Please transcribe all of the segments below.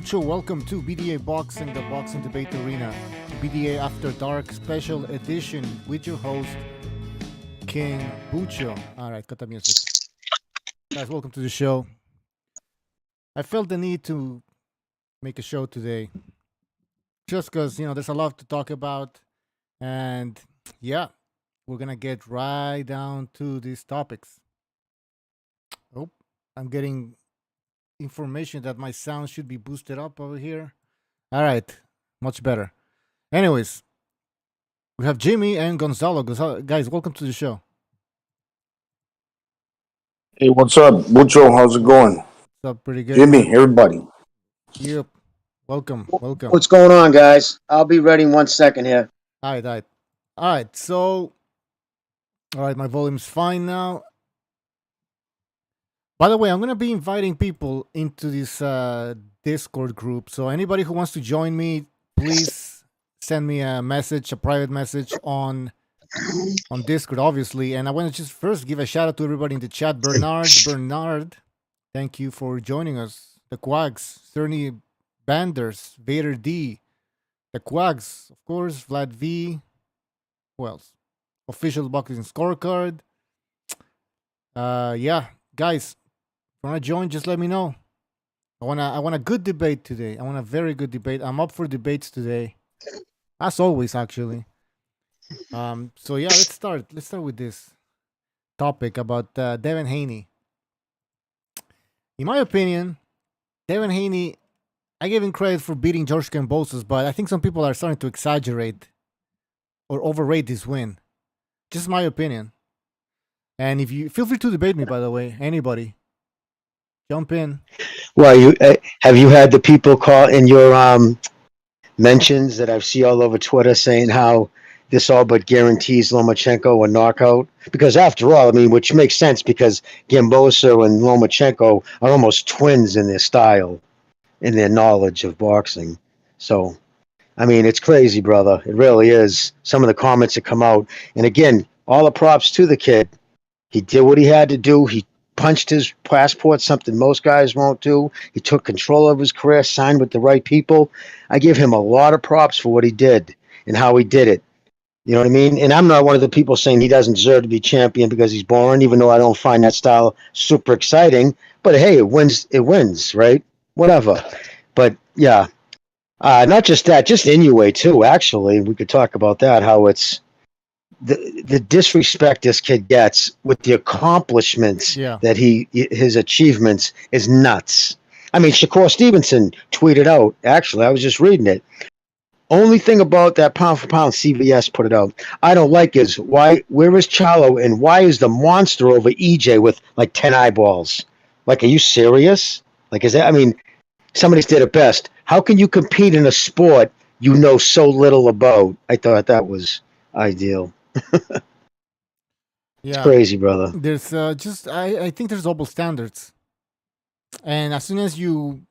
Bucho. Welcome to BDA Boxing, the Boxing Debate Arena. BDA After Dark Special Edition with your host, King Bucho. All right, cut the music. Guys, welcome to the show. I felt the need to make a show today just because, there's a lot to talk about. And yeah, we're going to get right down to these topics. Oh, I'm getting information that my sound should be boosted up over here. All right, much better. Anyways, we have Jimmy and Gonzalo. Guys, welcome to the show. Hey, what's up, Bucho? How's it going? What's up? Pretty good. Jimmy, everybody. Yep. Welcome. What's going on, guys? I'll be ready in 1 second here. All right. So, all right, my volume's fine now. By the way, I'm going to be inviting people into this Discord group. So anybody who wants to join me, please send me a private message on Discord, obviously. And I want to just first give a shout out to everybody in the chat. Bernard, thank you for joining us. The Quags, Cerny Banders, Vader D, the Quags, of course, Vlad V. Who else? Official Boxing Scorecard. Yeah, guys. If you want to join, just let me know. I want a good debate today. I want a very good debate. I'm up for debates today, as always, actually. So yeah, let's start. Let's start with this topic about Devin Haney. In my opinion, Devin Haney, I give him credit for beating George Kambosos, but I think some people are starting to exaggerate or overrate this win. Just my opinion. And if you feel free to debate me, by the way, anybody. Jump in. Well, have you had the people call in your mentions that I see all over Twitter saying how this all but guarantees Lomachenko a knockout? Because after all, I mean, which makes sense because Kambosos and Lomachenko are almost twins in their style, in their knowledge of boxing. So, I mean, it's crazy, brother. It really is. Some of the comments that come out. And again, all the props to the kid. He did what he had to do. He punched his passport, something most guys won't do. He took control of his career, signed with the right people. I give him a lot of props for what he did and how he did it. You know what I mean? And I'm not one of the people saying he doesn't deserve to be champion because he's boring, even though I don't find that style super exciting. But hey, it wins, right? Whatever. But yeah, not just that, just Inoue too, actually. We could talk about that, how it's the disrespect this kid gets with the accomplishments that his achievements is nuts. I mean, Shakur Stevenson tweeted out, actually, I was just reading it. Only thing about that pound for pound, CBS put it out, I don't like is where is Charlo and why is the monster over EJ with like 10 eyeballs? Like, are you serious? Like, is that, I mean, somebody did it best. How can you compete in a sport you know so little about? I thought that was ideal. It's crazy, brother. There's I think there's double standards. And as soon as you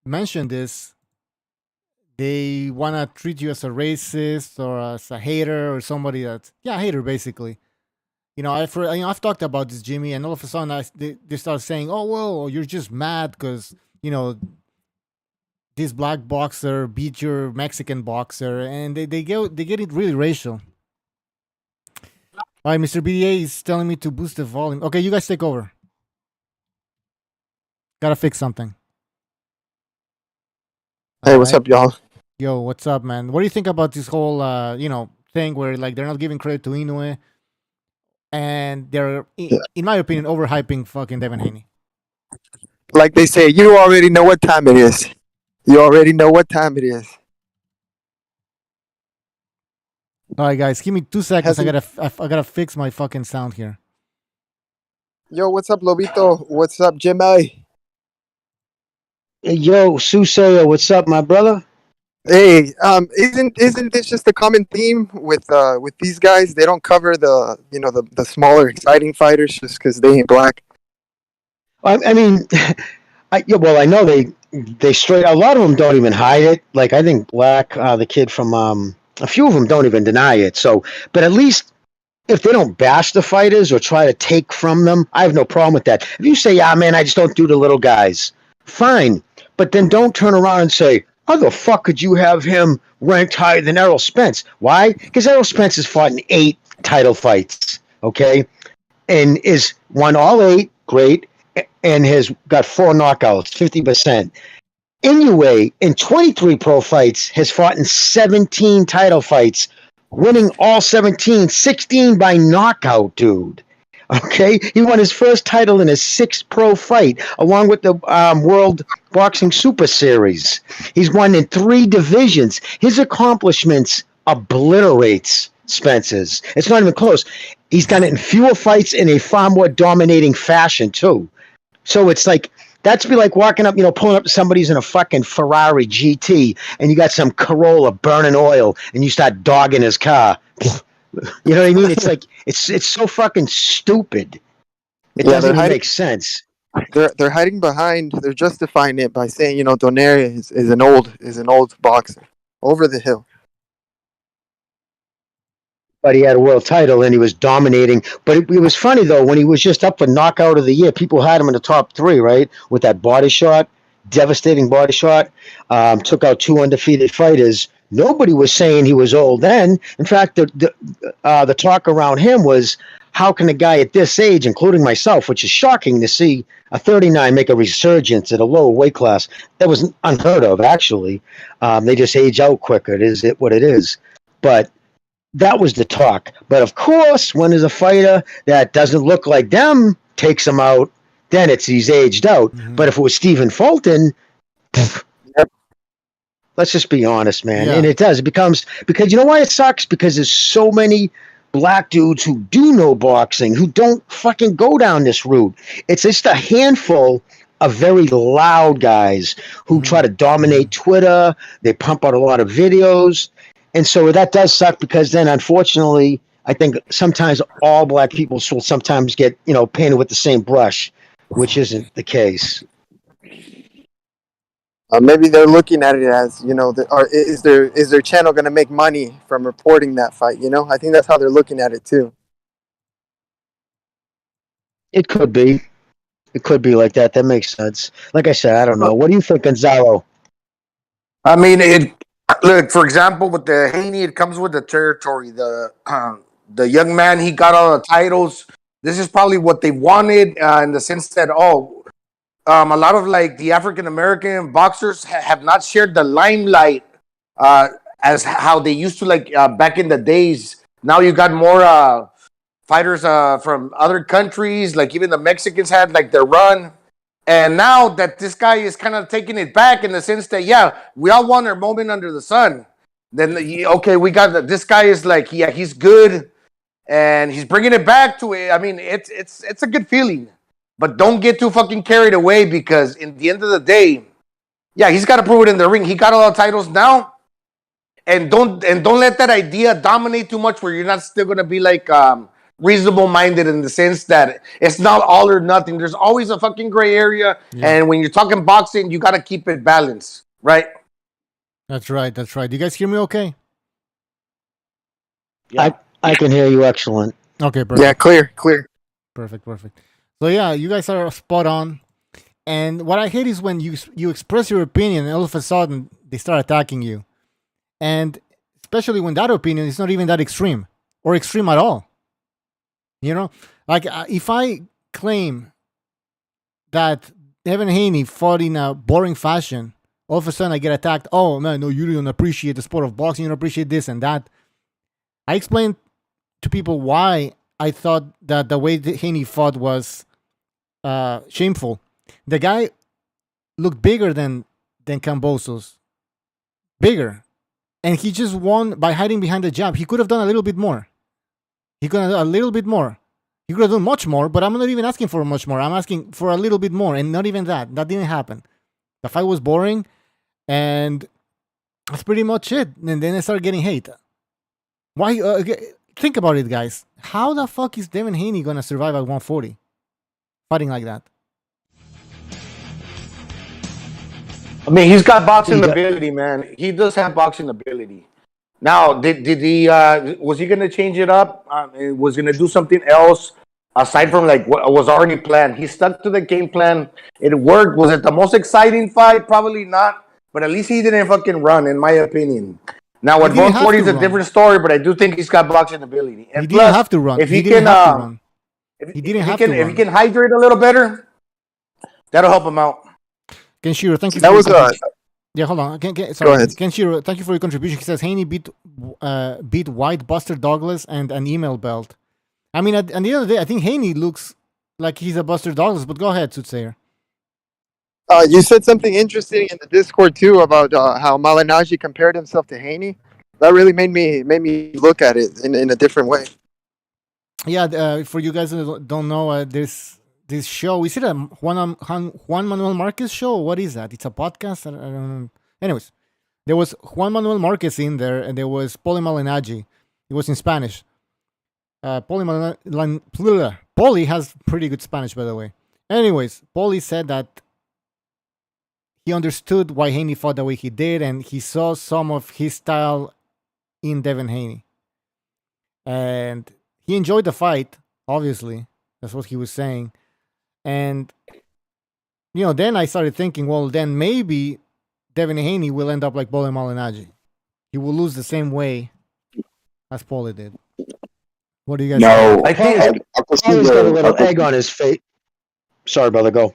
mention this, they want to treat you as a racist or as a hater or somebody that's, hater, basically. I've talked about this, Jimmy, and all of a sudden they start saying, oh, well, you're just mad because, this black boxer beat your Mexican boxer, and they get it really racial. All right, Mr. BDA is telling me to boost the volume. Okay, you guys take over. Gotta fix something. Hey, what's up, y'all? Yo, what's up, man? What do you think about this whole, thing where like they're not giving credit to Inoue, and they're, in my opinion, overhyping fucking Devin Haney? Like they say, you already know what time it is. You already know what time it is. All right, guys, give me 2 seconds. I gotta fix my fucking sound here. Yo, what's up, Lobito? What's up, Jimmy? Yo, Suseo, what's up, my brother? Hey, isn't this just a common theme with these guys? They don't cover the smaller, exciting fighters just because they ain't black. I mean, I know they straight. A lot of them don't even hide it. Like I think Black, the kid from a few of them don't even deny it. So, but at least if they don't bash the fighters or try to take from them, I have no problem with that. If you say, man, I just don't do the little guys, fine. But then don't turn around and say, how the fuck could you have him ranked higher than Errol Spence? Why? Because Errol Spence has fought in 8 title fights, okay? And is won all 8, great, and has got 4 knockouts, 50%. Inoue, in 23 pro fights, has fought in 17 title fights, winning all 17, 16 by knockout, dude. Okay, he won his first title in his 6th pro fight, along with the World Boxing Super Series. He's won in 3 divisions. His accomplishments obliterates Spence's. It's not even close. He's done it in fewer fights in a far more dominating fashion too. So it's like that's be like walking up, pulling up to somebody's in a fucking Ferrari GT, and you got some Corolla burning oil, and you start dogging his car. You know what I mean? It's like it's so fucking stupid. It doesn't even make sense. They're hiding behind. They're justifying it by saying, Donaire is an old boxer over the hill. But he had a world title and he was dominating. But it was funny though when he was just up for knockout of the year. People had him in the top 3, right? With that body shot, devastating body shot. Took out 2 undefeated fighters. Nobody was saying he was old then. In fact, the talk around him was, how can a guy at this age, including myself, which is shocking to see a 39 make a resurgence at a lower weight class. That was unheard of, actually. They just age out quicker. It is what it is. But that was the talk. But of course, when there's a fighter that doesn't look like them takes them out, then he's aged out. Mm-hmm. But if it was Stephen Fulton, let's just be honest, man. Yeah. And it does. It becomes, because you know why it sucks? Because there's so many black dudes who do know boxing, who don't fucking go down this route. It's just a handful of very loud guys who try to dominate Twitter. They pump out a lot of videos. And so that does suck, because then, unfortunately, I think sometimes all black people will sometimes get, painted with the same brush, which isn't the case. Maybe they're looking at it as, is their channel going to make money from reporting that fight? I think that's how they're looking at it too. It could be. It could be like that. That makes sense. Like I said, I don't know. What do you think, Gonzalo? I mean, look, for example, with the Haney, it comes with the territory. The young man, he got all the titles. This is probably what they wanted, in the sense that, a lot of like the African American boxers have not shared the limelight as how they used to back in the days. Now you got more fighters from other countries, like even the Mexicans had like their run. And now that this guy is kind of taking it back in the sense that, we all want our moment under the sun. Then, we got this guy is like, he's good, and he's bringing it back to it. I mean, it's a good feeling. But don't get too fucking carried away, because in the end of the day, he's got to prove it in the ring. He got all the titles now, and don't let that idea dominate too much, where you're not still gonna be like reasonable minded, in the sense that it's not all or nothing. There's always a fucking gray area, and when you're talking boxing, you got to keep it balanced, right? That's right. Do you guys hear me okay? Yeah. I can hear you excellent. Okay, perfect. Yeah, clear. Perfect. So you guys are spot on. And what I hate is when you express your opinion and all of a sudden they start attacking you. And especially when that opinion is not even that extreme or extreme at all. Like if I claim that Devin Haney fought in a boring fashion, all of a sudden I get attacked. Oh man, no, you don't appreciate the sport of boxing. You don't appreciate this and that. I explained to people why I thought that the way that Haney fought was shameful. The guy looked bigger than Kambosos. Bigger. And he just won by hiding behind the jab. He could have done a little bit more. He could have done a little bit more. He could have done much more, but I'm not even asking for much more. I'm asking for a little bit more, and not even that. That didn't happen. The fight was boring, and that's pretty much it. And then I started getting hate. Why? Think about it, guys. How the fuck is Devin Haney gonna survive at 140? Fighting like that. I mean, he's got boxing ability, man. He does have boxing ability. Now, did he? Was he going to change it up? Was he going to do something else? aside from like what was already planned. He stuck to the game plan. It worked. Was it the most exciting fight? Probably not. But at least he didn't fucking run, in my opinion. Now, He at didn't have 140 to is a run. different story, but I do think he's got boxing ability. He And didn't plus, have to run. if He he didn't can, have to run. if, He didn't if he have can, to if he run. can hydrate a little better, that'll help him out. Kenshiro, thank you. That for was your yeah. Hold on. Sorry, Go ahead. Kenshiro, thank you for your contribution. He says Haney beat White, Buster Douglas, and an email belt. I mean, at the end of the day, I think Haney looks like he's a Buster Douglas. But go ahead, Soothsayer. You said something interesting in the Discord too about how Malignaggi compared himself to Haney. That really made me look at it in a different way. Yeah, for you guys who don't know, this show, is it a Juan Manuel Marquez show? What is that? It's a podcast? I don't know. Anyways, there was Juan Manuel Marquez in there, and there was Paulie Malignaggi. It was in Spanish. Paulie has pretty good Spanish, by the way. Anyways, Paulie said that he understood why Haney fought the way he did, and he saw some of his style in Devin Haney. And he enjoyed the fight, obviously. That's what he was saying. And, then I started thinking, well, then maybe Devin Haney will end up like Paulie Malignaggi. He will lose the same way as Paulie did. What do you guys No, think? I think I could see Paulie's got a little the, egg on his face. Sorry, brother, go.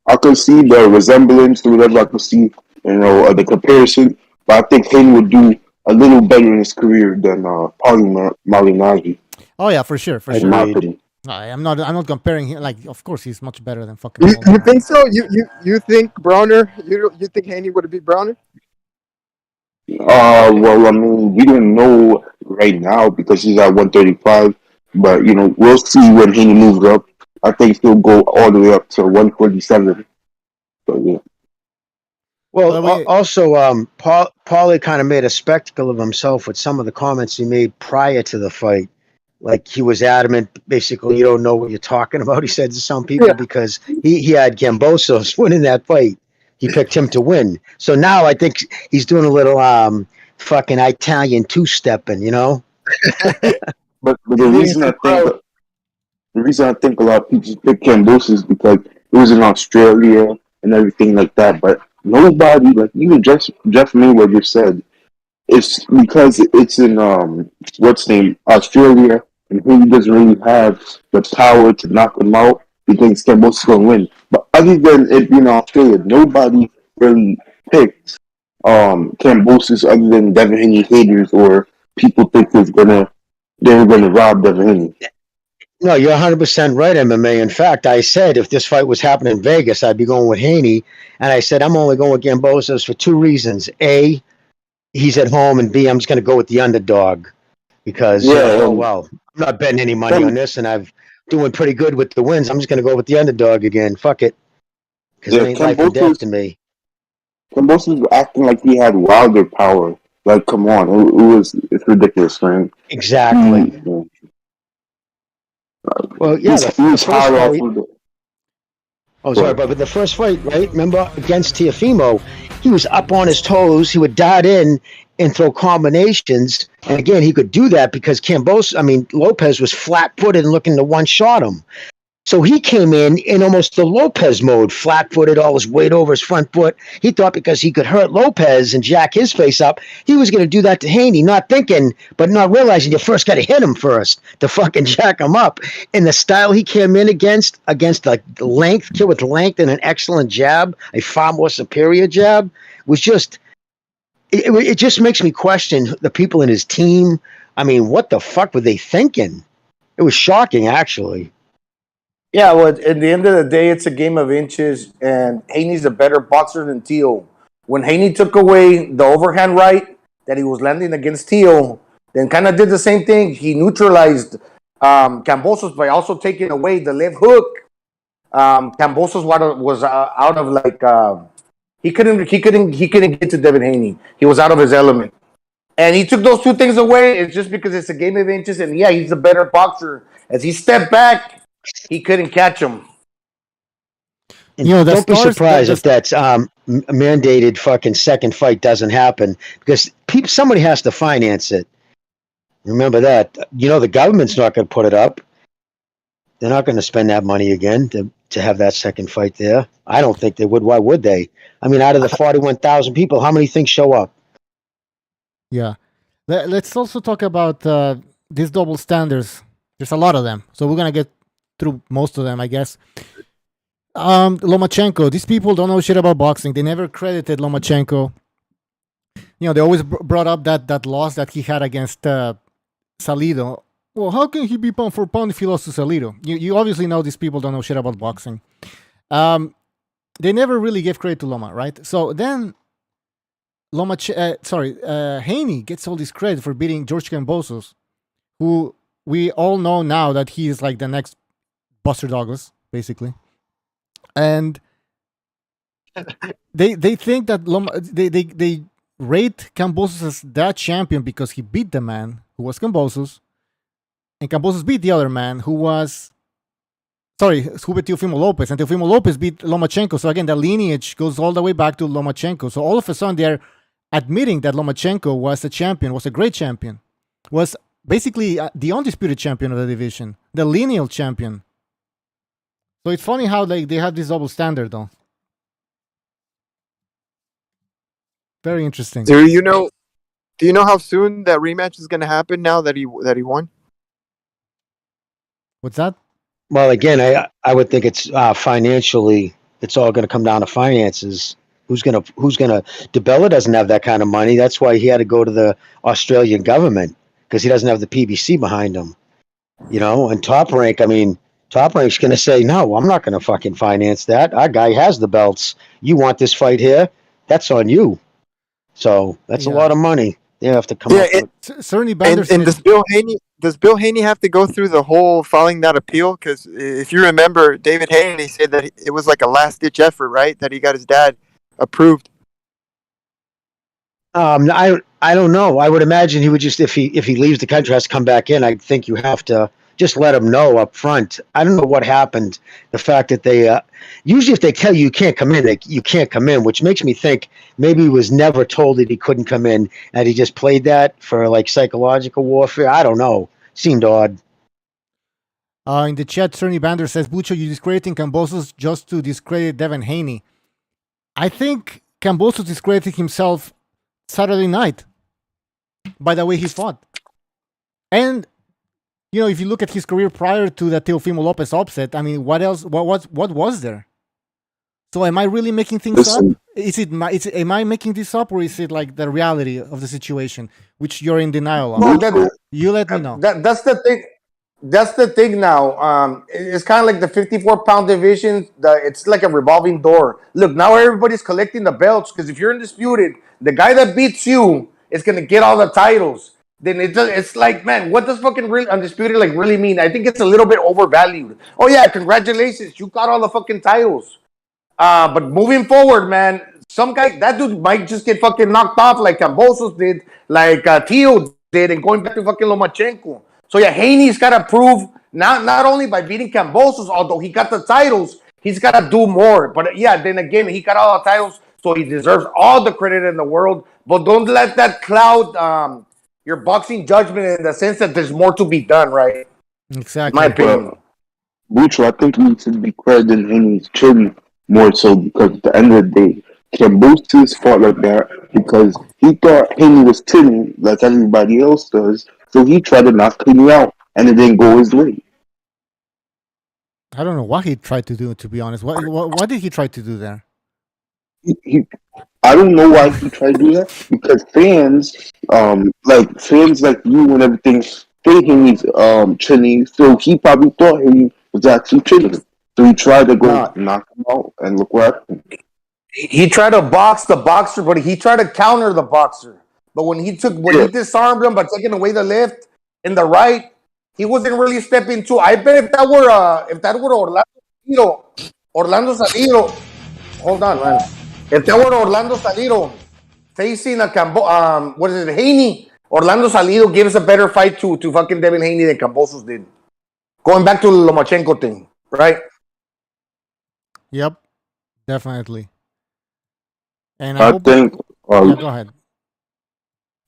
I could see the resemblance or whatever. I could see, the comparison. But I think Haney would do a little better in his career than Paulie Malignaggi. Oh yeah, for sure, for In sure. my Agreed. opinion. I'm not comparing him. Like, of course, he's much better than fucking. You Paulie. think so? You think Browner? You think Haney would have beat Browner? Well, I mean, we don't know right now because he's at 135. But we'll see when Haney moves up. I think he'll go all the way up to 147. So yeah. Well, Well, also, Paulie kind of made a spectacle of himself with some of the comments he made prior to the fight. Like, he was adamant, basically, you don't know what you're talking about, he said to some people, Yeah. because he had Kambosos winning that fight. He picked him to win. So now I think he's doing a little fucking Italian two-stepping, But the reason I think a lot of people pick Kambosos is because it was in Australia and everything like that. But nobody, like even Jeff Mayweather just said, it's because it's in Australia, and he doesn't really have the power to knock him out. He thinks Kambosos is gonna win. But other than it being Australia, nobody really picked Kambosos other than Devin Haney haters or people think they were gonna rob Devin Haney. No, you're 100% right, MMA. In fact, I said if this fight was happening in Vegas, I'd be going with Haney. And I said I'm only going with Kambosos for two reasons. A, he's at home, and B, I'm just going to go with the underdog because, I'm not betting any money on this, and I'm doing pretty good with the wins. I'm just going to go with the underdog again. Fuck it. Because it ain't life and death to me. Kambosos was acting like he had Wilder power. Like, come on, it's ridiculous, man. Exactly. Yeah. Well, yeah, the he was first high off fight. of the. Oh, sorry, but the first fight, right? Remember against Teofimo, he was up on his toes. He would dart in and throw combinations, and again, he could do that because Lopez was flat-footed and looking to one-shot him. So he came in almost the Lopez mode, flat-footed, all his weight over his front foot. He thought because he could hurt Lopez and jack his face up, he was going to do that to Haney, not thinking, but not realizing you first got to hit him first to fucking jack him up. And the style he came in against the length, kid with length and an excellent jab, a far more superior jab, was just, it just makes me question the people in his team. I mean, what the fuck were they thinking? It was shocking, actually. Yeah, well, at the end of the day, it's a game of inches, and Haney's a better boxer than Teo. When Haney took away the overhand right that he was landing against Teo, then kind of did the same thing. He neutralized Kambosos by also taking away the left hook. Kambosos was out of he couldn't get to Devin Haney. He was out of his element, and he took those two things away. It's just because it's a game of inches, and yeah, he's a better boxer. As he stepped back, he couldn't catch him. Don't be surprised if that's mandated fucking second fight doesn't happen because somebody has to finance it. Remember that. The government's not going to put it up. They're not going to spend that money again to have that second fight there. I don't think they would. Why would they? I mean, out of the 41,000 people, how many think show up? Yeah. Let's also talk about these double standards. There's a lot of them, so we're gonna get through most of them, I guess. Lomachenko. These people don't know shit about boxing. They never credited Lomachenko. You know, they always brought up that loss that he had against Salido. Well, how can he be pound for pound if he lost to Salido? You obviously know these people don't know shit about boxing. They never really gave credit to Loma, right? So then Haney gets all this credit for beating George Kambosos, who we all know now that he is like the next Buster Douglas, basically. And they think that they rate Kambosos as that champion because he beat the man who was Kambosos, and Kambosos beat the other man who beat Teofimo Lopez, and Teofimo Lopez beat Lomachenko. So again, the lineage goes all the way back to Lomachenko. So all of a sudden, they're admitting that Lomachenko was a champion, was a great champion, was basically the undisputed champion of the division, the lineal champion. So it's funny how they have this double standard, though. Very interesting. Do you know how soon that rematch is going to happen now that he won? What's that? Well, again, I would think it's financially. It's all going to come down to finances. Who's gonna? DeBella doesn't have that kind of money. That's why he had to go to the Australian government because he doesn't have the PBC behind him. You know, and Top Rank. I mean, Top Rank's going to say, no, I'm not going to fucking finance that. Our guy has the belts. You want this fight here? That's on you. So that's a lot of money. They have to come up with. Certainly, Bender and does Bill Haney have to go through the whole filing that appeal? Because if you remember, David Haney said that it was like a last-ditch effort, right? That he got his dad approved. I don't know. I would imagine he would just if he leaves the country, has to come back in. I think you have to just let him know up front. I don't know what happened. The fact that they usually if they tell you can't come in, you can't come in, which makes me think maybe he was never told that he couldn't come in, and he just played that for like psychological warfare. I don't know. Seemed odd. In the chat, Cerny Bander says, Bucho, you discrediting Kambosos just to discredit Devin Haney. I think Kambosos discredited himself Saturday night by the way he fought. And, you know, if you look at his career prior to the Teofimo Lopez upset, I mean, what else? What was there? So am I really making things up? Am I making this up, or is it like the reality of the situation, which you're in denial of? Well, You let me know. That's the thing. That's the thing now. It's kind of like the 54-pound division. It's like a revolving door. Look, now everybody's collecting the belts because if you're undisputed, the guy that beats you is going to get all the titles. Then it's like, man, what does fucking really undisputed like really mean? I think it's a little bit overvalued. Oh, yeah, congratulations. You got all the fucking titles. But moving forward, man, that dude might just get fucking knocked off like Kambosos did, like Teo did, and going back to fucking Lomachenko. So yeah, Haney's got to prove not only by beating Kambosos, although he got the titles, he's got to do more. But yeah, then again, he got all the titles, so he deserves all the credit in the world. But don't let that cloud your boxing judgment in the sense that there's more to be done, right? Exactly. My opinion. Bucho, I think we should be crediting Haney's chin more so because at the end of the day, Kambosos fought like that because he thought Haney was tinny like everybody else does, so he tried to knock Haney out, and it didn't go his way. I don't know what he tried to do, to be honest. What did he try to do there? I don't know why he tried to do that, because fans like you and everything, think Haney's chinny, so he probably thought Haney was actually chinny. So he tried to go knock him out, and look what happened. He tried to box the boxer, but he tried to counter the boxer. But when he disarmed him by taking away the left and the right, he wasn't really stepping to. I bet if that were Orlando Salido, hold on, man. If that were Orlando Salido facing a Haney, Orlando Salido gives a better fight to fucking Devin Haney than Kambosos did. Going back to the Lomachenko thing, right? Yep, definitely. And I think go ahead.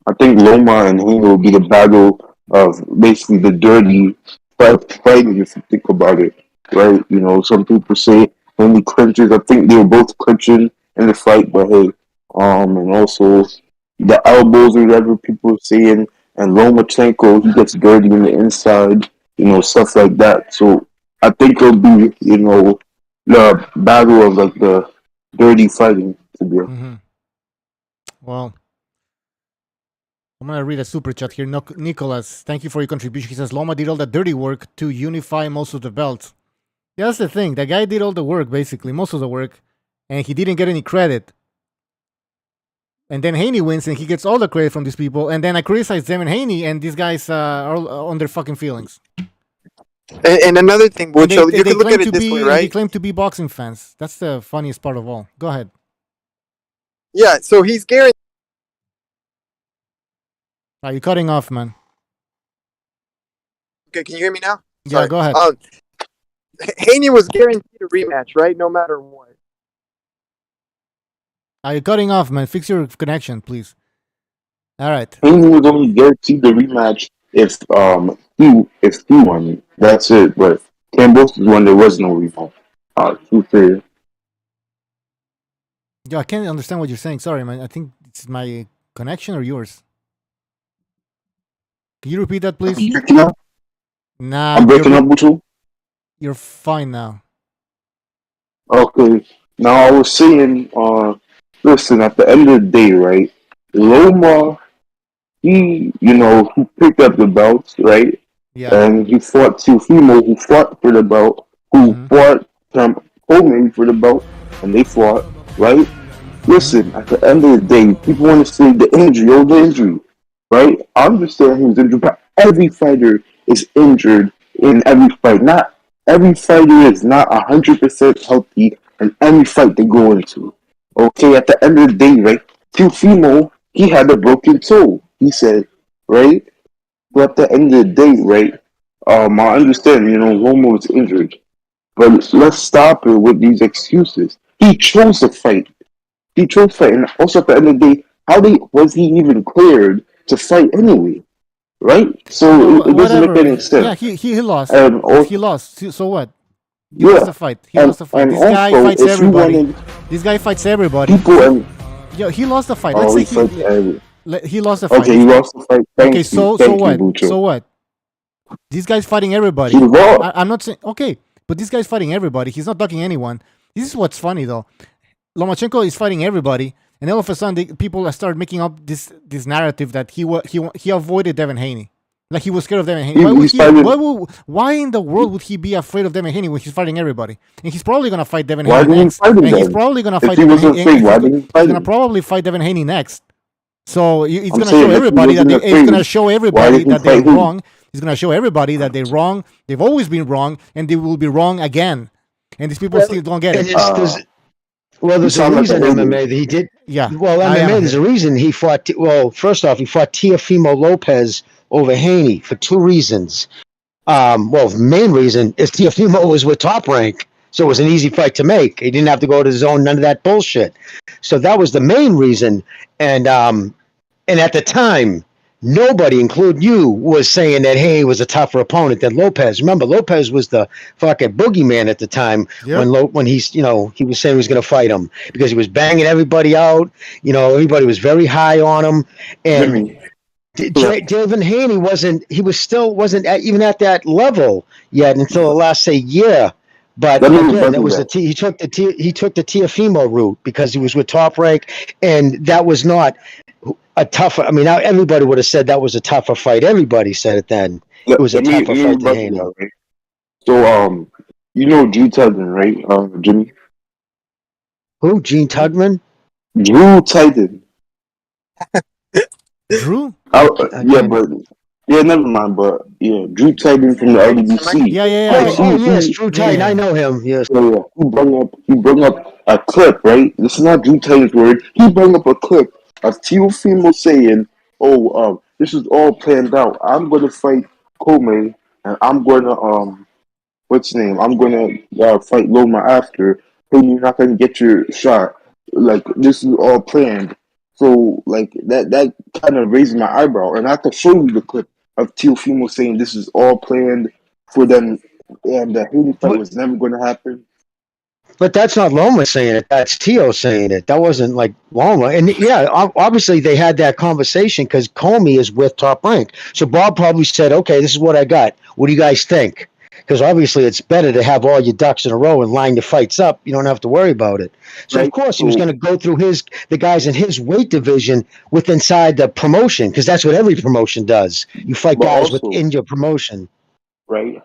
I think Loma and Haney will be the battle of basically the dirty fighting if you think about it, right? You know, some people say only clinches. I think they were both clinching in the fight, but hey, and also the elbows or whatever people are saying, and Lomachenko, he gets dirty in the inside, you know, stuff like that. So I think it'll be, you know, the battle of like the dirty fighting to be. Mm-hmm. Well, I'm gonna read a super chat here. Nicholas, thank you for your contribution. He says Loma did all the dirty work to unify most of the belts. Yeah, that's the thing. The guy did all the work, basically, most of the work, and he didn't get any credit. And then Haney wins, and he gets all the credit from these people. And then I criticize them and Haney, and these guys are on their fucking feelings. And another thing, And Bucho, you can look at it this way, They right? claim to be boxing fans. That's the funniest part of all. Go ahead. Yeah, so he's guaranteed. Are you cutting off, man? Okay, can you hear me now? Yeah, Sorry. go ahead. Haney was guaranteed a rematch, right? No matter what. Are you cutting off, man? Fix your connection, please. All right. Haney was only guaranteed the rematch if he won. That's it. But Kambosos won, there was no rematch. Too fair. Yo, I can't understand what you're saying. Sorry, man. I think it's my connection or yours. Can you repeat that, please? Breaking up? Nah, I'm breaking up with you. you're fine now. Okay. Now I was saying, listen, at the end of the day, right? Loma, he picked up the belts, right? Yeah. And he fought Teofimo, who fought for the belt, who Mhm. fought Coleman for the belt, and they fought, right? Listen, at the end of the day, people want to say the injury, right? I understand he was injured, but every fighter is injured in every fight. Not every fighter is not 100% healthy in every fight they go into. Okay, at the end of the day, right? Teofimo, he had a broken toe. He said, right? But at the end of the day, right? I understand, Loma was injured, but let's stop it with these excuses. He chose to fight. And also at the end of the day, was he even cleared to fight anyway? Right? So it doesn't make Whatever. any sense. Yeah, he lost. And But he also, lost. So what? He lost yeah, the fight. and This guy also, fights if you everybody. wanted This guy fights everybody. people and Yo, he lost the fight. Let's oh, say he fights every. he lost the fight. Okay, he lost the fight. Okay, Thank you, so what? Bucho. So what? This guy's fighting everybody. He lost. I'm not saying okay, but this guy's fighting everybody. He's not ducking anyone. This is what's funny though. Lomachenko is fighting everybody, and all of a sudden, people start making up this narrative that he avoided Devin Haney, like he was scared of Devin Haney. Why in the world would he be afraid of Devin Haney when he's fighting everybody? And he's probably gonna fight Devin Why Haney didn't he next. fight him And he's then? probably gonna If fight he Devin wasn't Haney. afraid, why didn't he He's fight gonna him? probably fight Devin Haney next. So it's I'm gonna saying, show if he everybody that wasn't it's afraid, gonna show why everybody didn't he that they're fight him? wrong. It's gonna show everybody that they're wrong. They've always been wrong, and they will be wrong again. And these people still don't get And it. there's a sound like a reason hater. MMA that he did. Yeah, Well, I am MMA, a there's a hater. reason he fought. Well, first off, he fought Teofimo Lopez over Haney for two reasons. The main reason is Teofimo was with Top Rank, so it was an easy fight to make. He didn't have to go to the zone, none of that bullshit. So that was the main reason. And at the time, nobody, including you, was saying that Haney was a tougher opponent than Lopez. Remember, Lopez was the fucking boogeyman at the time Yep. when he was saying he was going to fight him because he was banging everybody out. Everybody was very high on him, and Jimmy, David Haney wasn't even at that level yet until the last year. But let me again, rebuttal that was that. he took the Teofimo route because he was with Top Rank, and that was not a tougher. I mean, everybody would have said that was a tougher fight. Everybody said it then. It was a Let tougher me fight than rebuttal Haney. that, right? So, you know Drew Titan, right? Jimmy? Who? Gene Tugman? Drew Titan. Drew? Yeah, never mind. But yeah, Drew Titan from the LDBC. Yeah. Yes, Drew Titan. Yeah. I know him. Yes. Yeah. He brought up a clip, right? This is not Drew Titan's word. He brought up a clip of Teofimo saying, "Oh, this is all planned out. I'm gonna fight Coleman, and I'm gonna what's his name? I'm gonna fight Loma after. Hey, you're not gonna get your shot. Like this is all planned." So like that kind of raised my eyebrow, and I have to show you the clip of Teofimo saying this is all planned. for them, and the Haney fight But, was never going to happen. but that's not Loma saying it. That's Teo saying it. That wasn't like Loma. And yeah, obviously they had that conversation because Comey is with Top Rank. So Bob probably said, "Okay, this is what I got. What do you guys think?" Because obviously it's better to have all your ducks in a row and line your fights up. You don't have to worry about it. So of Right? course he was So going to go through the guys in his weight division with inside the promotion because that's what every promotion does. You fight but guys also, within your promotion. right?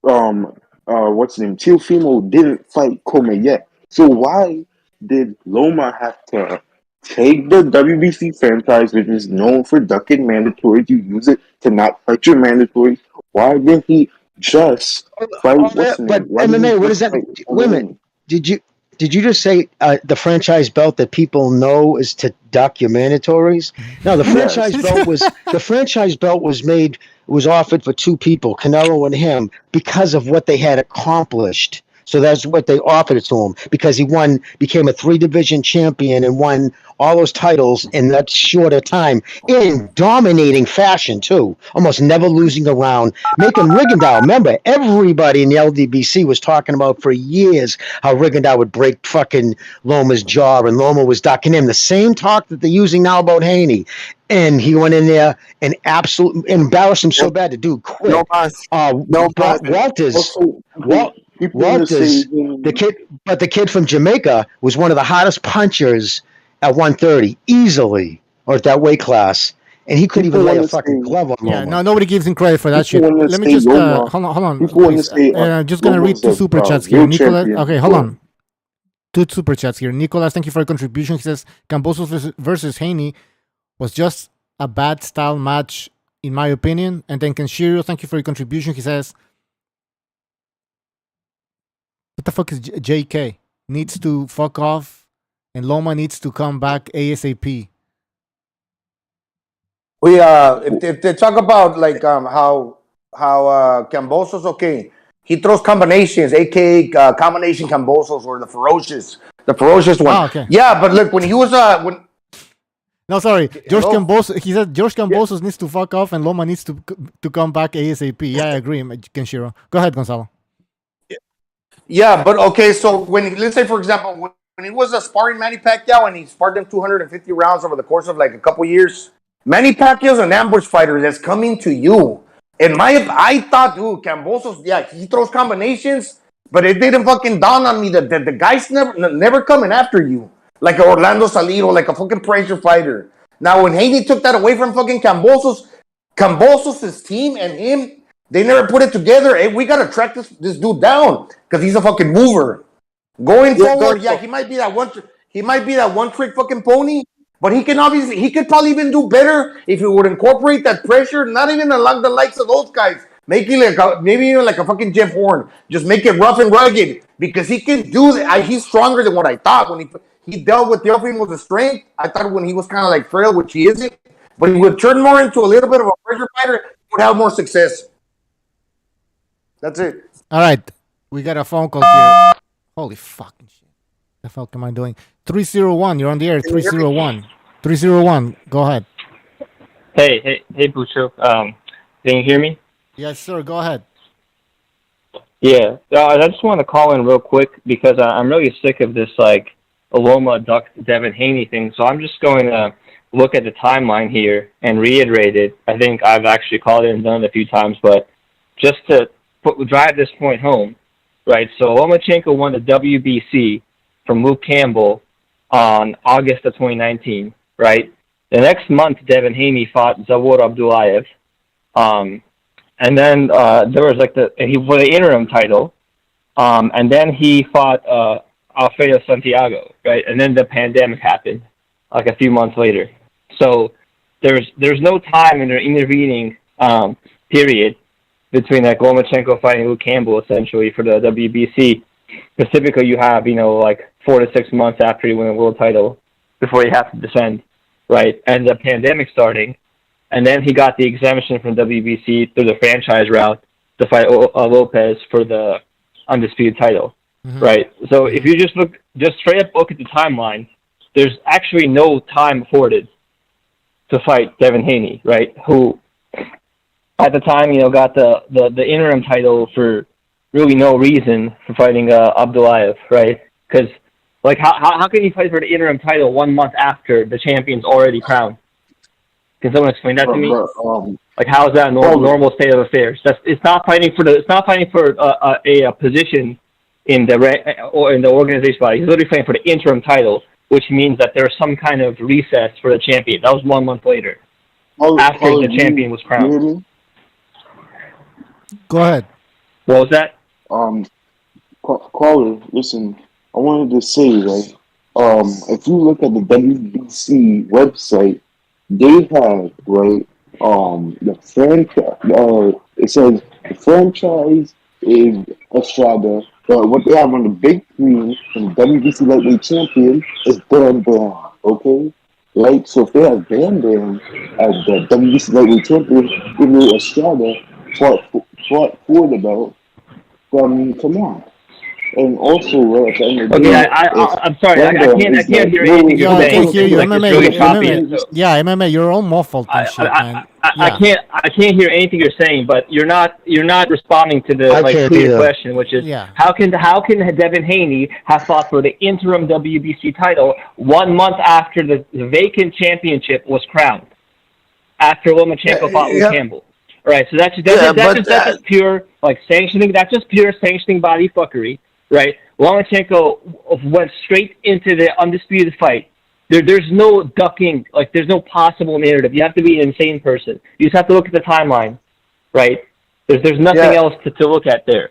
What's his name? Teofimo didn't fight Kome yet. So why did Loma have to take the WBC franchise, which is known for ducking mandatories? You use it to not fight your mandatories. Why didn't he just fight? What's his name? But Why didn't he MMA, what just is that? fight Wait a minute. Haney? Did you just say the franchise belt that people know is to duck your mandatories? No, Yes. the franchise belt was offered for two people, Canelo and him, because of what they had accomplished. So that's what they offered it to him because he became a 3-division champion and won all those titles in that shorter time in dominating fashion too, almost never losing a round, making Rigondeaux. Remember, everybody in the LDBC was talking about for years how Rigondeaux would break fucking Loma's jaw and Loma was ducking him. The same talk that they're using now about Haney. And he went in there and absolutely embarrassed him so bad the dude quit. No mas. No mas. Walters. Also, people want to Walters, say the kid from Jamaica was one of the hottest punchers at 130 easily, or at that weight class, and he couldn't people even lay a want to fucking say glove on Yeah, Loma. no, nobody gives him credit for that shit. people want to Let me say just Loma. hold on, People want to please. say Just gonna read Loma's two a super chats here. world Nicolas, champion. okay, hold on. Two super chats here. Nicolas, thank you for your contribution. He says Kambosos versus Haney was just a bad style match, in my opinion. And then Kenshiro, thank you for your contribution. He says, what the fuck is JK? Needs to fuck off, and Loma needs to come back ASAP. We if they talk about like how Kambosos, okay, he throws combinations, aka combination Kambosos or the ferocious one. Ah, okay. Yeah, but look, when he was when No, sorry. George hello? Kambosos. He said George Kambosos needs to fuck off, and Loma needs to come back ASAP. Yeah, I agree, Kenshiro. Go ahead, Gonzalo. yeah, but okay, so when let's say for example when he was a sparring Manny Pacquiao and he sparred them 250 rounds over the course of like a couple years, Manny Pacquiao's an ambush fighter that's coming to you. I thought, dude, Kambosos, yeah, he throws combinations, but it didn't fucking dawn on me that the guy's never coming after you. Like a Orlando Salido, like a fucking pressure fighter. Now, when Haney took that away from fucking Kambosos' team and him, they never put it together. Hey, we gotta track this dude down because he's a fucking mover. Going forward, yeah, he might be that one. He might be that one trick fucking pony, but he could probably even do better if he would incorporate that pressure. Not even along the likes of those guys. Making maybe even like a fucking Jeff Horn. Just make it rough and rugged because he can do that. He's stronger than what I thought when he dealt with Teofimo with strength. I thought when he was kind of like frail, which he isn't, but he would turn more into a little bit of a pressure fighter. He would have more success. That's it. All right, we got a phone call here. Holy fucking shit! The fuck am I doing? 301. You're on the air. 301. 301. Go ahead. Hey, Bucho. Can you hear me? Yes, sir. Go ahead. Yeah. I just want to call in real quick because I'm really sick of this like Loma duck Devin Haney thing. So I'm just going to look at the timeline here and reiterate it. I think I've actually called it and done it a few times, but just to drive this point home, right? So Lomachenko won the WBC from Luke Campbell on August of 2019, right? The next month, Devin Haney fought Zawod Abdullayev. And then there was like he won the interim title. And then he fought Alfredo Santiago, right? And then the pandemic happened like a few months later. So there's no time in the intervening period between like Lomachenko fighting Luke Campbell essentially for the WBC. Specifically, you have, like 4 to 6 months after you win a world title before you have to defend, right? And the pandemic starting. And then he got the exemption from WBC through the franchise route to fight Lopez for the undisputed title, right? So if you just straight up look at the timeline, there's actually no time afforded to fight Devin Haney, right? Who at the time, got the interim title for really no reason for fighting Abdulayev, right? Because like how can you fight for the interim title 1 month after the champion's already crowned? Can someone explain that to me? Like, how is that a normal state of affairs? It's not fighting for a position in the organization body. He's literally fighting for the interim title, which means that there's some kind of recess for the champion. That was 1 month later, after the champion was crowned. You hear me? Go ahead. What was that? Caller, listen. I wanted to say, right? If you look at the WBC website, they have the franchise. It says the franchise is Estrada. But what they have on the big screen from the WBC lightweight champion is Bam Bam. Okay, right? So if they have Bam Bam as the WBC lightweight champion, even though Estrada fought for the belt, come on. And also, at the end of the day, I'm sorry. I can't hear anything you're Yeah, I saying. can't hear you. Like, it's really choppy. MMA, you're all muffled and shit, man. I can't hear anything you're saying, but you're not responding to the clear question, which is how can Devin Haney have fought for the interim WBC title 1 month after the vacant championship was crowned, after Lomachenko fought with Campbell? All right, so that's just pure sanctioning. That's just pure sanctioning body fuckery, right? Lomachenko went straight into the undisputed fight. There's no ducking. There's no possible narrative. You have to be an insane person. You just have to look at the timeline, right? There's nothing else to look at there.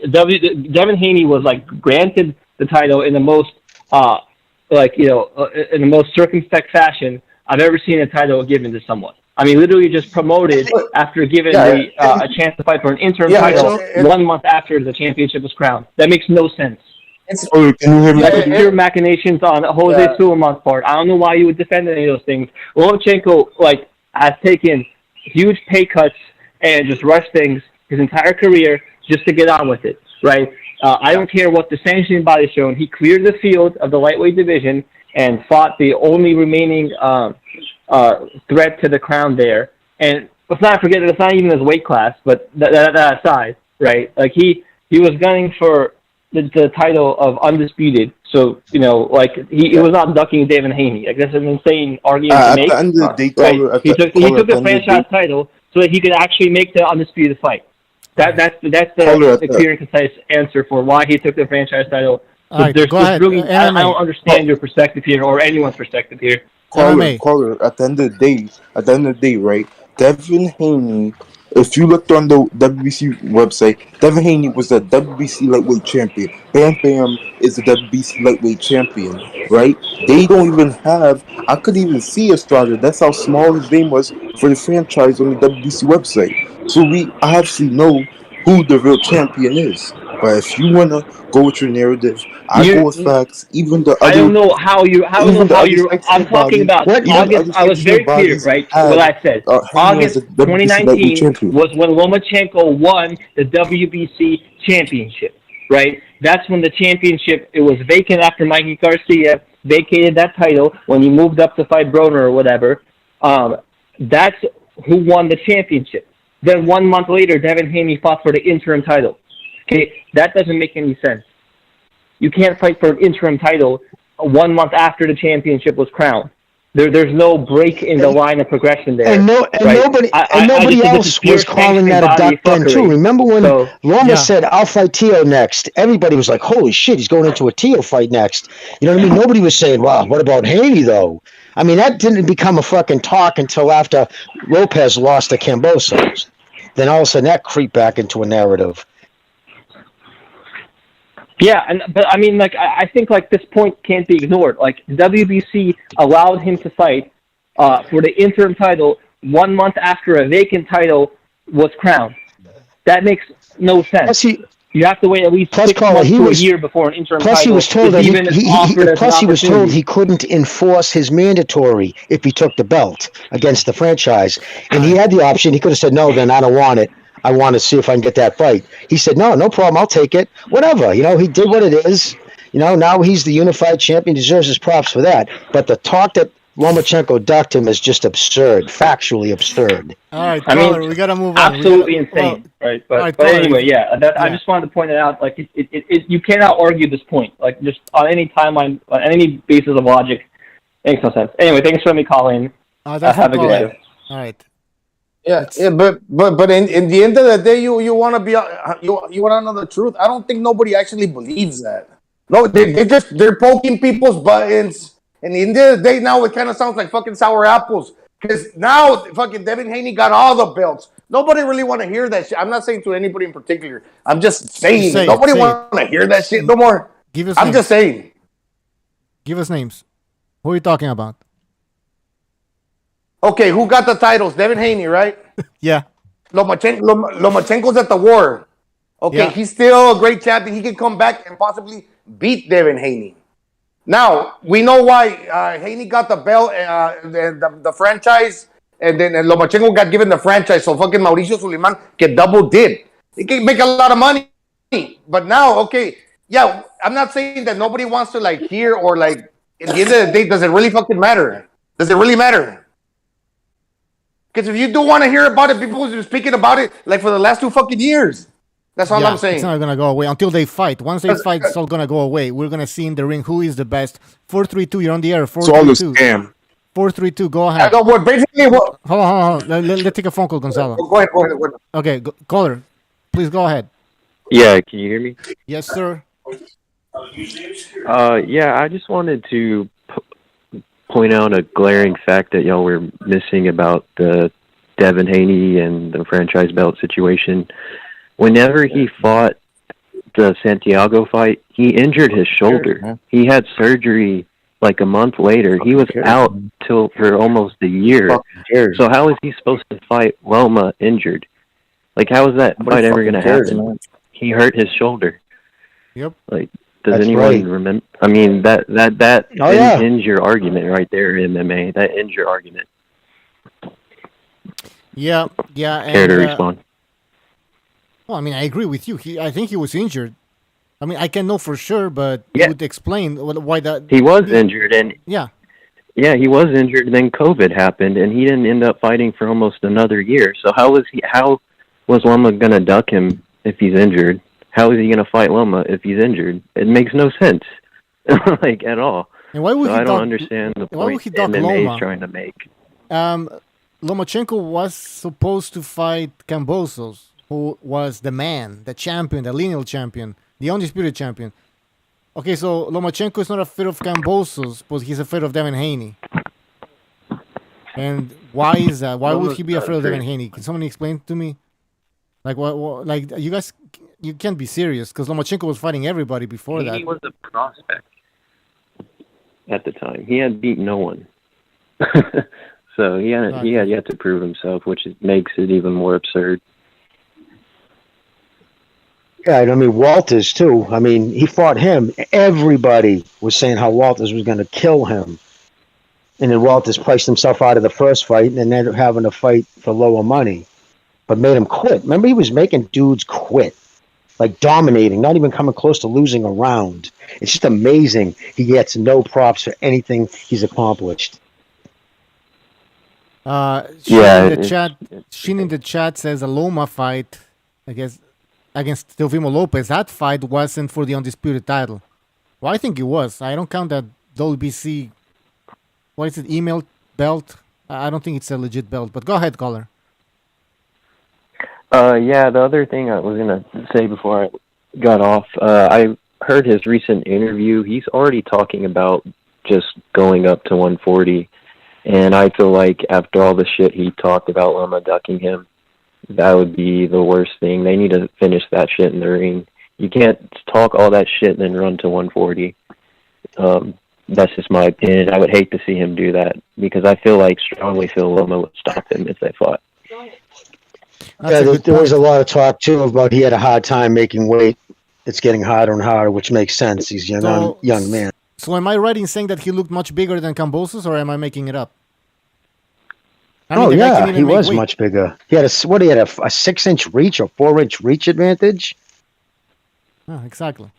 Devin Haney was granted the title in the most in the most circumspect fashion I've ever seen a title given to someone. I mean, literally just promoted after given a chance to fight for an interim title 1 month after the championship was crowned. That makes no sense. Can you hear me? That's pure machinations on Jose Sulaiman's part. I don't know why you would defend any of those things. Lomachenko has taken huge pay cuts and just rushed things his entire career just to get on with it, right? I don't care what the sanctioning body's shown. He cleared the field of the lightweight division and fought the only remaining threat to the crown there. And let's not forget that it's not even his weight class, but that aside, right? He was gunning for the title of undisputed. So, he was not ducking Devin Haney. I guess it's an insane argument to make. At the end of the day, right? He took the franchise title so that he could actually make the undisputed fight. That's the clear and concise answer for why he took the franchise title. All right, go ahead. I don't understand your perspective here or anyone's perspective here. Caller, at the end of the day, right? Devin Haney, if you looked on the WBC website, Devin Haney was the WBC lightweight champion. Bam Bam is the WBC lightweight champion, right? They don't even have, I couldn't even see Estrada. That's how small his name was for the franchise on the WBC website. So we obviously know who the real champion is. But if you want to go with your narrative, I go with facts. Even the other, I don't know how you. I'm talking about August. I was very clear, right? What I said. August 2019 was when Lomachenko won the WBC championship, right? That's when the championship, it was vacant after Mikey Garcia vacated that title when he moved up to fight Broner or whatever. That's who won the championship. Then 1 month later, Devin Haney fought for the interim title. Okay, that doesn't make any sense. You can't fight for an interim title 1 month after the championship was crowned. There's no break in the line of progression there. Nobody else was calling that a duck then too. Remember when Loma said, "I'll fight Teo next"? Everybody was like, "Holy shit, he's going into a Teo fight next." You know what I mean? Nobody was saying, "Wow, what about Haney though?" I mean, that didn't become a fucking talk until after Lopez lost to Kambosos. Then all of a sudden that creeped back into a narrative. Yeah, but I mean, I think this point can't be ignored. WBC allowed him to fight for the interim title 1 month after a vacant title was crowned. That makes no sense. You have to wait at least 6 months to a year before an interim title. Plus, he was told that he was told he couldn't enforce his mandatory if he took the belt against the franchise, and he had the option. He could have said, "No, then I don't want it. I want to see if I can get that fight." He said, no problem. I'll take it. Whatever. He did what it is. Now he's the unified champion. Deserves his props for that. But the talk that Lomachenko ducked him is just absurd, factually absurd. All right, I mean, caller, we gotta move on. Absolutely insane, right? But, alright, but caller, anyway, yeah, I yeah. just wanted to point it out. Like, you cannot argue this point. Like, just on any timeline, on any basis of logic, makes no sense. Anyway, thanks for letting me call in. That's Have the a good caller. day. All right. Yeah, but in the end of the day, you want to be you want to know the truth. I don't think nobody actually believes that. No, they're poking people's buttons, and in the end of the day, now it kind of sounds like fucking sour apples. Because now fucking Devin Haney got all the belts. Nobody really want to hear that shit. I'm not saying to anybody in particular. I'm just saying Say it, nobody say want to hear that shit no more. Give us I'm names. just saying. Give us names. Who are you talking about? Okay, who got the titles? Devin Haney, right? Yeah. Lomachenko's at the war. Okay, Yeah. he's still a great champion. He can come back and possibly beat Devin Haney. Now, we know why Haney got the belt, the franchise, and then Lomachenko got given the franchise, so fucking Mauricio Suleiman can double dip. He can make a lot of money. But now, okay, yeah, I'm not saying that nobody wants to, like, hear or, like, at the end of the day, does it really fucking matter? Does it really matter? Because if you do want to hear about it, people have been speaking about it, like, for the last 2 fucking years. That's all I'm saying. It's not gonna go away until they fight. Once they fight, it's all gonna go away. We're gonna see in the ring who is the best. 4-3-2, you're on the air. It's all a 4-3-2. scam. 4-3-2, go ahead. Basically, what? Hold on. Let's take a phone call, Gonzalo. Go ahead. Okay, caller, please go ahead. Yeah, can you hear me? Yes, sir. Yeah, I just wanted to point out a glaring fact that y'all were missing about the Devin Haney and the franchise belt situation. Whenever he fought the Santiago fight, he injured his shoulder. He had surgery like a month later. He was out for almost a year. So how is he supposed to fight Loma injured? Like, how is that fight ever going to happen? He hurt his shoulder. Yep. Like, does That's anyone right. remember? I mean, that Oh, yeah. ends your argument right there, MMA. That ends your argument. Yeah. Care to And, respond? well, I mean, I agree with you. I think he was injured. I mean, I can know for sure, but Yeah. you would explain why that. He was injured, and Yeah. yeah, he was injured. Then COVID happened, and he didn't end up fighting for almost another year. So how was Loma gonna duck him if he's injured? How is he gonna fight Loma if he's injured? It makes no sense, like, at all. And why would So he I don't duck- understand the why would point he duck MMA Loma? is trying to make. Lomachenko was supposed to fight Kambosos, who was the man, the champion, the lineal champion, the undisputed champion. Okay, so Lomachenko is not afraid of Kambosos, but he's afraid of Devin Haney. And why is that? Why would he be afraid of Devin Haney? Can someone explain to me? Like, what like, you guys, you can't be serious, because Lomachenko was fighting everybody before that. He was a prospect at the time. He had beat no one. So he had yet to prove himself, which makes it even more absurd. Yeah, I mean, Walters, too. I mean, he fought him. Everybody was saying how Walters was going to kill him. And then Walters priced himself out of the first fight and then ended up having to fight for lower money. But made him quit. Remember, he was making dudes quit. Like, dominating, not even coming close to losing a round. It's just amazing he gets no props for anything he's accomplished. Sheen in the chat says a Loma fight, I guess, against Teofimo Lopez. That fight wasn't for the undisputed title. Well, I think it was. I don't count that WBC. What is it? Email belt. I don't think it's a legit belt. But go ahead, caller. Yeah, the other thing I was gonna say before I got off, I heard his recent interview. He's already talking about just going up to 140. And I feel like after all the shit he talked about Loma ducking him, that would be the worst thing. They need to finish that shit in the ring. You can't talk all that shit and then run to 140. That's just my opinion. I would hate to see him do that because I strongly feel Loma would stop him if they fought. There was a lot of talk, too, about he had a hard time making weight. It's getting harder and harder, which makes sense. He's a young man. So am I right in saying that he looked much bigger than Kambosos, or am I making it up? He was much bigger. He had a 6-inch reach or 4-inch reach advantage. Oh, exactly.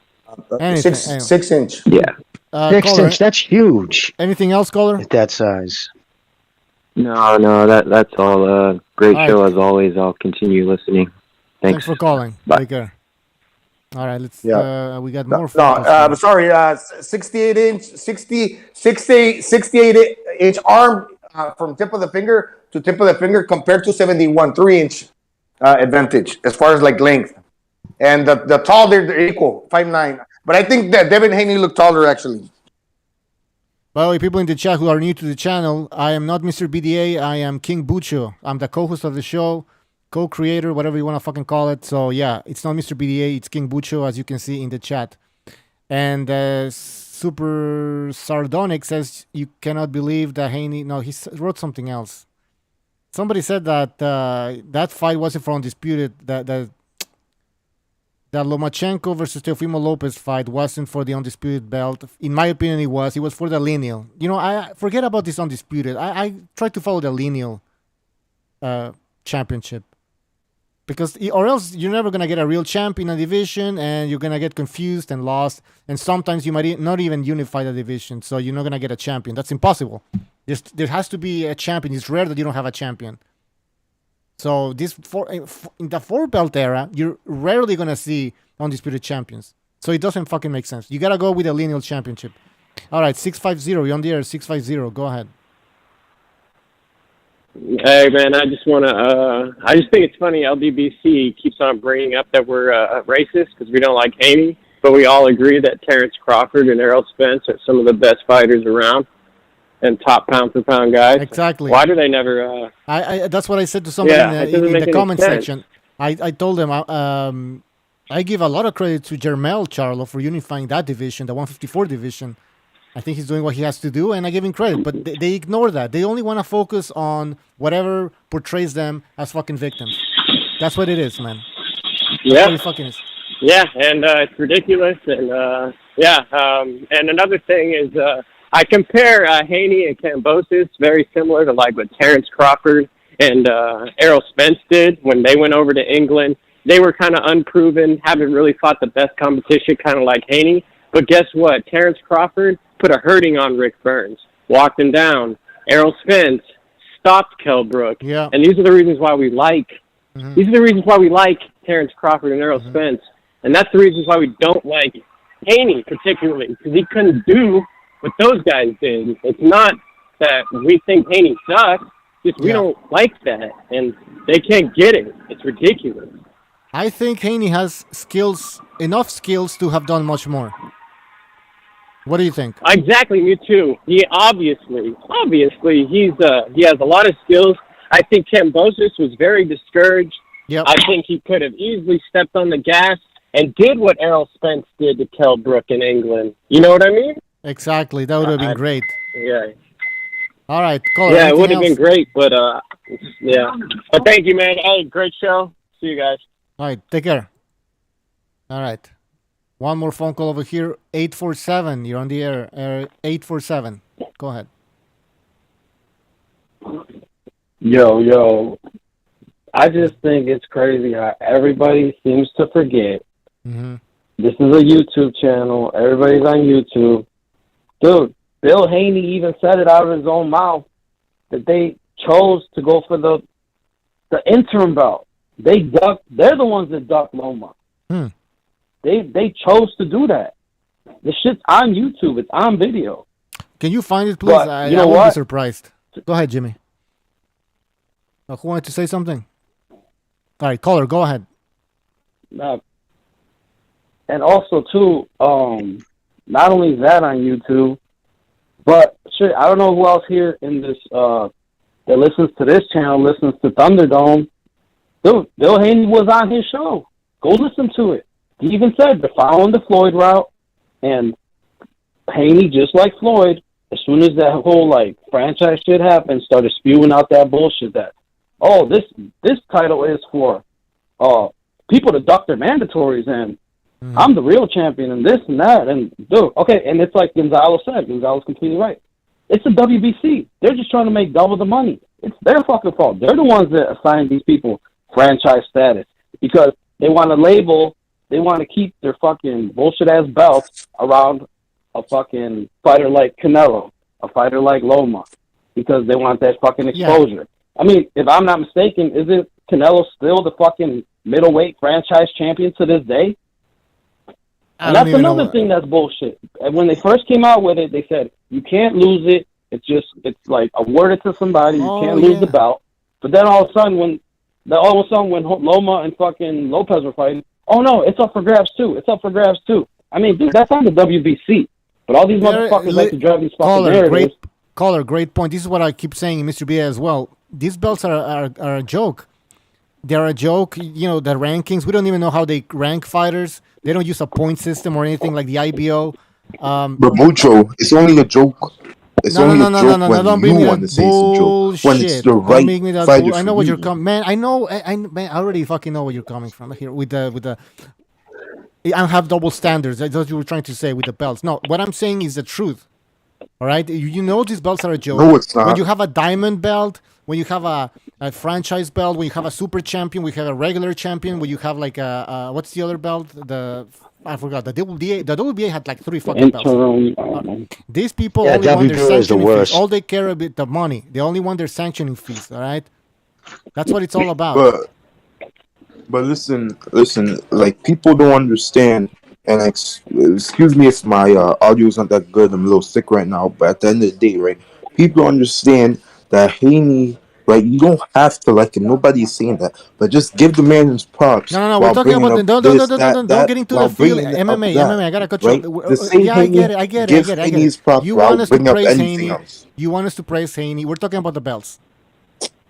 6 inch. Yeah. Caller, That's huge anything else, caller? at that size. No, that's all. Great All show right. as always. I'll continue listening. Thanks Thanks. for calling. Bye. Take care. All right, let's. Yeah. We got No, more phone calls. I'm sorry. 68 inch, 68 inch arm from tip of the finger to tip of the finger compared to 71 3-inch advantage as far as like length. And the tall, they're equal, 5'9". But I think that Devin Haney looked taller actually. By the way, people in the chat who are new to the channel, I am not Mr. BDA. I am King Bucho. I'm the co-host of the show, co-creator, whatever you want to fucking call it. So yeah, it's not Mr. BDA. It's King Bucho, as you can see in the chat. And Super Sardonic says you cannot believe that Haney. No, he wrote something else. Somebody said that that fight wasn't for undisputed. That Lomachenko versus Teofimo Lopez fight wasn't for the undisputed belt. In my opinion, it was. It was for the lineal. You know, I forget about this undisputed. I try to follow the lineal championship. Because, or else you're never going to get a real champ in a division, and you're going to get confused and lost. And sometimes you might not even unify the division, so you're not going to get a champion. That's impossible. There has to be a champion. It's rare that you don't have a champion. So in the 4-belt era, you're rarely going to see undisputed champions. So it doesn't fucking make sense. You got to go with a lineal championship. All right, 650. You're on the air, 650. Go ahead. Hey, man, I just want to, I just think it's funny LDBC keeps on bringing up that we're racist because we don't like Haney, but we all agree that Terrence Crawford and Errol Spence are some of the best fighters around and top pound-for-pound guys. Exactly. Why do they never... I that's what I said to somebody in the comment section. I told them I give a lot of credit to Jermel Charlo for unifying that division, the 154 division. I think he's doing what he has to do, and I give him credit. But they ignore that. They only want to focus on whatever portrays them as fucking victims. That's what it is, man. That's what it fucking is. Yeah, and it's ridiculous. And, and another thing is I compare Haney and Kambosos very similar to like what Terrence Crawford and Errol Spence did when they went over to England. They were kind of unproven, haven't really fought the best competition, kind of like Haney. But guess what? Terrence Crawford put a hurting on Rick Burns, walked him down. Errol Spence stopped Kell Brook. Yeah. And these are the reasons why we like these are the reasons why we like Terrence Crawford and Errol Spence. And that's the reasons why we don't like Haney particularly, because he couldn't do what those guys did. It's not that we think Haney sucks, just we don't like that. And they can't get it. It's ridiculous. I think Haney has enough skills to have done much more. What do you think? Exactly, me too. He obviously, he has a lot of skills. I think Kambosos was very discouraged. Yep. I think he could have easily stepped on the gas and did what Errol Spence did to Kell Brook in England. You know what I mean? Exactly. That would have been great. Yeah. All right. Caller, Yeah, it would have else? been great, but yeah. But thank you, man. Hey, great show. See you guys. All right. Take care. All right. One more phone call over here. 847. You're on the air. 847. Go ahead. Yo. I just think it's crazy how everybody seems to forget. Mm-hmm. This is a YouTube channel. Everybody's on YouTube. Dude, Bill Haney even said it out of his own mouth that they chose to go for the interim belt. They're the ones that ducked Loma. They chose to do that. The shit's on YouTube. It's on video. Can you find it, please? But, I you know would be what? surprised. Go ahead, Jimmy. Who wanted to say something? All right, caller, go ahead. And also, too, not only is that on YouTube, but shit, I don't know who else here in this that listens to this channel, listens to Thunderdome. Dude, Bill Haney was on his show. Go listen to it. He even said they're following the Floyd route, and Haney, just like Floyd, as soon as that whole like franchise shit happened, started spewing out that bullshit that, oh, this title is for people to duck their mandatories, and I'm the real champion, and this and that, and dude, okay, and it's like Gonzalo said. Gonzalo's completely right. It's the WBC. They're just trying to make double the money. It's their fucking fault. They're the ones that assign these people franchise status because they want to label. They want to keep their fucking bullshit ass belts around a fucking fighter like Canelo, a fighter like Loma, because they want that fucking exposure. I mean, if I'm not mistaken, isn't Canelo still the fucking middleweight franchise champion to this day? And that's another thing that's bullshit. And when they first came out with it, they said, you can't lose it. It's like awarded to somebody. You can't lose the belt. But then all of a sudden, when Loma and fucking Lopez were fighting, oh no, it's up for grabs too. It's up for grabs too. I mean, dude, that's on the WBC. But all these motherfuckers like to drive these fucking narratives. Great point. This is what I keep saying in Mr. B as well. These belts are a joke. They're a joke. You know, the rankings, we don't even know how they rank fighters. They don't use a point system or anything like the IBO. But Bucho, it's only a joke. It's only a joke when don't bring you me want to say it's a joke. When it's the Don't right make me that fighter I know for what you. you're coming. Man, I know. Man, I already fucking know where you're coming from here with the. I have double standards. That's what you were trying to say with the belts. No, what I'm saying is the truth. All right, you know these belts are a joke. No, it's not. When you have a diamond belt, when you have a franchise belt, when you have a super champion, when you have a regular champion, when you have like a what's the other belt? I forgot. The WBA had like 3 fucking belts. These people only want their sanctioning fees. All they care about the money. They only want their sanctioning fees. All right, that's what it's all about. But listen. Like, people don't understand. And excuse me if my audio is not that good. I'm a little sick right now. But at the end of the day, right, people understand that Haney, right, you don't have to like him. Nobody's saying that. But just give the man his props. No. We're talking about don't get into the field. MMA. I gotta cut you. Yeah, I get it. You want us to praise Haney. You want us to praise Haney. We're talking about the belts.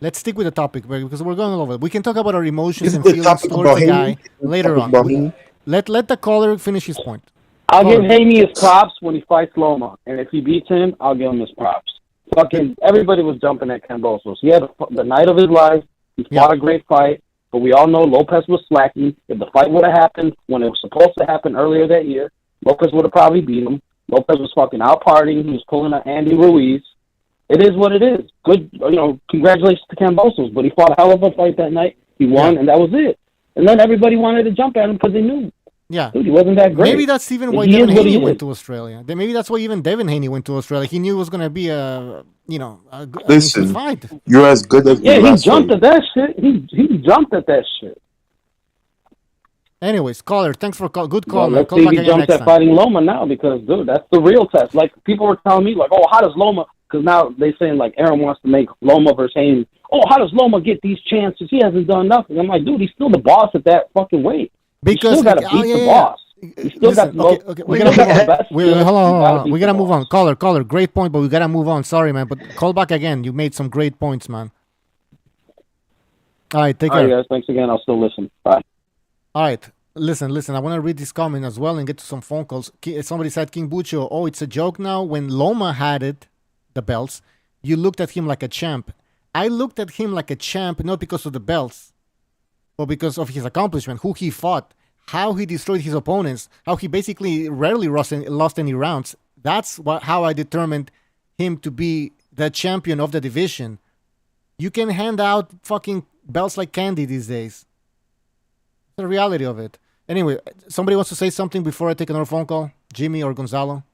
Let's stick with the topic because we're going all over. We can talk about our emotions and feelings towards the guy later on. Let the caller finish his point. I'll give Haney his props when he fights Loma, and if he beats him, I'll give him his props. Fucking everybody was jumping at Kambosos. He had the night of his life. He fought a great fight, but we all know Lopez was slacking. If the fight would have happened when it was supposed to happen earlier that year, Lopez would have probably beat him. Lopez was fucking out partying. He was pulling an Andy Ruiz. It is what it is. Good, congratulations to Kambosos, but he fought a hell of a fight that night. He won, and that was it. And then everybody wanted to jump at him because they knew. Yeah. Dude, he wasn't that great. Maybe that's even why Devin Haney went to Australia. Maybe that's why even Devin Haney went to Australia. He knew it was going to be a fight. You're as good as he jumped at that shit. He jumped at that shit. Anyways, caller, thanks for call. Good call, man. Let's see if he jumps at fighting Loma now because, dude, that's the real test. Like, people were telling me, like, oh, how does Loma... Because now they saying, like, Aaron wants to make Loma versus Haney. Oh, how does Loma get these chances? He hasn't done nothing. I'm like, dude, he's still the boss at that fucking weight. Because you still got to beat the boss. Listen, okay. We're gonna move on. Hold on. We gotta move on. Caller. Great point, but we gotta move on. Sorry, man, but call back again. You made some great points, man. All right, take care. All right, guys. Thanks again. I'll still listen. Bye. All right. Listen. I want to read this comment as well and get to some phone calls. Somebody said, King Bucho, oh, it's a joke now. When Loma had it, the belts, you looked at him like a champ. I looked at him like a champ, not because of the belts, but because of his accomplishment, who he fought, how he destroyed his opponents, how he basically rarely lost any rounds. That's how I determined him to be the champion of the division. You can hand out fucking belts like candy these days. The reality of it. Anyway, somebody wants to say something before I take another phone call? Jimmy or Gonzalo?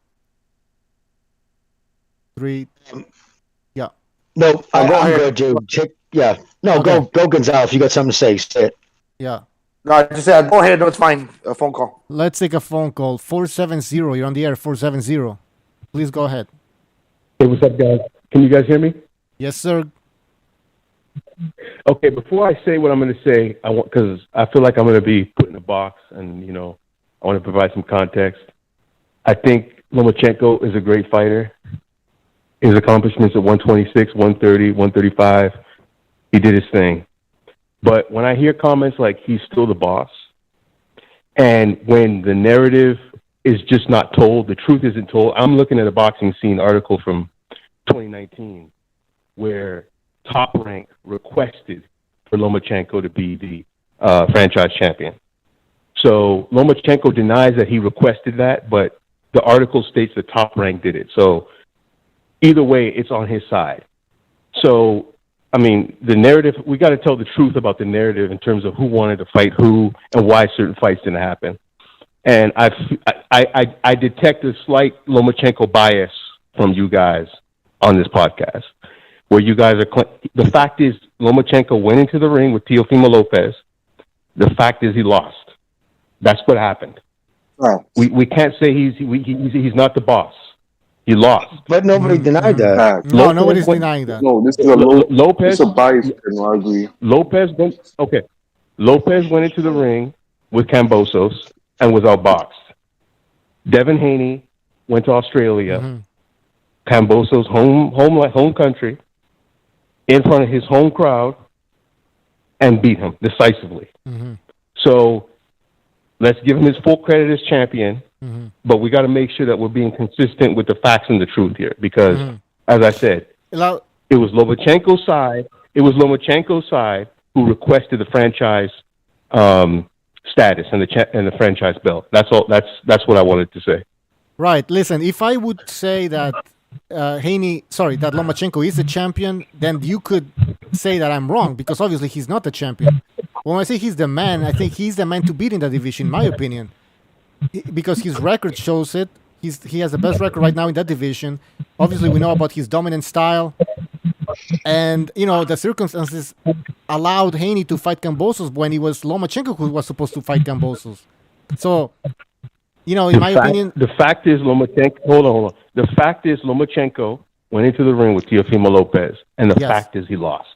3. Yeah. No, I'm good, dude. No, okay. Go, Gonzalo. If you got something to say, say it. Yeah. No, I just said, go ahead. No, it's fine. A phone call. Let's take a phone call. 470. You're on the air. 470. Please go ahead. Hey, what's up, guys? Can you guys hear me? Yes, sir. Okay, before I say what I'm going to say, because I feel like I'm going to be put in a box, and I want to provide some context. I think Lomachenko is a great fighter. His accomplishments at 126, 130, 135, he did his thing. But when I hear comments like he's still the boss, and when the narrative is just not told, the truth isn't told. I'm looking at a boxing scene article from 2019 where Top Rank requested for Lomachenko to be the franchise champion. So Lomachenko denies that he requested that, but the article states that Top Rank did it. So either way, it's on his side. So, I mean, the narrative, we got to tell the truth about the narrative in terms of who wanted to fight who and why certain fights didn't happen. And I detect a slight Lomachenko bias from you guys on this podcast, where you guys are. The fact is, Lomachenko went into the ring with Teofimo Lopez. The fact is, he lost. That's what happened. Right. We can't say he's not the boss. He lost. But nobody denied that. Fact. No, Lopez nobody's went- denying that. No, this is a low. Lopez. It's a bias, and I agree. Lopez went into the ring with Kambosos and was outboxed. Devin Haney went to Australia, Kambosos' home country, in front of his home crowd, and beat him decisively. So let's give him his full credit as champion, but we got to make sure that we're being consistent with the facts and the truth here, because, as I said, Allow- it was Lomachenko's side. It was Lomachenko's side who requested the franchise status and the franchise belt. That's all. That's what I wanted to say. Right. Listen, if I would say that that Lomachenko is a champion, then you could say that I'm wrong, because obviously he's not the champion. When I say he's the man, I think he's the man to beat in the division, in my opinion, because his record shows it. He has the best record right now in that division. Obviously, we know about his dominant style, and the circumstances allowed Haney to fight Kambosos when it was Lomachenko who was supposed to fight Kambosos. So, in my opinion, the fact is Lomachenko. Hold on. The fact is Lomachenko went into the ring with Teofimo Lopez, and the fact is he lost.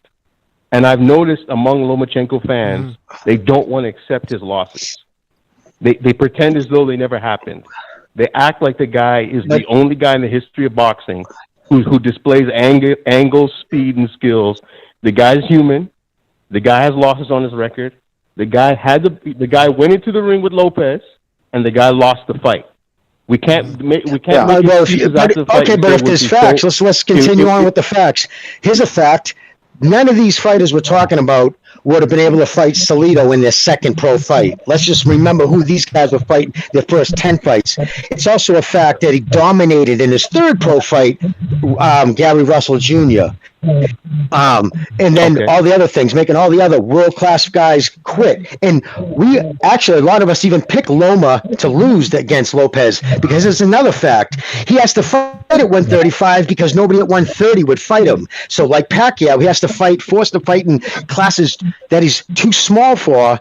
And I've noticed among Lomachenko fans, they don't want to accept his losses. They pretend as though they never happened. They act like the guy is the only guy in the history of boxing who displays angles, speed, and skills. The guy's human. The guy has losses on his record. The guy went into the ring with Lopez, and the guy lost the fight. We can't make excuses after the fight. Okay, but if there's facts, let's continue on with the facts. Here's a fact. None of these fighters we're talking about would have been able to fight Salido in their second pro fight. Let's just remember who these guys were fighting their first 10 fights. It's also a fact that he dominated in his third pro fight, Gary Russell Jr. And then all the other things, making all the other world-class guys quit. And a lot of us even pick Loma to lose against Lopez, because there's another fact. He has to fight at 135 because nobody at 130 would fight him. So like Pacquiao, he has to forced to fight in classes that he's too small for,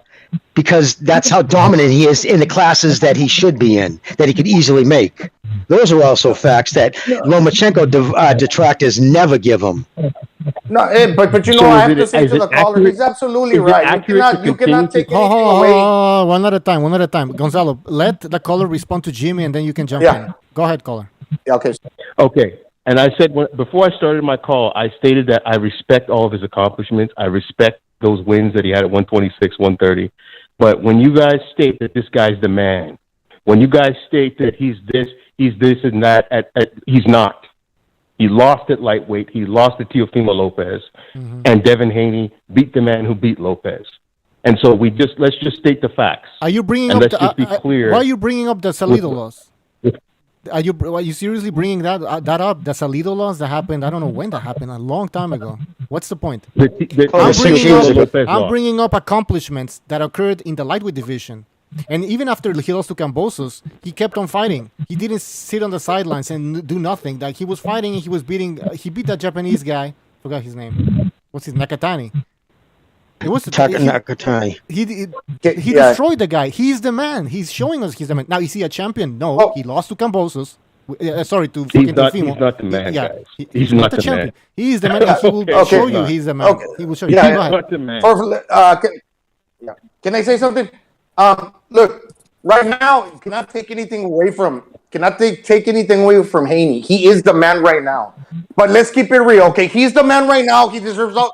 because that's how dominant he is in the classes that he should be in, that he could easily make. Those are also facts that Lomachenko detractors never give him. No, but So I have is to it- say is to it the caller, accurate- he's absolutely is it right. accurate to You cannot take continue anything Hold away. on, one at a time. Gonzalo, let the caller respond to Jimmy, and then you can jump in. Go ahead, caller. Yeah, okay. Okay. And I said, before I started my call, I stated that I respect all of his accomplishments. I respect those wins that he had at 126, 130. But when you guys state that this guy's the man, when you guys state that he's this and that, he's not. He lost at lightweight. He lost to Teofimo Lopez. And Devin Haney beat the man who beat Lopez. And so let's just state the facts. Are you bringing And up let's just be clear. why are you bringing up the Salido loss? with- Are you seriously bringing that up? The Salido loss that happened, I don't know when that happened, a long time ago. What's the point? the I'm bringing up accomplishments that occurred in the lightweight division. And even after he lost to Kambosos, he kept on fighting. He didn't sit on the sidelines and do nothing. Like, he was fighting and he was beating. He beat that Japanese guy. Forgot his name. What's his Nakatani? It was Nakatani. He destroyed the guy. He's the man. He's showing us he's the man. Now, is he a champion? No, he lost to Kambosos. Sorry, to fucking Teofimo. He's not the man, guys. He's not the champion. He is the man. And he will show you he's the man. Okay. He will show you. Yeah, Go ahead. Not the man. Can I say something? Look, right now, you cannot take anything away from Haney. He is the man right now. But let's keep it real, okay? He's the man right now. He deserves all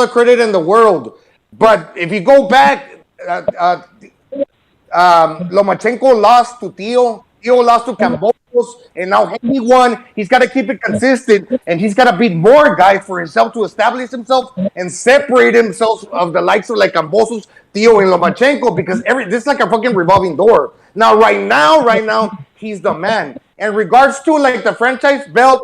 the credit in the world. But if you go back, Lomachenko lost to Theo lost to Kambosos, and now Haney won. He's got to keep it consistent, and he's got to beat more guys for himself to establish himself and separate himself of the likes of like Kambosos, Theo, and Lomachenko, because this is like a fucking revolving door. Now, right now, he's the man. In regards to like the franchise belt,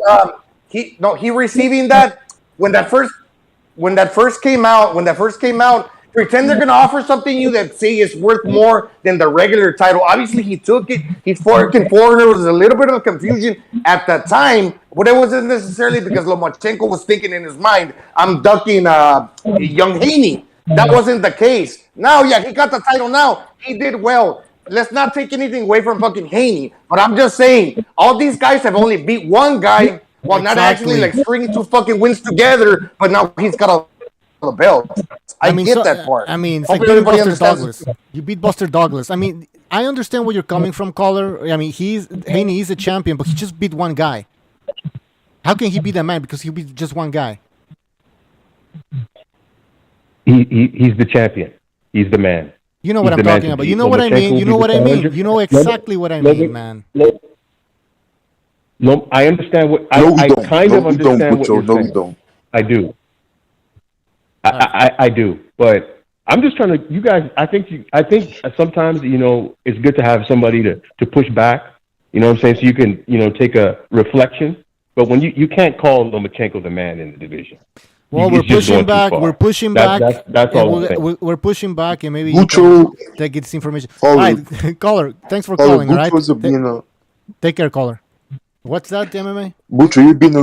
he receiving that when that first came out, pretend they're gonna offer something you that say is worth more than the regular title. Obviously, he took it. He's fucking foreigner. There was a little bit of confusion at the time, but it wasn't necessarily because Lomachenko was thinking in his mind, "I'm ducking young Haney." That wasn't the case. Now, yeah, he got the title. Now he did well. Let's not take anything away from fucking Haney, but I'm just saying, all these guys have only beat one guy while not actually like stringing 2 fucking wins together. But now he's got a belt. I mean, get that part. I mean, it's Hope like beating everybody Buster understands. Douglas. You beat Buster Douglas. I mean, I understand where you're coming from, caller. I mean, Haney is a champion, but he just beat one guy. How can he be the man? Because he beat just one guy. He's the champion. He's the man. You know what I'm talking about. You know what I mean. You know what I mean. You know exactly what I mean, man. No, I understand what I kind of understand what you're saying. Don't. I do. I do, but I'm just trying to. You guys, I think sometimes it's good to have somebody to push back. You know what I'm saying? So you can take a reflection. But when you can't call Lomachenko the man in the division. Well, we're pushing back. We're pushing back. That's all. We're pushing back, and maybe Bucho, you can get this information. All right, caller. Thanks for calling. All right. Take care, caller. What's that, MMA? Bucho, you're being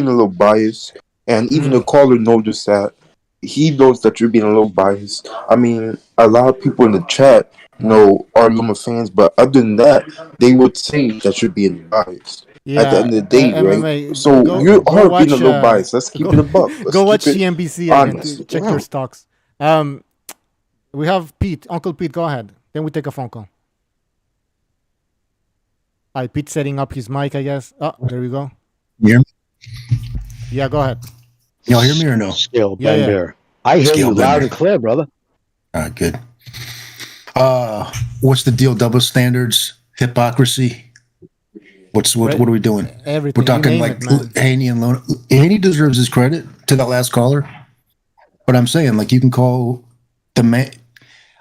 a little biased, and even the caller noticed that. He knows that you're being a little biased. I mean, a lot of people in the chat are Loma fans, but other than that, they would say that you're being biased. Yeah, at the end of the day, MMA, right? So you are being a little biased. Let's keep it a buck. Go watch CNBC and check your stocks. We have Pete, Uncle Pete. Go ahead. Then we take a phone call. All right, Pete's setting up his mic, I guess. Oh, there we go. Yeah. Yeah, go ahead. Y'all hear me or no? Still, Ben Bear. I hear you loud and clear, brother. All right, good. What's the deal? Double standards, hypocrisy. What are we doing? Everything. We're talking like Haney and Lona. Haney deserves his credit to that last caller. But I'm saying, like, you can call the man.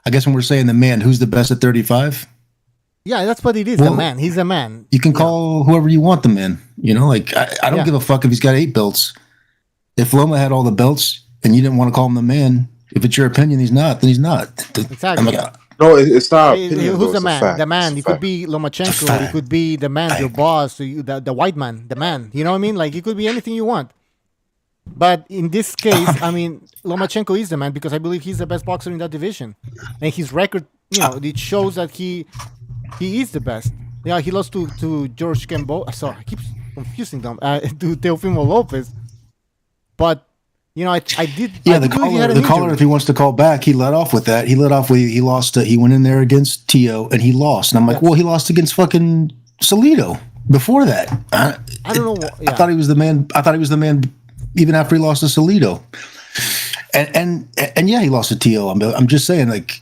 I guess when we're saying the man, who's the best at 35? Yeah, that's what it is. The man. He's a man. You can call whoever you want the man. Like, I don't give a fuck if he's got 8 belts. If Loma had all the belts and you didn't want to call him the man, if it's your opinion he's not, then he's not. Exactly. No, it's not. Opinion, who's the man? The man. It could be Lomachenko. It could be the man, your boss, the white man, the man. You know what I mean? Like, it could be anything you want. But in this case, I mean, Lomachenko is the man because I believe he's the best boxer in that division. And his record, it shows that he is the best. Yeah, he lost to George Kambosos. Sorry, I keep confusing them. To Teofimo Lopez. But I did. Yeah, the caller, if he wants to call back, he let off with that. He let off with he lost. He went in there against Teo and he lost. And I'm like, well, he lost against fucking Salido before that. I don't know. I thought he was the man. I thought he was the man even after he lost to Salido. And yeah, he lost to Teo. I'm just saying, like.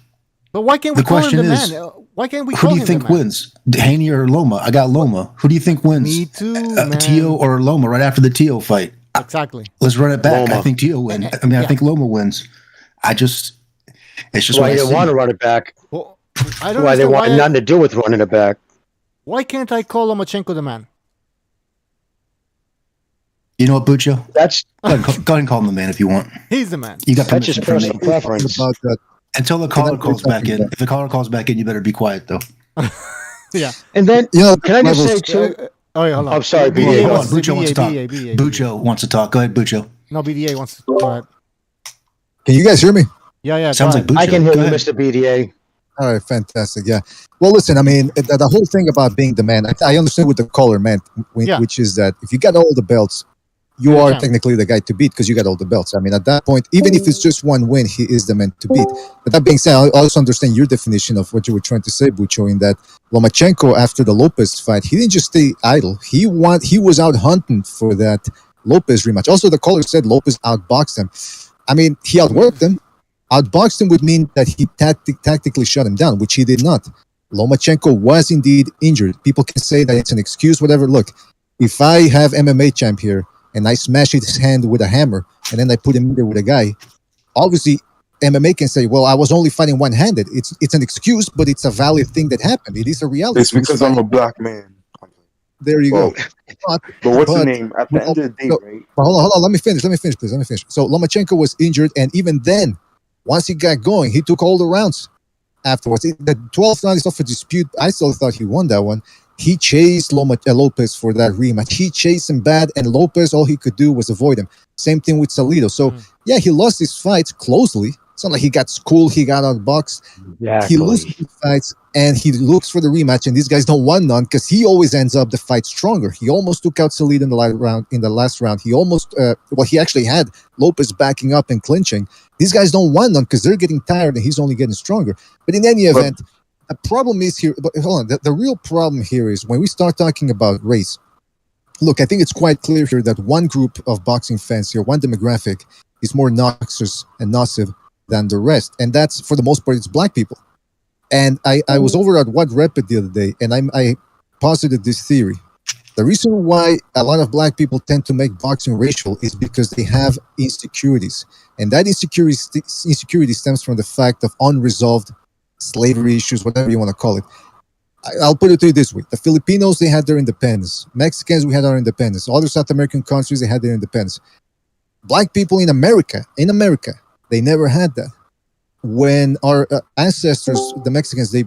But why can't we call him the man? Why can't we call him the man? Who do you think wins? Haney or Loma? I got Loma. Who do you think wins? Me too, man. Teo or Loma right after the Teo fight? Exactly. Let's run it back. Loma. I think Teo wins. I mean, I think Loma wins. It's just why they want to run it back. Well, I don't why they want nothing to do with running it back. Why can't I call Lomachenko the man? You know what, Bucho? Go ahead and call him the man if you want. He's the man. You got that's just personal preference. Until the caller calls back in. If the caller calls back in, you better be quiet, though. Yeah. And then, can I just say, too? Oh, yeah, hold on. I'm sorry, BDA Bucho wants to talk. Bucho wants to talk. Go ahead, Bucho. No, BDA wants to go ahead. Can you guys hear me? Yeah. Sounds like Bucho. I can hear you, Mr. BDA. All right, fantastic. Yeah. Well, listen, I mean, the whole thing about being the man, I understand what the caller meant, which is that if you got all the belts, you are technically the guy to beat because you got all the belts. I mean, at that point, even if it's just one win, he is the man to beat. But that being said, I also understand your definition of what you were trying to say, Bucho, in that Lomachenko, after the Lopez fight, he didn't just stay idle. He was out hunting for that Lopez rematch. Also, the caller said Lopez outboxed him. I mean, he outworked him. Outboxed him would mean that he tactically shut him down, which he did not. Lomachenko was indeed injured. People can say that it's an excuse, whatever. Look, if I have MMA champ here, and I smash his hand with a hammer, and then I put him in there with a guy. Obviously, MMA can say, well, I was only fighting one-handed. It's an excuse, but it's a valid thing that happened. It is a reality. It's because I'm a black man. There you go. But what's the name? At the end of the day, right? Hold on. Let me finish, please. Let me finish. So Lomachenko was injured, and even then, Once he got going, he took all the rounds afterwards. The 12th round is off a dispute. I still thought he won that one. He chased Lopez for that rematch. He chased him bad, and Lopez, all he could do was avoid him. Same thing with Salido. So, yeah, he lost his fights closely. It's not like he got schooled, he got outboxed. Exactly. He loses his fights, and he looks for the rematch, and these guys don't want none because he always ends up the fight stronger. He almost took out Salido in the last round. He almost, he actually had Lopez backing up and clinching. These guys don't want none because they're getting tired, and he's only getting stronger. But in any event, the problem is here, but hold on, the real problem here is when we start talking about race. Look, I think it's quite clear here that one group of boxing fans here, one demographic, is more noxious and nocive than the rest. And that's, for the most part, it's black people. And I was over at What Repit the other day, and I posited this theory. The reason why a lot of black people tend to make boxing racial is because they have insecurities. And that insecurity stems from the fact of unresolved slavery issues, whatever you want to call it. I'll put it to you this way. The Filipinos, they had their independence. Mexicans, we had our independence. Other South American countries, they had their independence. Black people in America, they never had that. When our ancestors, the Mexicans, they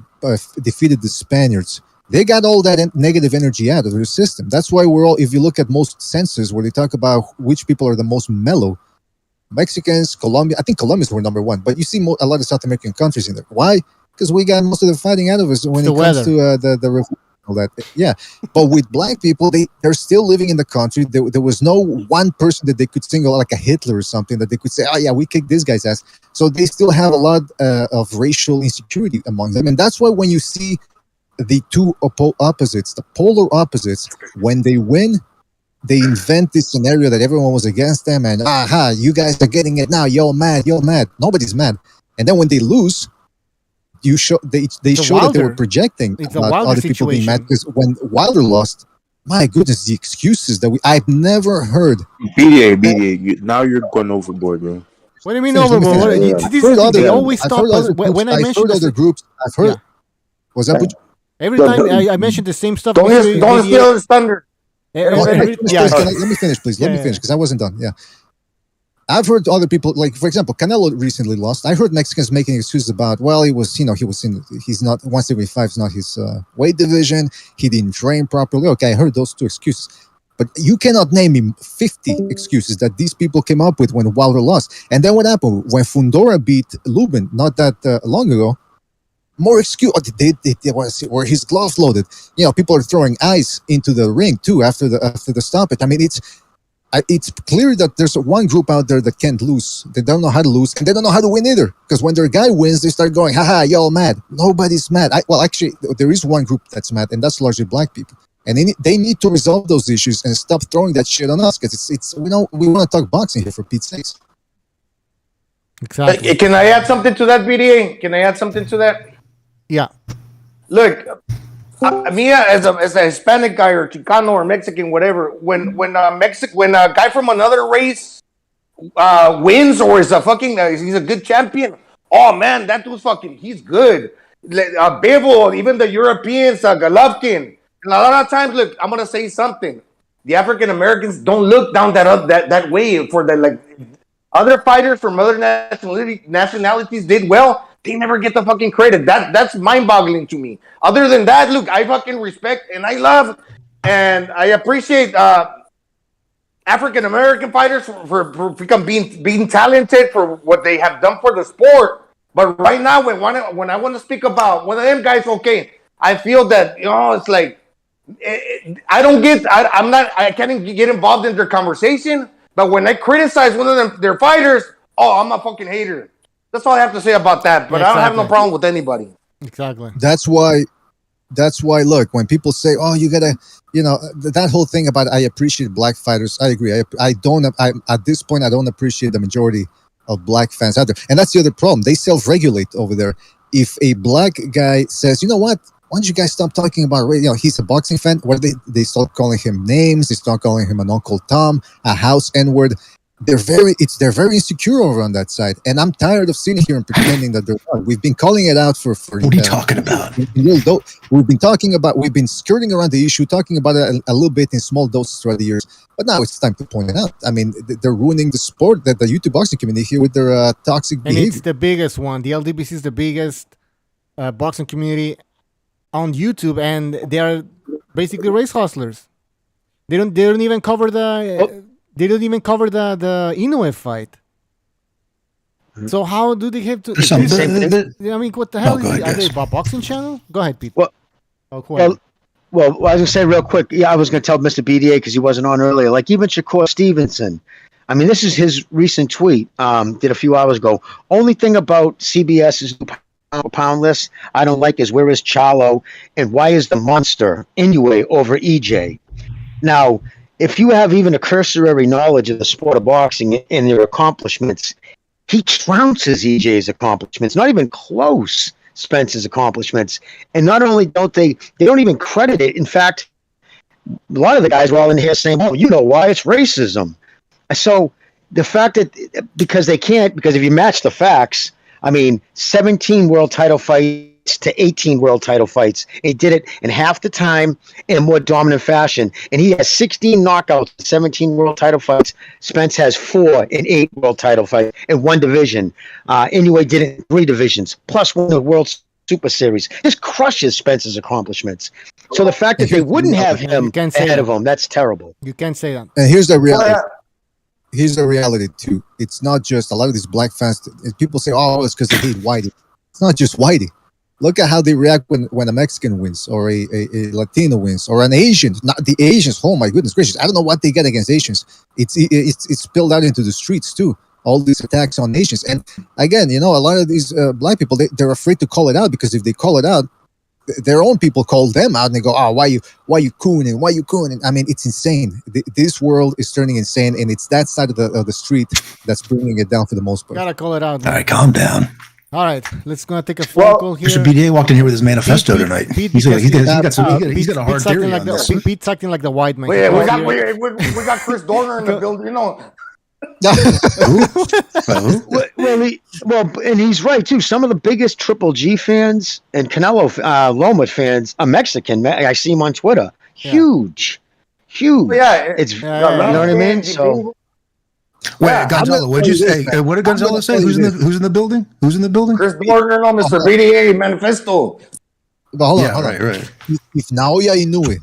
defeated the Spaniards, they got all that negative energy out of their system. That's why we're all, if you look at most census where they talk about which people are the most mellow, Mexicans, Colombia, I think Colombians were number one, but you see a lot of South American countries in there. Why? Because we got most of the fighting out of us when it comes to the all that. Yeah, but with black people, they're still living in the country. There was no one person that they could single, like a Hitler or something, that they could say, oh yeah, we kicked this guy's ass. So they still have a lot of racial insecurity among them. And that's why when you see the two opposites, the polar opposites, when they win, they invent this scenario that everyone was against them and, you guys are getting it now. You're mad. Nobody's mad. And then when they lose, they show that they were projecting about other people being mad, because when Wilder lost, my goodness, the excuses that I've never heard. BDA, now you're going overboard, bro. What do you mean overboard? They always stop us. When I mentioned other groups, I've heard. Was that Bucho? Every time I mentioned the same stuff. Don't steal his thunder. Let me finish, please. Let me finish, because I wasn't done. Yeah. I've heard other people, like, for example, Canelo recently lost. I heard Mexicans making excuses about, well, he's not 175 is not his weight division. He didn't train properly. Okay, I heard those two excuses. But you cannot name me 50 excuses that these people came up with when Wilder lost. And then what happened? When Fundora beat Lubin not that long ago, more excuse. Were his gloves loaded? People are throwing ice into the ring too after the stoppage. I mean, it's clear that there's one group out there that can't lose. They don't know how to lose, and they don't know how to win either. Because when their guy wins, they start going, haha, y'all mad. Nobody's mad. Actually, there is one group that's mad, and that's largely black people. And they need to resolve those issues and stop throwing that shit on us, because we want to talk boxing here, for Pete's sakes. Exactly. Can I add something to that, BDA? Can I add something to that? Yeah. Look, me as a Hispanic guy or Chicano or Mexican, whatever, when a guy from another race wins or is he's a good champion, oh man, that dude's he's good. Bevo, even the Europeans, Golovkin, and a lot of times, look, I'm gonna say something. The African Americans don't look down that way for the other fighters from other nationalities did well. They never get the fucking credit. That's mind-boggling to me. Other than that, look, I fucking respect and I love and I appreciate African American fighters for being talented for what they have done for the sport. But right now, when I want to speak about one of them guys, okay, I feel that it's like I can't get involved in their conversation. But when I criticize one of their fighters, I'm a fucking hater. That's all I have to say about that. But I don't have no problem with anybody. Exactly. That's why, look, when people say, oh, you gotta, that whole thing about I appreciate black fighters, I agree. At this point, I don't appreciate the majority of black fans out there. And that's the other problem. They self-regulate over there. If a black guy says, you know what, why don't you guys stop talking about race? He's a boxing fan. Where they start calling him names. They start calling him an Uncle Tom, a house N-word. they're very insecure over on that side, and I'm tired of sitting here and pretending that they're not. We've been calling it out for What are you talking about? We've been skirting around the issue, talking about it a little bit in small doses throughout the years, but now it's time to point it out. I mean, they're ruining the sport, the YouTube boxing community here with their toxic And behavior. it's the biggest one. The LDBC is the biggest boxing community on YouTube, and they are basically race hustlers. They don't even cover the Inoue fight. So how do they have to? I mean, what the hell? go ahead, Are they guys. a boxing channel? Go ahead, Pete. Well, whoever. Well, I was going to say real quick. Yeah, I was going to tell Mr. BDA because he wasn't on earlier. Like even Shakur Stevenson. I mean, this is his recent tweet. Did a few hours ago. Only thing about CBS's pound list I don't like is where is Charlo and why is the monster Inoue over EJ? Now, if you have even a cursory knowledge of the sport of boxing and their accomplishments, he trounces EJ's accomplishments. Not even close. Spence's accomplishments, and not only don't they don't even credit it. In fact, a lot of the guys were all in here saying, "Oh, you know why? It's racism." So the fact that because if you match the facts, I mean, 17 world title fights to 18 world title fights. He did it in half the time in a more dominant fashion, and he has 16 knockouts, 17 world title fights. Spence has 4 in 8 world title fights in one division. Inoue did it in 3 divisions, plus won the World Super Series. This crushes Spence's accomplishments. So the fact that they wouldn't have him ahead of him, that's terrible. You can't say that. And here's the reality. Here's the reality too. It's not just a lot of these black fans. People say, "Oh, it's because they hate Whitey." It's not just Whitey. Look at how they react when a Mexican wins or a Latino wins or an Asian. Not the Asians. Oh my goodness gracious! I don't know what they get against Asians. It's spilled out into the streets too. All these attacks on Asians, and again, a lot of these black people they're afraid to call it out because if they call it out, their own people call them out and they go, "Oh, why you cooning? Why you cooning?" I mean, it's insane. This world is turning insane, and it's that side of the street that's bringing it down for the most part. Gotta call it out. All right, calm down. All right, let's go take a phone call here. Mr. BDA walked in here with his manifesto tonight. He's got a hard theory on this. Pete's acting like the white man. We got Chris Dorner in the building, Well, and he's right too. Some of the biggest Triple G fans and Canelo Loma fans are Mexican. I see him on Twitter. Huge. Yeah, it's you know what I mean. So, wait, Gonzalo, what'd you say? What did Gonzalo say? Who's in the building? Who's in the building? Chris Dorner, Mr. BDA manifesto. But hold on. Right. If Naoya Inoue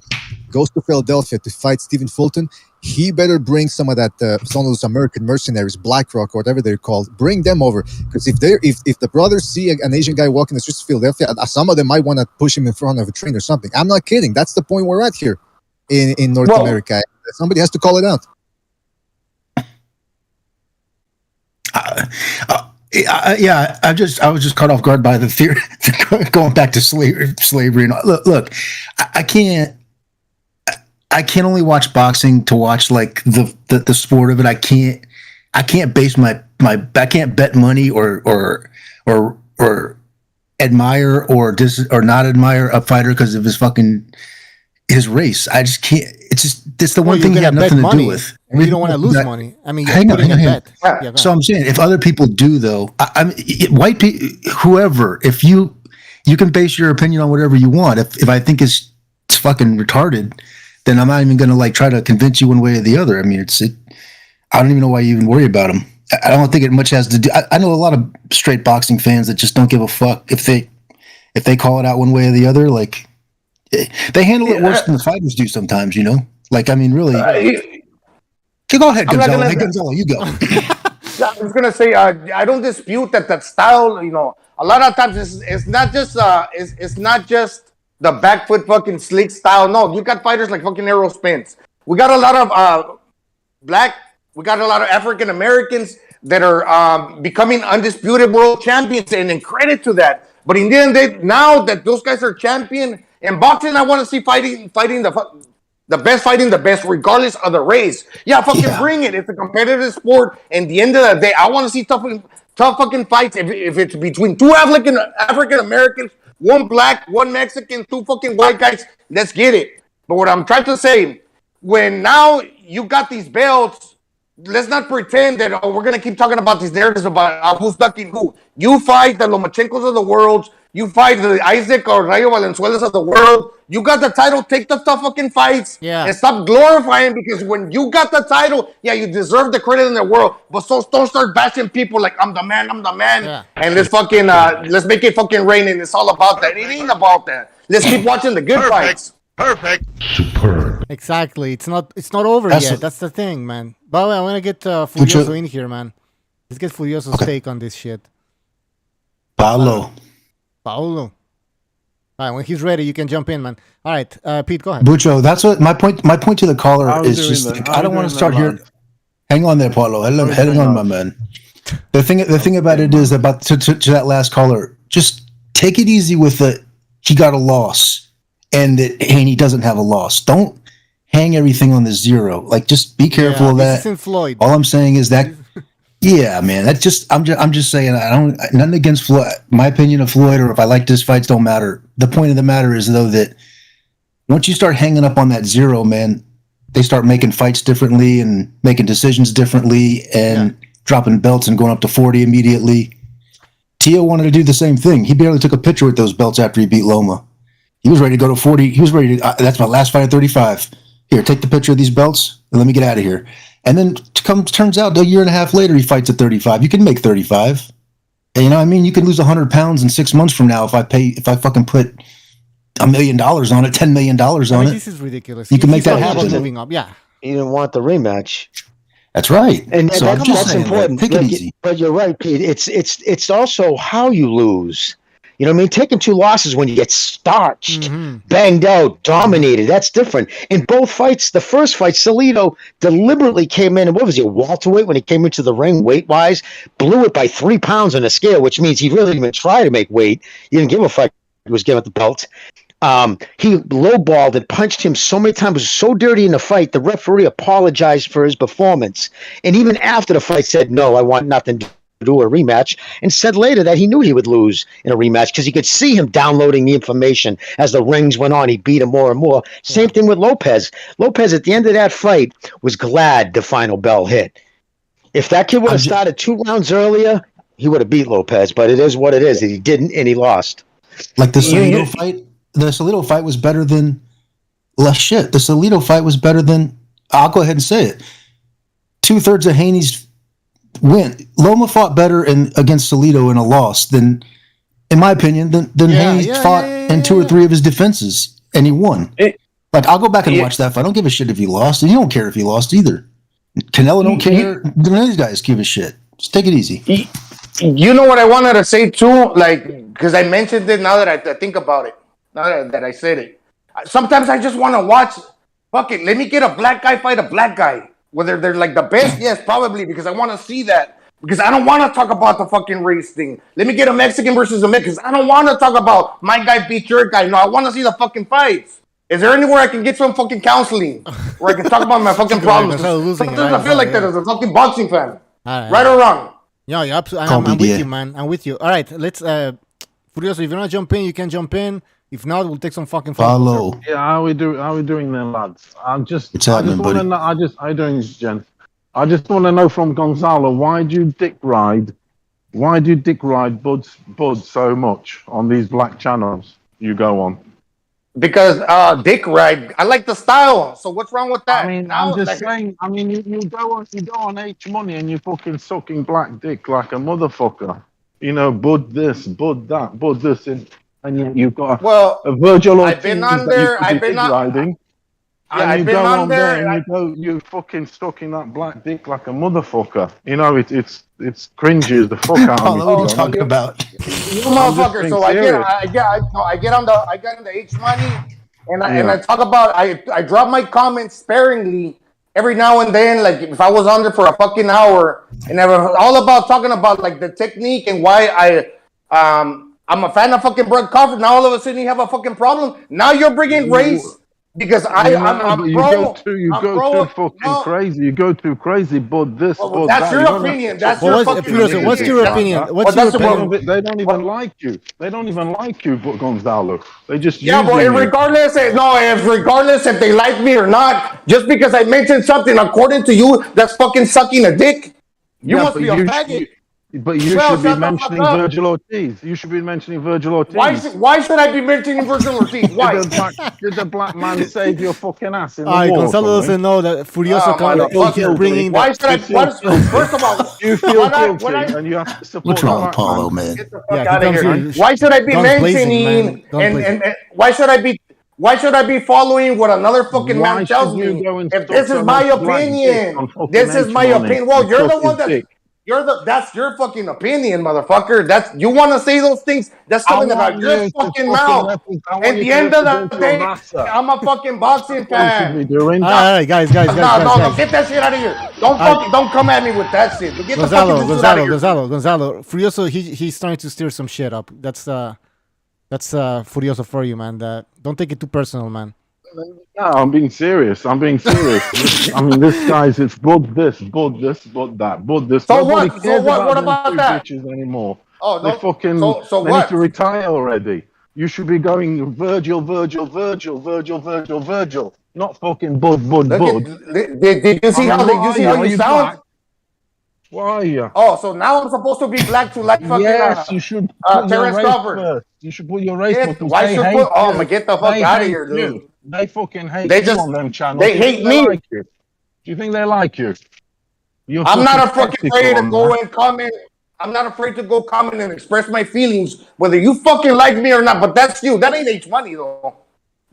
goes to Philadelphia to fight Stephen Fulton, he better bring some of those American mercenaries, BlackRock or whatever they're called. Bring them over, because if the brothers see an Asian guy walking the streets of Philadelphia, some of them might want to push him in front of a train or something. I'm not kidding. That's the point we're at here in North America. Somebody has to call it out. I was just caught off guard by the theory going back to slavery. And look, I can't only watch boxing to watch like the sport of it. I can't base I can't bet money or admire or not admire a fighter because of his race. I just can't. It's the one thing you have nothing to do with. You don't want to lose money. I mean, hang on. Yeah, so I'm saying, if other people do, though, white people, whoever, if you can base your opinion on whatever you want. If I think it's fucking retarded, then I'm not even going to try to convince you one way or the other. I mean, I don't even know why you even worry about them. I don't think it much has to do. I know a lot of straight boxing fans that just don't give a fuck if they call it out one way or the other. They handle it worse than the fighters do sometimes, I mean, really. Go ahead, Gonzalo. Hey, Gonzalo, you go. I was gonna say, I don't dispute that style. A lot of times it's not just the back foot fucking slick style. No, you got fighters like fucking Errol Spence. We got a lot of we got a lot of African Americans that are becoming undisputed world champions, and credit to that. But in the end, now that those guys are champion in boxing, I want to see fighting the best fighting the best, regardless of the race. Bring it. It's a competitive sport. And the end of the day, I want to see tough fucking fights. If it's between 2 African Americans, 1 black, 1 Mexican, 2 fucking white guys, let's get it. But what I'm trying to say, when now you got these belts let's not pretend that we're gonna keep talking about these narratives about who's ducking who. You fight the Lomachenkos of the world. You fight the Isaac or Rayo Valenzuelas of the world. You got the title. Take the tough fucking fights and stop glorifying, because when you got the title, yeah, you deserve the credit in the world. But so don't start bashing people like I'm the man, and let's fucking let's make it fucking rain. And it's all about that. It ain't about that. Let's keep watching the good fights. Perfect. Superb. Exactly. It's not over yet. That's the thing, man. By the way, I want to get Furioso in here, man. Let's get Furioso's take on this shit. Paolo. All right, when he's ready, you can jump in, man. All right, Pete, go ahead. Bucho, that's what my point to the caller is. Just like, I don't want to start here. Hang on there, Paulo. Hang on, my man. The thing about it is about to that last caller. Just take it easy with the he got a loss and that Haney doesn't have a loss. Don't hang everything on the zero. Like, just be careful of that. Floyd. All I'm saying is that. Yeah, man. That's just I'm just saying, I don't nothing against Floyd. My opinion of Floyd, or if I like this fights, don't matter. The point of the matter is though that once you start hanging up on that zero, man, they start making fights differently and making decisions differently and dropping belts and going up to 40 immediately. Teo wanted to do the same thing. He barely took a picture with those belts after he beat Loma. He was ready to go to 40. He was ready to. That's my last fight at 35. Here, take the picture of these belts and let me get out of here. And then turns out a year and a half later, he fights at 35. You can make 35. And, you know what I mean? You can lose 100 pounds in 6 months from now if I fucking put $1 million on it, $10 million on it. This is ridiculous. You can make that happen. Moving up. Yeah. He didn't want the rematch. That's right. And so that's important. Take it easy. But you're right, Pete. It's also how you lose. You know what I mean? Taking 2 losses when you get starched, banged out, dominated, that's different. In both fights, the first fight, Salido deliberately came in, and what was he, welterweight when he came into the ring, weight-wise, blew it by 3 pounds on the scale, which means he really didn't even try to make weight. He didn't give a fuck. He was giving up the belt. He lowballed and punched him so many times. It was so dirty in the fight, the referee apologized for his performance. And even after the fight said, no, I want nothing to do a rematch, and said later that he knew he would lose in a rematch because he could see him downloading the information as the rings went on. He beat him more and more. Same thing with Lopez. Lopez at the end of that fight was glad the final bell hit. If that kid would have started 2 rounds earlier, he would have beat Lopez, but it is what it is. He didn't, and he lost. Like the Salido fight, the Salido fight was better than The Salido fight was better than, I'll go ahead and say it, 2/3 of Haney's win. Loma fought better against Salido in a loss than, in my opinion, than Haney fought in 2 or 3 of his like, and he won. I'll go back and watch that fight. I don't give a shit if he lost, and you don't care if he lost either. Canelo don't care. None of these guys give a shit. Just take it easy. You know what I wanted to say too, because I mentioned it. Now that I think about it, now that I said it, sometimes I just want to watch. Fuck it, let me get a black guy fight a black guy. Whether they're like the best, yes, probably, because I want to see that. Because I don't want to talk about the fucking race thing. Let me get a Mexican versus a Mexican. Because I don't want to talk about my guy beat your guy. No, I want to see the fucking fights. Is there anywhere I can get some fucking counseling where I can talk about my fucking problems? Sometimes I feel like that as a fucking boxing fan. Right or wrong? Yeah, you're absolutely. I'm with you, man. I'm with you. All right, let's. Furioso, if you want to jump in, you can jump in. If not, we'll take some fucking follow. Yeah, how we doing then, lads? How you doing, gents? I just want to know from Gonzalo, why do you dick ride Bud so much on these black channels you go on? Because dick ride, I like the style. So what's wrong with that? I mean, I'm just saying. I mean, you go on H Money and you fucking sucking black dick like a motherfucker. You know, Bud this, Bud that, Bud this, and yet you've got a Virgil Ortiz I've been riding. Yeah, and you go on there and you fucking stuck in that black dick like a motherfucker. You know, it's cringy as the fuck out of me. What are you talking about? You motherfucker. So I get on the H Money and I talk about I drop my comments sparingly every now and then, like if I was on there for a fucking hour, and I was all about talking about like the technique and why I'm a fan of fucking Brett Crawford. Now all of a sudden you have a fucking problem. Now you're bringing race. because I'm pro. You go too fucking crazy. You go too crazy. But this, well, that's your opinion. That's your fucking opinion. What's your opinion? What's your opinion? They don't even like you. They don't even like you, Gonzalo. They just but regardless if they like me or not, just because I mentioned something according to you, that's fucking sucking a dick. You must be a faggot. But you should be mentioning Virgil Ortiz. You should be mentioning Virgil Ortiz. Why should I be mentioning Virgil Ortiz? Why? Did the black man save your fucking ass in the war? Gonzalo doesn't know that Furioso is bringing why should I? First of all, you feel guilty and you have to support. What's wrong with Paulo, man? Get the fuck out of here. Why should I be mentioning and why should I be following what another fucking man tells me? If this is my opinion, this is my opinion. Well, you're the one that. That's your fucking opinion, motherfucker. You want to say those things. That's coming out of your fucking mouth. At the end of the day, I'm a fucking boxing fan. All right, guys. No, get that shit out of here. Don't come at me with that shit. Get Gonzalo. Furioso, he's starting to stir some shit up. That's Furioso for you, man. Don't take it too personal, man. No, I'm being serious. I mean, this guy's it's bud this, bud that. So what? What about that? Bitches anymore. Oh no. They fucking. So they what? need to retire already. You should be going Virgil. Not fucking bud. Did you see how you sound? Why are you? Oh, so now I'm supposed to be black to like fucking you should Terrence Crawford. You should put your race first. Why should put? Oh my, get the fuck out of here, dude. They fucking hate you on them channels. They hate me. Do you think they like you? I'm not afraid to go and comment. I'm not afraid to go comment and express my feelings, whether you fucking like me or not. But that's you. That ain't H-Money though.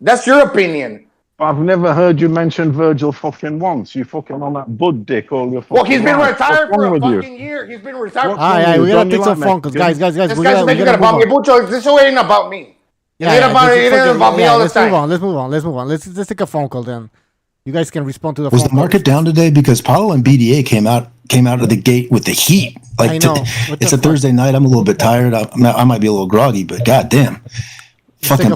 That's your opinion. I've never heard you mention Virgil fucking once. You fucking on that bud dick all your fucking Well, he's been life. retired for a fucking year. He's been retired. All right, we gotta take some phone calls, guys. This guy's making it about me. Bucho, this show ain't about me. It ain't about me all the time. Let's move on. Let's take a phone call then. You guys can respond to the phone call. Was the market down today? Because Paulo and BDA came out of the gate with the heat. Like I know. It's a Thursday night. I'm a little bit tired. I might be a little groggy, but goddamn, fucking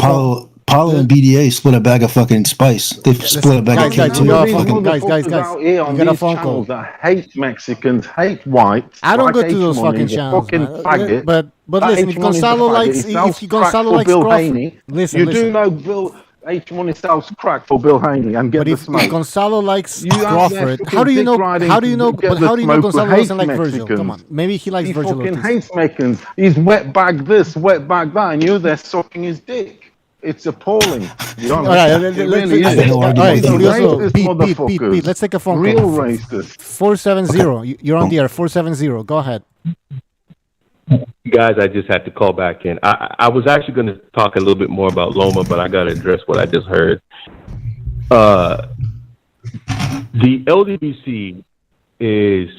Paulo and BDA split a bag of fucking spice. They split a bag of cake too. Guys. You got a phone call. That hate Mexicans, hate whites. I don't go to those fucking channels, but listen, if Gonzalo likes Crawford, listen. You do know Bill H-Money sells crack for Bill Haney and get the smoke. If Gonzalo likes Crawford, how do you know Gonzalo doesn't like Virgil? Come on, maybe he likes Virgil. He fucking hates Mexicans. He's wet bag this, wet bag that, and you're there sucking his dick. It's appalling. All right, Pete, let's take a phone call. Real racist. 470. You're on the air. 470. Go ahead. Guys, I just had to call back in. I was actually going to talk a little bit more about Loma, but I got to address what I just heard. The LDBC is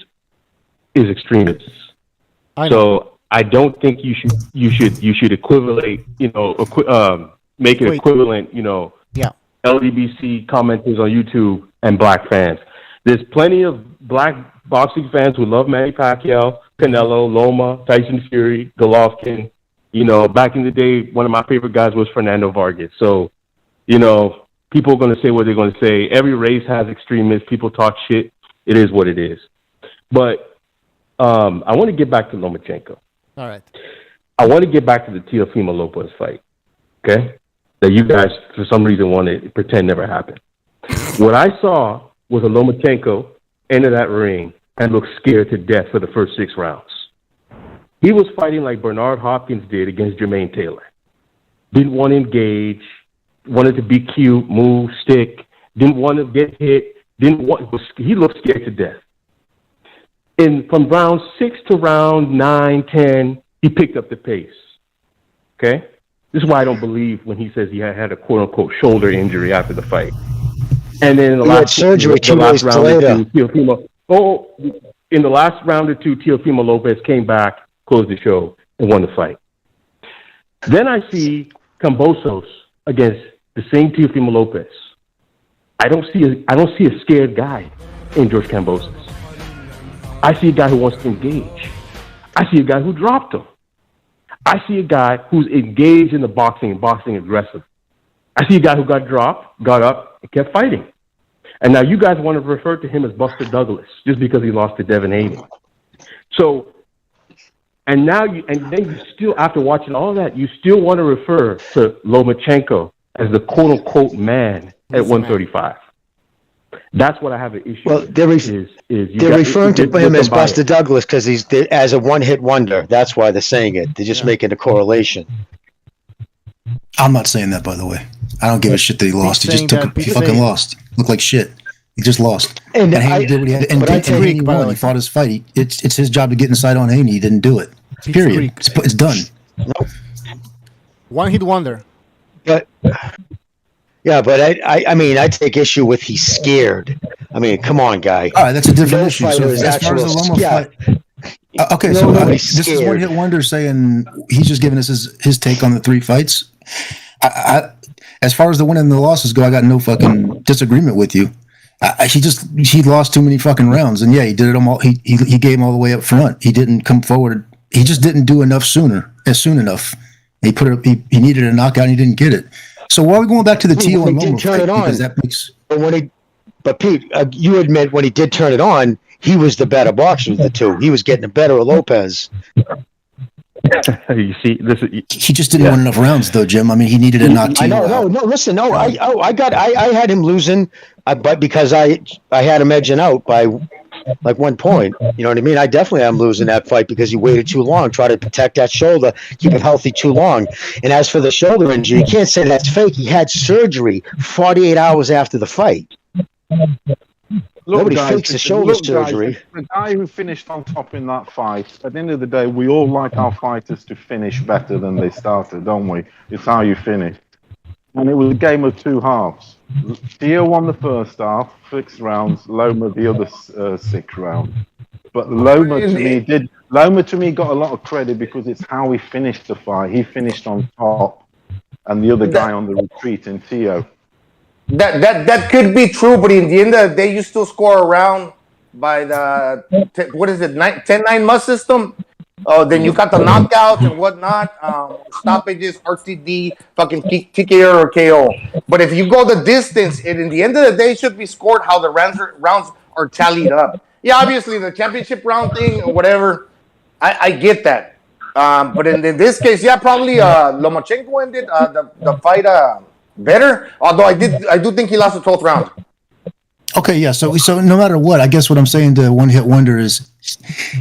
extremists. So I don't think you should equivalent, make it equivalent, LDBC commenters on YouTube and black fans. There's plenty of black boxing fans who love Manny Pacquiao, Canelo, Loma, Tyson Fury, Golovkin. Back in the day, one of my favorite guys was Fernando Vargas. So, people are going to say what they're going to say. Every race has extremists. People talk shit. It is what it is. But I want to get back to Lomachenko. All right. I want to get back to the Teofimo Lopez fight. Okay? That you guys, for some reason, want to pretend never happened. What I saw was a Lomachenko enter that ring and look scared to death for the first 6 rounds. He was fighting like Bernard Hopkins did against Jermaine Taylor. Didn't want to engage, wanted to be cute, move, stick, didn't want to get hit, he looked scared to death. And from round 6 to round 9, 10, he picked up the pace. Okay? This is why I don't believe when he says he had a quote-unquote shoulder injury after the fight. And then in the last surgery 2 days later. In the last round or two, Teofimo Lopez came back, closed the show, and won the fight. Then I see Kambosos against the same Teofimo Lopez. I don't see a scared guy in George Kambosos. I see a guy who wants to engage. I see a guy who dropped him. I see a guy who's engaged in the boxing aggressive. I see a guy who got dropped, got up, and kept fighting. And now you guys want to refer to him as Buster Douglas just because he lost to Devin Haney. So, and then you still, after watching all that, you still want to refer to Lomachenko as the quote-unquote man at 135. That's what I have an issue with. They're referring to him as Buster Douglas because he's as a one-hit wonder. That's why they're saying it. They're just making a correlation. I'm not saying that, by the way. I don't give a shit that he lost. He fucking lost. Looked like shit. He just lost. And Haney did what he had. And Haney won. He fought his fight. It's his job to get inside on Haney. He didn't do it. Period. It's done. Nope. One hit wonder. But I mean, I take issue with he's scared. I mean, come on, guy. All right, that's a different issue. So as far as the Loma fight, okay, so this is one hit wonder saying he's just giving us his take on the 3 fights. As far as the win and the losses go, I got no fucking disagreement with you. He lost too many fucking rounds, and he did it all. He gave him all the way up front. He didn't come forward. He just didn't do enough soon enough. He needed a knockout, and he didn't get it. So why are we going back to the Teo and Loma fight? Because that makes. But Pete, you admit when he did turn it on, he was the better boxer of the two. He was getting the better of Lopez. You see, he just didn't win enough rounds, though, Jim. I mean, he needed to knock Teo out. No. Listen, I had him losing, but because I had him edging out by like 1 point. You know what I mean? I definitely am losing that fight because he waited too long, tried to protect that shoulder, keep it healthy too long. And as for the shoulder injury, you can't say that's fake. He had surgery 48 hours after the fight. Nobody fakes a shoulder surgery. The guy who finished on top in that fight, at the end of the day, we all like our fighters to finish better than they started, don't we? It's how you finish. And it was a game of 2 halves. Teo won the first half, 6 rounds. Loma the other 6 rounds. But Loma to me got a lot of credit because it's how he finished the fight. He finished on top, and the other guy on the retreat in Teo. That could be true, but in the end of the day, you still score a round by the 10-9 must system. Then you got the knockouts and whatnot, stoppages, RCD, fucking TKO or KO. But if you go the distance, in the end of the day, it should be scored how the rounds are tallied up. Yeah, obviously the championship round thing or whatever, I get that. But in this case, probably Lomachenko ended the fight better. Although I do think he lost the 12th round. Okay, yeah. So no matter what, I guess what I'm saying to One Hit Wonder is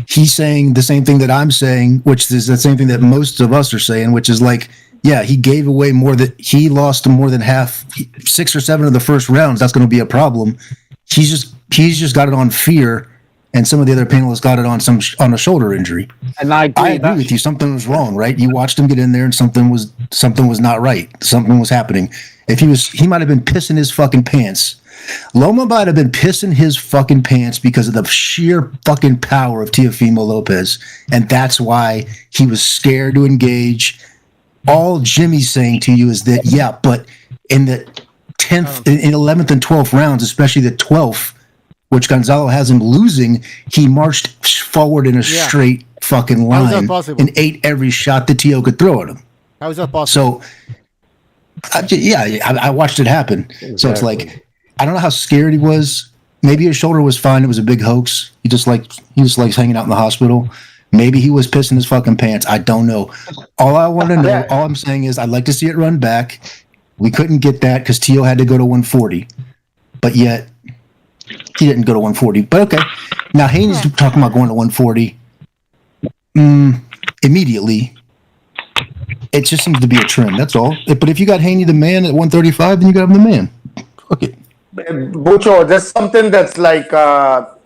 he's saying the same thing that I'm saying, which is the same thing that most of us are saying, which is like, yeah, he gave away he lost more than half, 6 or 7 of the first rounds. That's going to be a problem. He's just got it on fear, and some of the other panelists got it on a shoulder injury. And I agree with you. Something was wrong, right? You watched him get in there, and something was not right. Something was happening. If he might have been pissing his fucking pants. Loma might have been pissing his fucking pants because of the sheer fucking power of Teofimo Lopez, and that's why he was scared to engage. All Jimmy's saying to you is that, yeah, but in the 10th, in 11th and 12th rounds, especially the 12th, which Gonzalo has him losing, he marched forward in a straight fucking line and ate every shot that Teo could throw at him. How is that possible? So, I watched it happen. Exactly. So it's like, I don't know how scared he was. Maybe his shoulder was fine. It was a big hoax. He just likes hanging out in the hospital. Maybe he was pissing his fucking pants. I don't know. All I want to know, all I'm saying is I'd like to see it run back. We couldn't get that because Teo had to go to 140. But yet, he didn't go to 140. But okay. Now, Haney's talking about going to 140 immediately. It just seems to be a trend. That's all. But if you got Haney the man at 135, then you got him the man. Fuck it. Bucho, there's something that's like that's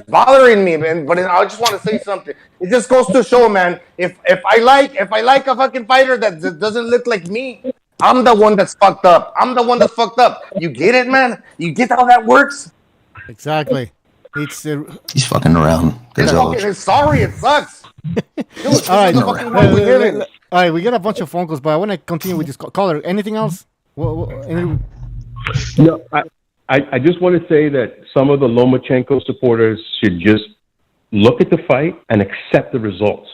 bothering me, man. But I just want to say something. It just goes to show, man. If I like a fucking fighter that doesn't look like me, I'm the one that's fucked up. You get it, man? You get how that works? Exactly. He's fucking around. Sorry, it sucks. Dude, all right, we get a bunch of phone calls, but I want to continue with this caller. Anything else? No, I just want to say that some of the Lomachenko supporters should just look at the fight and accept the results.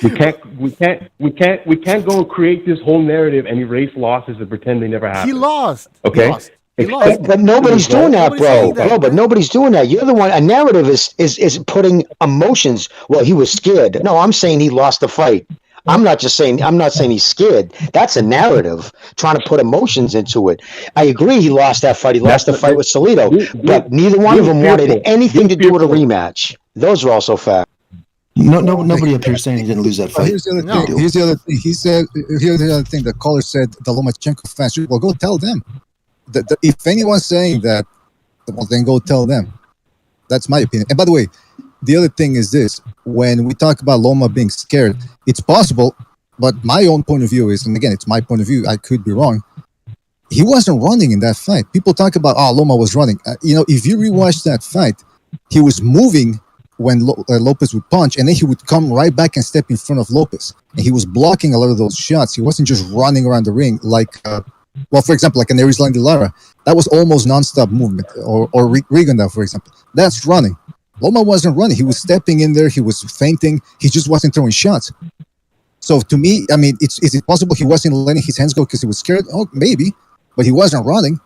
We can't go and create this whole narrative and erase losses and pretend they never happened. He lost. Okay. He lost. But nobody's doing that, Nobody's bro. saying that. Bro, but nobody's doing that. You're the one. A narrative is putting emotions. Well, he was scared. No, I'm saying he lost the fight. I'm not saying he's scared. That's a narrative trying to put emotions into it. I agree. He lost that fight. He lost the fight with Salido, but neither one of them wanted anything to do with a rematch. Those are also facts. Nobody up here saying he didn't lose that fight. Here's the other thing. Here's the other thing. Here's the other thing. The caller said the Lomachenko fans. Well, go tell them. If anyone's saying that, well, then go tell them. That's my opinion. And by the way, the other thing is this: when we talk about Loma being scared, it's possible, but my own point of view is, and again, it's my point of view. I could be wrong. He wasn't running in that fight. People talk about, Loma was running. If you rewatch that fight, he was moving when Lopez would punch, and then he would come right back and step in front of Lopez, and he was blocking a lot of those shots. He wasn't just running around the ring like. For example, like an Arizlan de Lara, that was almost non-stop movement. Or Rigonda, for example, that's running. Loma wasn't running. He was stepping in there. He was feinting. He just wasn't throwing shots. So to me, I mean, is it possible he wasn't letting his hands go because he was scared? Oh, maybe. But he wasn't running.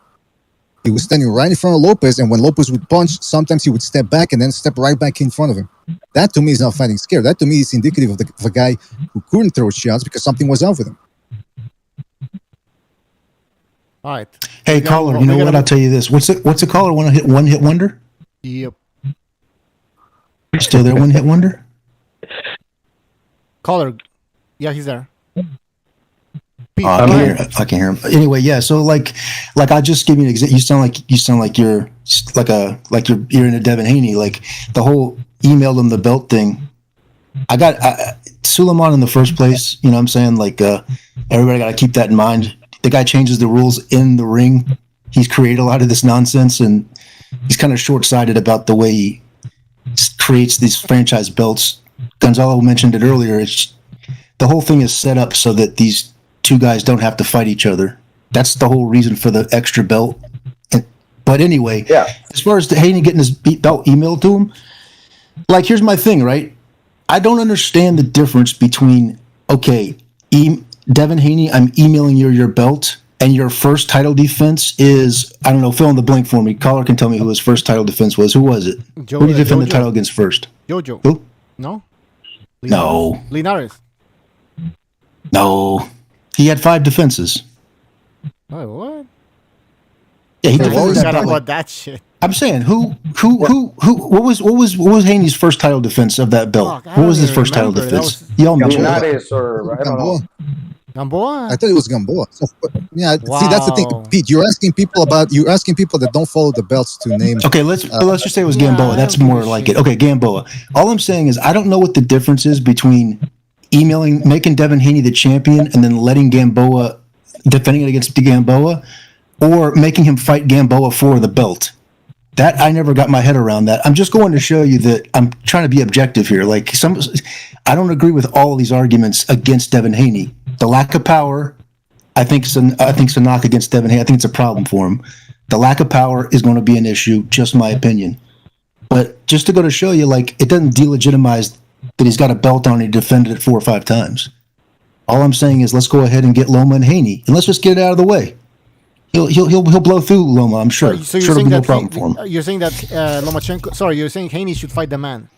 He was standing right in front of Lopez, and when Lopez would punch, sometimes he would step back and then step right back in front of him. That to me is not fighting scared. That to me is indicative of a guy who couldn't throw shots because something was off with him. All right. Hey, caller, you know what? I'll tell you this. What's a caller? One hit wonder? Yep. Still there? One hit wonder? Caller. Yeah, he's there. I can hear him. Anyway, yeah. So like I just give you an example. You sound like you're in a Devin Haney. Like the whole email them the belt thing. I got Suleiman in the first place. You know what I'm saying? Like everybody got to keep that in mind. The guy changes the rules in the ring. He's created a lot of this nonsense, and he's kind of short-sighted about the way he creates these franchise belts. Gonzalo mentioned it earlier. The whole thing is set up so that these two guys don't have to fight each other. That's the whole reason for the extra belt. But anyway, as far as Haney getting his belt emailed to him, like here's my thing, right? I don't understand the difference between, Devin Haney, I'm emailing you your belt, and your first title defense is, I don't know, fill in the blank for me. Caller can tell me who his first title defense was. Who was it? Who did you defend the title against first? Jojo. Who? No? No. Linares. No. He had 5 defenses. Oh, what? Yeah, he defended that belt. About that shit. I'm saying what was Haney's first title defense of that belt? What was his first title defense? Y'all mentioned Linares or I don't know. Gamboa? I thought it was Gamboa. So, see, that's the thing, Pete. You're asking people that don't follow the belts to name. Okay, let's just say it was Gamboa. That's more like it. Okay, Gamboa. All I'm saying is I don't know what the difference is between making Devin Haney the champion and then letting Gamboa defending it against Gamboa, or making him fight Gamboa for the belt. That I never got my head around that. I'm just going to show you that I'm trying to be objective here. Like I don't agree with all of these arguments against Devin Haney. The lack of power, I think it's a knock against Devin Haney. I think it's a problem for him. The lack of power is going to be an issue, just my opinion. But just to go to show you, like, it doesn't delegitimize that he's got a belt on and he defended it 4 or 5 times. All I'm saying is let's go ahead and get Loma and Haney, and let's just get it out of the way. He'll blow through Loma, I'm sure. So sure, it'll be no problem for him. You're saying that Lomachenko? Sorry, you're saying Haney should fight the man.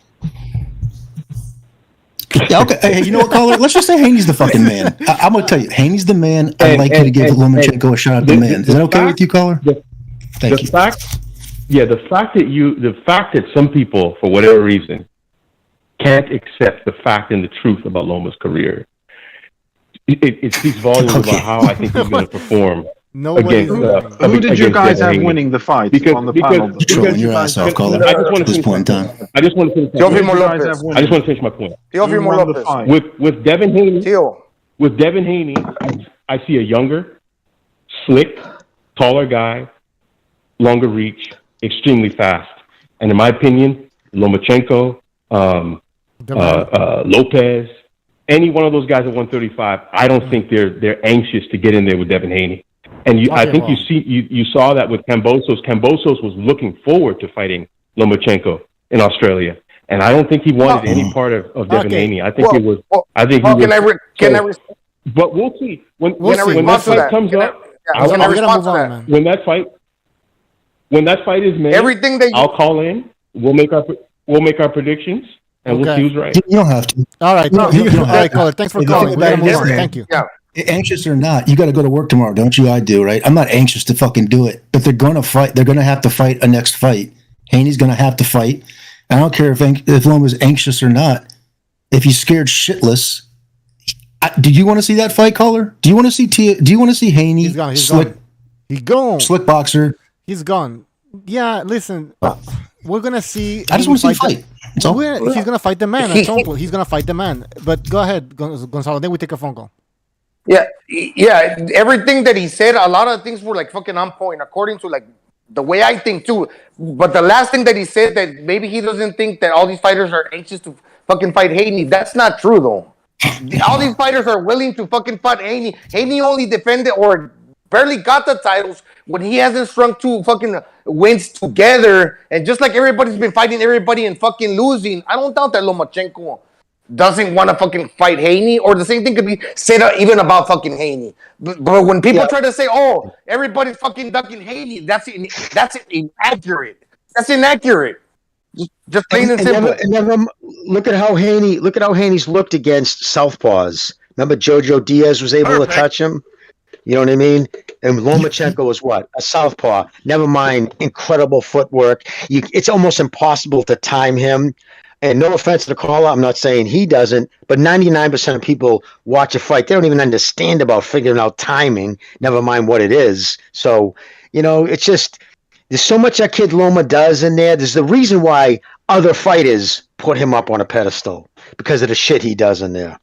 Yeah, okay. Hey, you know what, caller? Let's just say Haney's the fucking man. I'm going to tell you, Haney's the man. I'd like you to give Lomachenko a shot at the man. Is that okay with you, caller? Thank you. The fact that some people, for whatever reason, can't accept the fact and the truth about Loma's career, it speaks volumes about how I think he's going to perform. Who did you guys have winning the fight on the panel? You're trolling your ass off, caller. At this point in time. I just want to finish my point. Teofimo Lopez. With Devin Haney, I see a younger, slick, taller guy, longer reach, extremely fast. And in my opinion, Lomachenko, Lopez, any one of those guys at 135, I don't think they're anxious to get in there with Devin Haney. And I think you saw that with Kambosos. Kambosos was looking forward to fighting Lomachenko in Australia, And I don't think he wanted any part of Devin Haney. I think it was. Well, I think he was. Can I respond? But we'll see when When that fight comes up. Can I respond to that? When that fight is made, everything that I'll call in. We'll make our predictions, and we'll see who's right. You don't have to. All right. You All right, caller. Thanks for calling. We gotta move on. Thank you. Yeah. Anxious or not, you got to go to work tomorrow, don't you? I do, right? I'm not anxious to fucking do it, but they're going to fight. They're going to have to fight a next fight. Haney's going to have to fight. I don't care if Loma's anxious or not. If he's scared shitless, did you want to see that fight, caller? Do you want to see Do you want to see Haney? He's gone. He's gone. Slick boxer. He's gone. Yeah, listen. We're gonna see. I just want to see fight. He's gonna fight the man. He's gonna fight the man. But go ahead, Gonzalo. Then we take a phone call. Yeah. Everything that he said, a lot of things were like fucking on point, according to like the way I think too. But the last thing that he said, that maybe he doesn't think that all these fighters are anxious to fucking fight Haney. That's not true though. All these fighters are willing to fucking fight Haney. Haney only defended or barely got the titles when he hasn't strung 2 fucking wins together. And just like everybody's been fighting everybody and fucking losing, I don't doubt that Lomachenko doesn't want to fucking fight Haney, or the same thing could be said even about fucking Haney. But when people try to say, "Oh, everybody's fucking ducking Haney," that's inaccurate. That's inaccurate. Just plain and simple. And look at how Haney's looked against southpaws. Remember, Jojo Diaz was able to touch him. You know what I mean? And Lomachenko was what? A southpaw. Never mind incredible footwork. It's almost impossible to time him. And no offense to the caller, I'm not saying he doesn't, but 99% of people watch a fight. They don't even understand about figuring out timing, never mind what it is. So, it's just, there's so much that kid Loma does in there. There's the reason why other fighters put him up on a pedestal, because of the shit he does in there.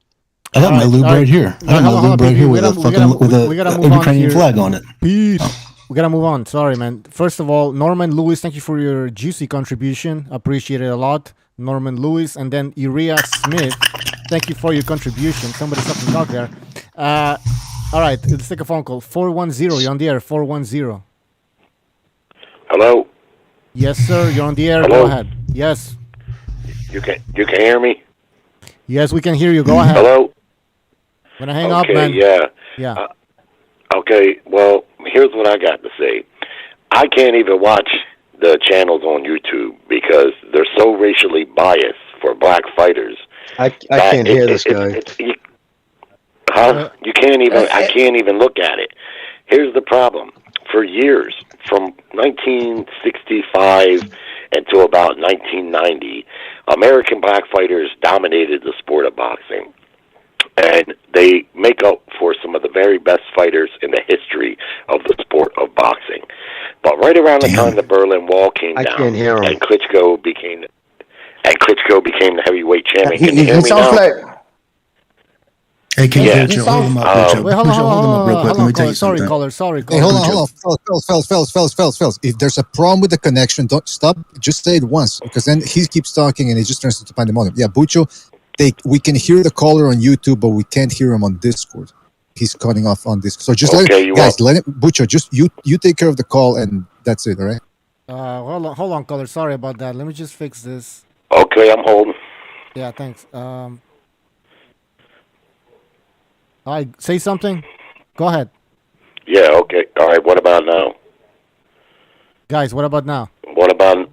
I got my lube right here. I got my lube right here with a Ukrainian flag on it. Peace. We gotta move on. Sorry, man. First of all, Norman Lewis, thank you for your juicy contribution. Appreciate it a lot. Norman Lewis, and then Uriah Smith, thank you for your contribution. Somebody stop and talk there. All right, let's take a phone call. 410, you're on the air. 410. Hello. Yes, sir. You're on the air. Hello? Go ahead. Yes. You can hear me? Yes, we can hear you. Go ahead. Hello. When I hang up, man. Yeah. Okay. Well, here's what I got to say. I can't even watch the channels on YouTube because they're so racially biased for black fighters. I can't hear this guy. You can't even. I can't even look at it. Here's the problem. For years, from 1965 until about 1990, American black fighters dominated the sport of boxing. And they make up for some of the very best fighters in the history of the sport of boxing. But right around the time the Berlin Wall came down, and Klitschko became the heavyweight champion. Can you hear me now? Hey, can you hold him up? Wait, hold on real quick. Let me tell you something. Sorry, caller. Hey, hold on. Fellas. If there's a problem with the connection, don't stop. Just say it once, because then he keeps talking and it just turns into pandemonium. Yeah, Bucho, we can hear the caller on YouTube, but we can't hear him on Discord. He's cutting off on Discord. So just let him, Bucho, just you take care of the call, and that's it, all right? Hold on, caller. Sorry about that. Let me just fix this. Okay, I'm holding. Yeah, thanks. Say something. Go ahead. Yeah, okay. All right, what about now? Guys, what about now? What about...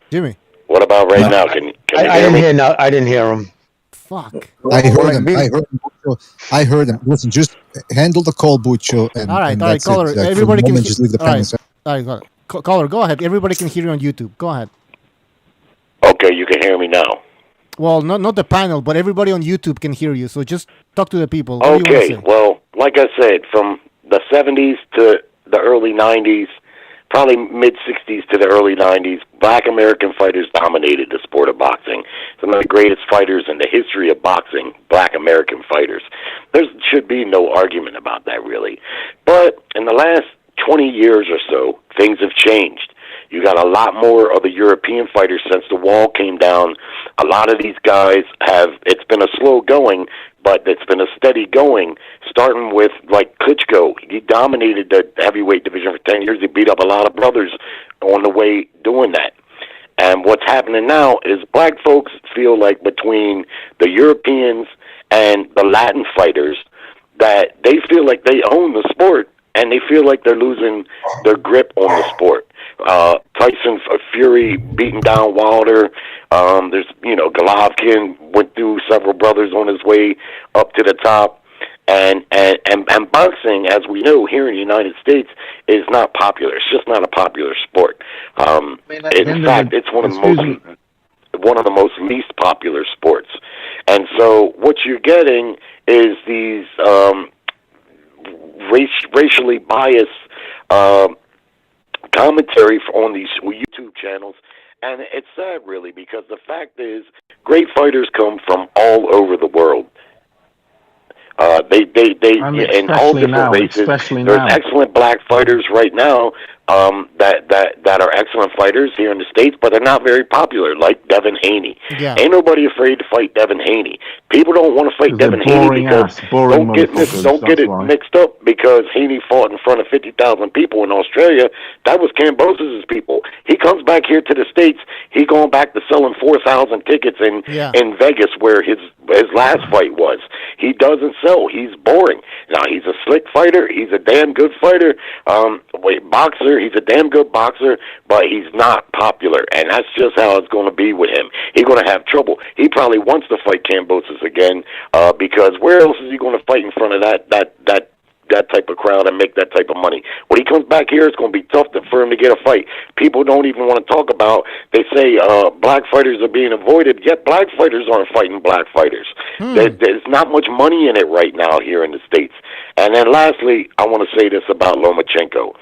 Jimmy? What about right now? Can you hear me? I didn't hear him. Fuck. I heard him. Listen, just handle the call, Bucho. All right, caller. Everybody can just leave the comments. All right, caller, go ahead. Everybody can hear you on YouTube. Go ahead. Okay, you can hear me now. Well, not the panel, but everybody on YouTube can hear you. So just talk to the people. Okay, well, like I said, from the 70s to the early 90s, probably mid-60s to the early 90s, black American fighters dominated the sport of boxing. Some of the greatest fighters in the history of boxing, black American fighters. There should be no argument about that, really. But in the last 20 years or so, things have changed. You got a lot more of the European fighters since the wall came down. A lot of these guys it's been a slow going, but it's been a steady going, starting with, like, Klitschko. He dominated the heavyweight division for 10 years. He beat up a lot of brothers on the way doing that. And what's happening now is black folks feel like between the Europeans and the Latin fighters that they feel like they own the sport, and they feel like they're losing their grip on the sport. Tyson Fury beating down Wilder. There's, Golovkin went through several brothers on his way up to the top. And boxing, as we know here in the United States, is not popular. It's just not a popular sport. In fact, it's one of the most least popular sports. And so what you're getting is these racially biased commentary on these YouTube channels. And it's sad, really, because the fact is great fighters come from all over the world. They in all different races. There's excellent black fighters right now that are excellent fighters here in the States, but they're not very popular, like Devin Haney. Yeah. Ain't nobody afraid to fight Devin Haney. People don't want to fight Devin Haney because don't get it mixed up, because Haney fought in front of 50,000 people in Australia. That was Kambosos' people. He comes back here to the States. He going back to selling 4,000 tickets in Vegas, where his last fight was. He doesn't sell. He's boring. Now, he's a slick fighter. He's a damn good fighter. Boxer. He's a damn good boxer, but he's not popular, and that's just how it's going to be with him. He's going to have trouble. He probably wants to fight Kambosos again, because where else is he going to fight in front of that type of crowd and make that type of money? When he comes back here, it's going to be tough for him to get a fight. People don't even want to talk about, they say black fighters are being avoided, yet black fighters aren't fighting black fighters. There's not much money in it right now here in the States. And then lastly, I want to say this about Lomachenko.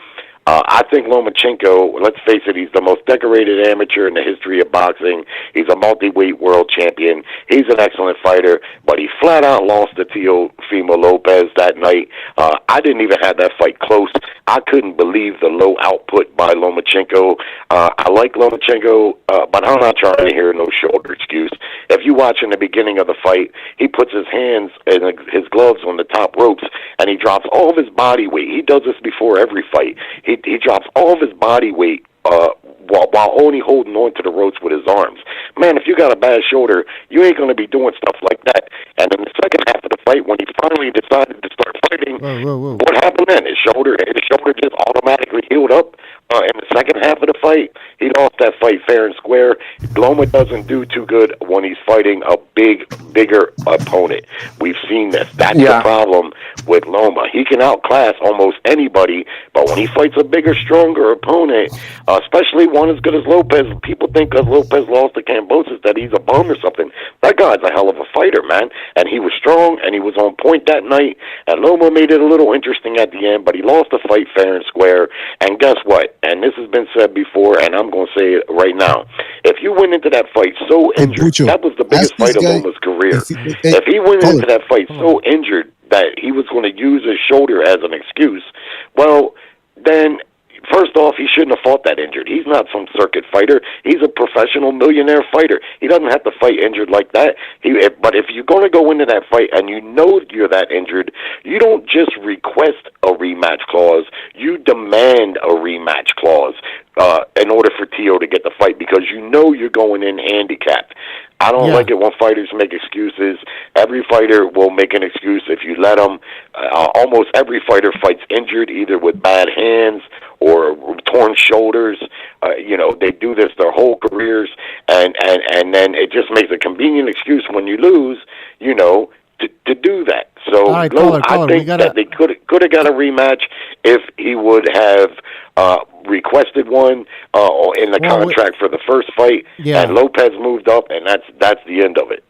I think Lomachenko, let's face it, he's the most decorated amateur in the history of boxing. He's a multi-weight world champion. He's an excellent fighter, but he flat out lost to Teofimo Lopez that night. I didn't even have that fight close. I couldn't believe the low output by Lomachenko. I like Lomachenko, but I'm not trying to hear no shoulder excuse. If you watch in the beginning of the fight, he puts his hands and his gloves on the top ropes, and he drops all of his body weight. He does this before every fight. He drops all of his body weight while only holding on to the ropes with his arms. Man, if you got a bad shoulder, you ain't going to be doing stuff like that. And in the second half of the fight, when he finally decided to start fighting, what happened then? His shoulder just automatically healed up. In the second half of the fight, he lost that fight fair and square. Loma doesn't do too good when he's fighting a bigger opponent. We've seen this. That's the problem with Loma. He can outclass almost anybody, but when he fights a bigger, stronger opponent, especially one as good as Lopez, people think because Lopez lost to Kambosos that he's a bum or something. That guy's a hell of a fighter, man. And he was strong, and he was on point that night, and Loma made it a little interesting at the end, but he lost the fight fair and square. And guess what? And this has been said before, and I'm going to say it right now. If you went into that fight so injured, Bucho, that was the biggest fight of Loma's career. If he went into that fight so injured that he was going to use his shoulder as an excuse, well, then first off, he shouldn't have fought that injured. He's not some circuit fighter. He's a professional millionaire fighter. He doesn't have to fight injured like that. But if you're going to go into that fight and you know you're that injured, you don't just request a rematch clause. You demand a rematch clause in order for Teo to get the fight, because you know you're going in handicapped. I don't like it when fighters make excuses. Every fighter will make an excuse if you let them. Almost every fighter fights injured, either with bad hands or torn shoulders. They do this their whole careers, and then it just makes a convenient excuse when you lose, to do that. So right, I think that they could have got a rematch if he would have requested one in the contract for the first fight, and Lopez moved up, and that's the end of it.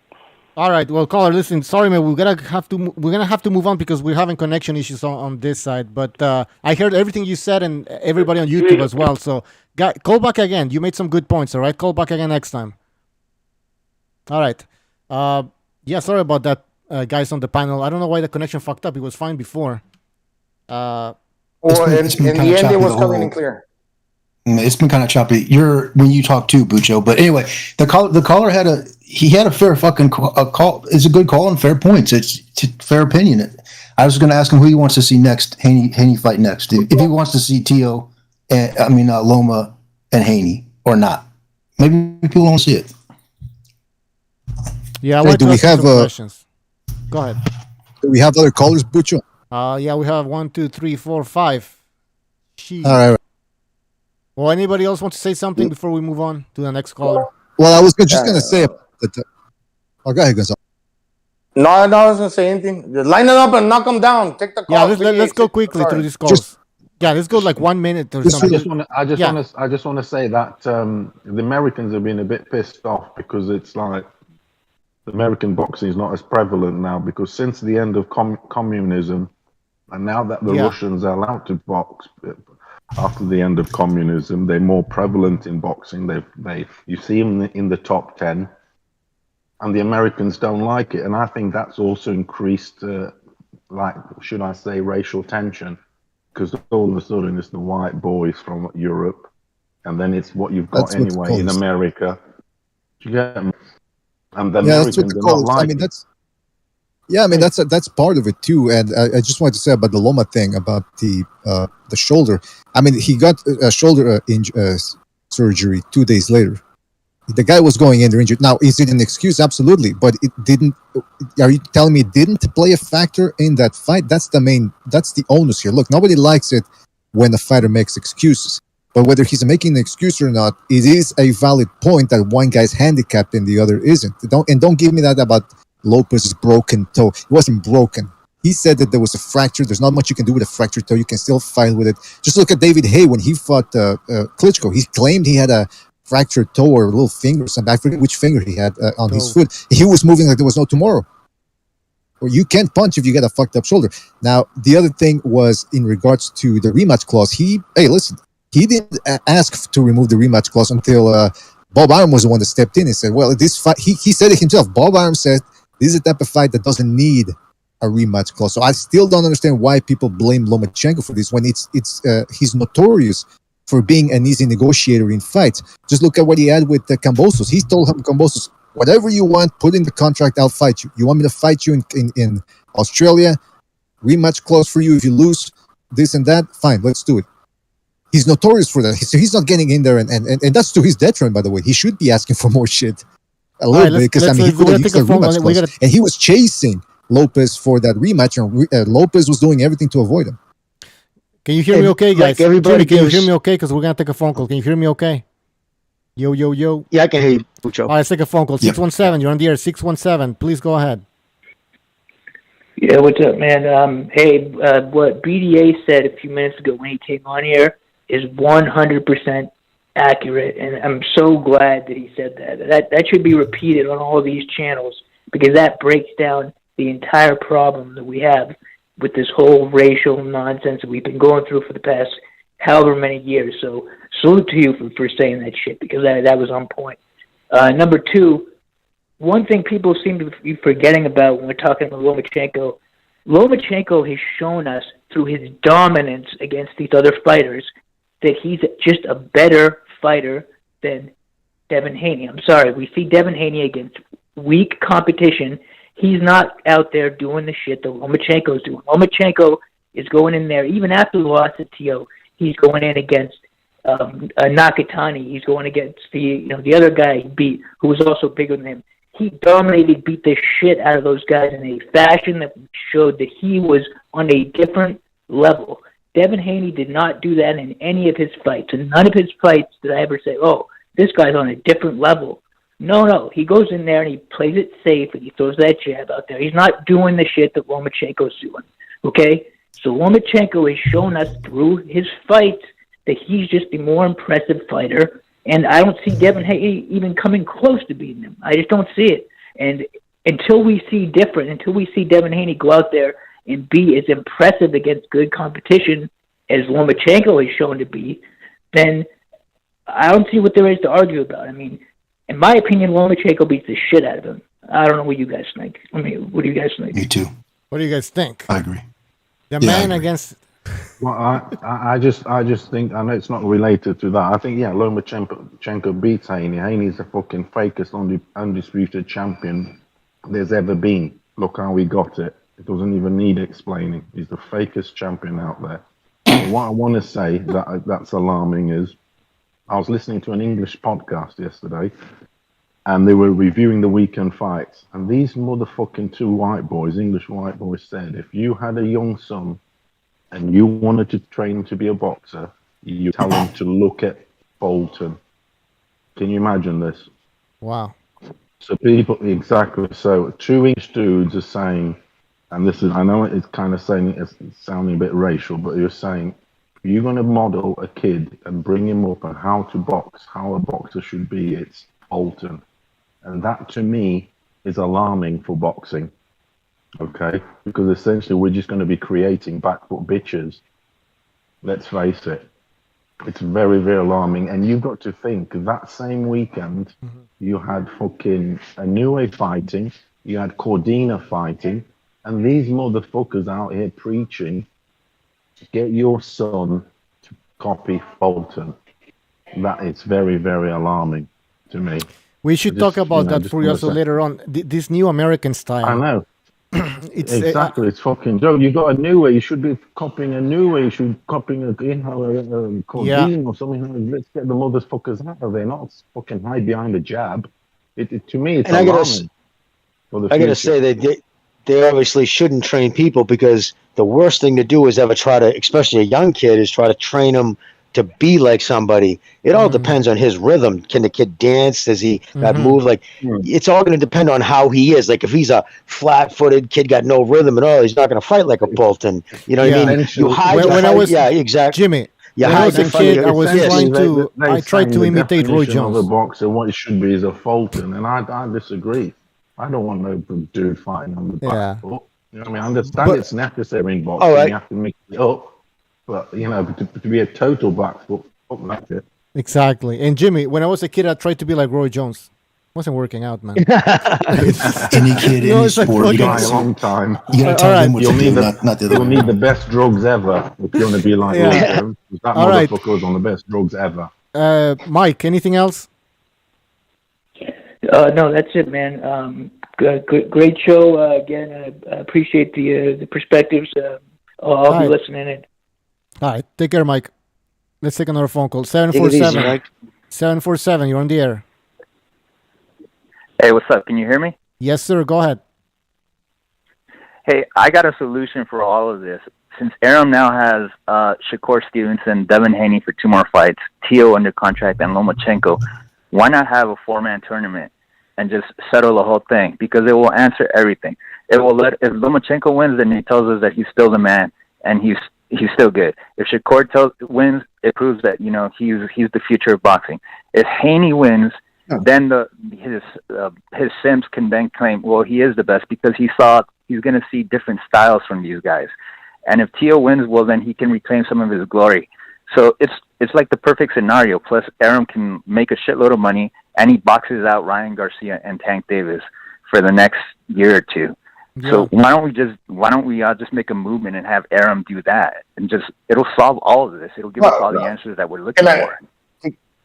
All right, well, caller, listen, sorry, man, we're gonna have to move on because we're having connection issues on this side. But I heard everything you said and everybody on YouTube as well. So, call back again. You made some good points. All right, call back again next time. All right. Sorry about that, guys on the panel. I don't know why the connection fucked up. It was fine before. In the end, it was coming in clear. It's been kind of choppy. When you talk too, Bucho. But anyway, the caller had a fair fucking call. It's a good call and fair points. It's fair opinion. I was going to ask him who he wants to see next. Haney fight next. If he wants to see Loma and Haney or not. Maybe people don't see it. Yeah, I Hey, want do to we ask you have some questions. Go ahead. do we have other callers, Bucho? Yeah, we have 1, 2, 3, 4, 5. She. All right. Well, anybody else want to say something before we move on to the next caller? Well, I was just gonna say that. Oh, go ahead, Gonzalo. No, I was gonna say anything. Just line it up and knock them down. Take the call. Yeah, let's go quickly through these calls. Yeah, let's go like 1 minute or something. I just want to say that the Americans have been a bit pissed off because it's like the American boxing is not as prevalent now because since the end of communism, and now that the Russians are allowed to box after the end of communism, they're more prevalent in boxing. You see them in the top 10, and the Americans don't like it, and I think that's also increased, should I say, racial tension. Because all of a sudden it's the white boys from Europe, and then it's what you've got anyway in America. Do you get them? And the Americans are not like that's part of it too. And I just wanted to say about the Loma thing about the shoulder. I mean, he got a shoulder surgery 2 days later. The guy was going in there injured. Now, is it an excuse? Absolutely, but it didn't. Are you telling me it didn't play a factor in that fight? That's the onus here. Look, nobody likes it when a fighter makes excuses. But whether he's making an excuse or not, it is a valid point that one guy's handicapped and the other isn't. Don't give me that about Lopez's broken toe. It wasn't broken. He said that there was a fracture. There's not much you can do with a fractured toe. You can still fight with it. Just look at David Hay when he fought Klitschko. He claimed he had a fractured toe or a little finger or something. I forget which finger he had on his foot. He was moving like there was no tomorrow. Well, you can't punch if you got a fucked up shoulder. Now, the other thing was in regards to the rematch clause. He didn't ask to remove the rematch clause until Bob Arum was the one that stepped in and said, well, this fight, he said it himself. Bob Arum said, this is a type of fight that doesn't need a rematch clause. So I still don't understand why people blame Lomachenko for this when he's notorious for being an easy negotiator in fights. Just look at what he had with Kambosos. He told him, Kambosos, whatever you want, put in the contract, I'll fight you. You want me to fight you in Australia? Rematch clause for you if you lose, this and that? Fine, let's do it. He's notorious for that. So he's not getting in there, and that's to his detriment, by the way. He should be asking for more shit. A little bit, because he could have used a rematch clause. And he was chasing Lopez for that rematch, and Lopez was doing everything to avoid him. Can you hear me okay, guys? Jimmy, can you hear me okay? Because we're going to take a phone call. Can you hear me okay? Yo. Yeah, I can hear you, Bucho. All right, let's take a phone call. 617, you're on the air. 617, please go ahead. Yeah, what's up, man? What BDA said a few minutes ago when he came on here is 100% accurate, and I'm so glad that he said that. That should be repeated on all these channels, because that breaks down the entire problem that we have with this whole racial nonsense that we've been going through for the past however many years. So salute to you for saying that shit, because that was on point. Number two, one thing people seem to be forgetting about when we're talking about Lomachenko has shown us through his dominance against these other fighters that he's just a better fighter than Devin Haney. I'm sorry, we see Devin Haney against weak competition. He's not out there doing the shit that Lomachenko's doing. Lomachenko is going in there, even after the loss at Teo, he's going in against Nakatani. He's going against the other guy he beat, who was also bigger than him. He dominated, beat the shit out of those guys in a fashion that showed that he was on a different level. Devin Haney did not do that in any of his fights. In none of his fights did I ever say, oh, this guy's on a different level. No. He goes in there and he plays it safe and he throws that jab out there. He's not doing the shit that Lomachenko's doing. Okay? So Lomachenko has shown us through his fights that he's just a more impressive fighter. And I don't see Devin Haney even coming close to beating him. I just don't see it. And until we see Devin Haney go out there and be as impressive against good competition as Lomachenko has shown to be, then I don't see what there is to argue about. I mean, in my opinion, Lomachenko beats the shit out of him. I don't know what you guys think. What do you guys think? Me too. What do you guys think? I agree. The man against... Well, I just think, I know it's not related to that. I think, Lomachenko beats Haney. Haney's the fucking fakest undisputed champion there's ever been. Look how he got it. It doesn't even need explaining. He's the fakest champion out there. But what I want to say that's alarming is I was listening to an English podcast yesterday, and they were reviewing the weekend fights. And these motherfucking two white boys, English white boys, said if you had a young son and you wanted to train him to be a boxer, you tell him to look at Bolton. Can you imagine this? Wow. So people, exactly. So two English dudes are saying, and this is, I know it's kind of saying, it's sounding a bit racial, but you're saying, you're going to model a kid and bring him up on how to box, how a boxer should be, it's Bolton. And that, to me, is alarming for boxing. Okay? Because essentially, we're just going to be creating back foot bitches. Let's face it. It's very, very alarming. And you've got to think, that same weekend, you had fucking Inoue fighting, you had Cordina fighting, and these motherfuckers out here preaching, get your son to copy Bolton. That is very, very alarming to me. We should talk about that, Furioso, later on. This new American style. I know. It's exactly, it's fucking joke. You got a new way. You should be copying a new way. You should be copying a Cordine or something. Let's get the motherfuckers out of there. Not fucking hide behind a jab. To me, it's alarming. I gotta say they obviously shouldn't train people, because the worst thing to do is ever try to, especially a young kid, is try to train them to be like somebody. It all depends on his rhythm. Can the kid dance? Does he got move? Like, it's all going to depend on how he is. Like, if he's a flat-footed kid, got no rhythm at all, he's not going to fight like a Bolton. You know what I mean? You hide. Yeah, exactly. Jimmy. When I was a kid, I tried to imitate Roy Jones. Of a boxer, what it should be is a Fulton, and I disagree. I don't want no dude fighting on the back foot. You know what I mean? I understand it's necessary in boxing. You have to mix it up. But, you know, to be a total back foot, fuck that shit. Exactly. And Jimmy, when I was a kid, I tried to be like Roy Jones. Wasn't working out, man. Any kid, any sport, you got a long time. You got to tell them what to do, not the other You'll need the best drugs ever if you're going to be like Roy Jones. That motherfucker was on the best drugs ever. Mike, anything else? No, that's it, man. Great show. Again, I appreciate the perspectives. I'll be listening in. All right. Take care, Mike. Let's take another phone call. 747. 747, you're on the air. Hey, what's up? Can you hear me? Yes, sir. Go ahead. Hey, I got a solution for all of this. Since Aram now has Shakur Stevenson, Devin Haney for 2 more fights, Teo under contract, and Lomachenko, why not have a 4-man tournament and just settle the whole thing? Because it will answer everything. It will if Lomachenko wins, then he tells us that he's still the man and he's still good. If Shakur wins, it proves that, you know, he's the future of boxing. If Haney wins, then his Sims can then claim, well, he is the best, because he's going to see different styles from these guys. And if Teo wins, well, then he can reclaim some of his glory. So it's like the perfect scenario. Plus, Aram can make a shitload of money, and he boxes out Ryan Garcia and Tank Davis for the next year or two. Yeah. So why don't we just make a movement and have Aram do that, and it'll solve all of this. It'll give us all the answers that we're looking for.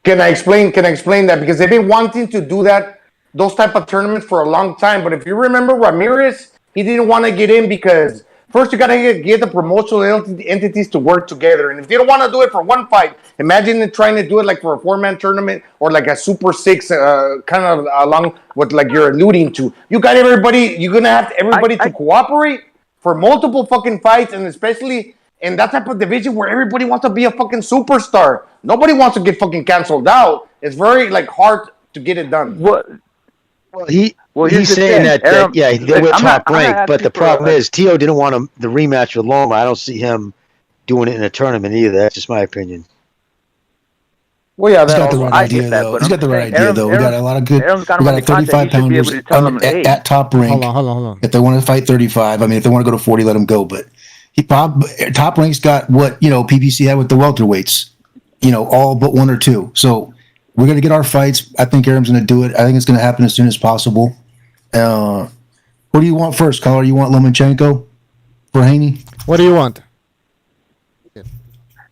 Can I explain that? Because they've been wanting to do those type of tournaments for a long time. But if you remember Ramirez, he didn't want to get in because first you got to get the promotional entities to work together. And if they don't want to do it for one fight, imagine trying to do it like for a 4-man tournament or like a Super 6, kind of along what like you're alluding to. You got everybody. You're gonna have everybody to cooperate for multiple fucking fights, and especially in that type of division where everybody wants to be a fucking superstar. Nobody wants to get fucking canceled out. It's very like hard to get it done. Well, he's saying that they were top ranked, but the problem is Teo didn't want the rematch with Loma. I don't see him doing it in a tournament either. That's just my opinion. Well, yeah, he's got the right idea, though. He's got the right idea, though. We got a lot of good. We got a 35-pounders at top rank. Hold on. If they want to fight 35, I mean, if they want to go to 40, let them go. But top rank's got what PBC had with the welterweights. All but 1 or 2. So we're gonna get our fights. I think Aram's gonna do it. I think it's gonna happen as soon as possible. What do you want first, caller? You want Lomachenko for Haney? What do you want?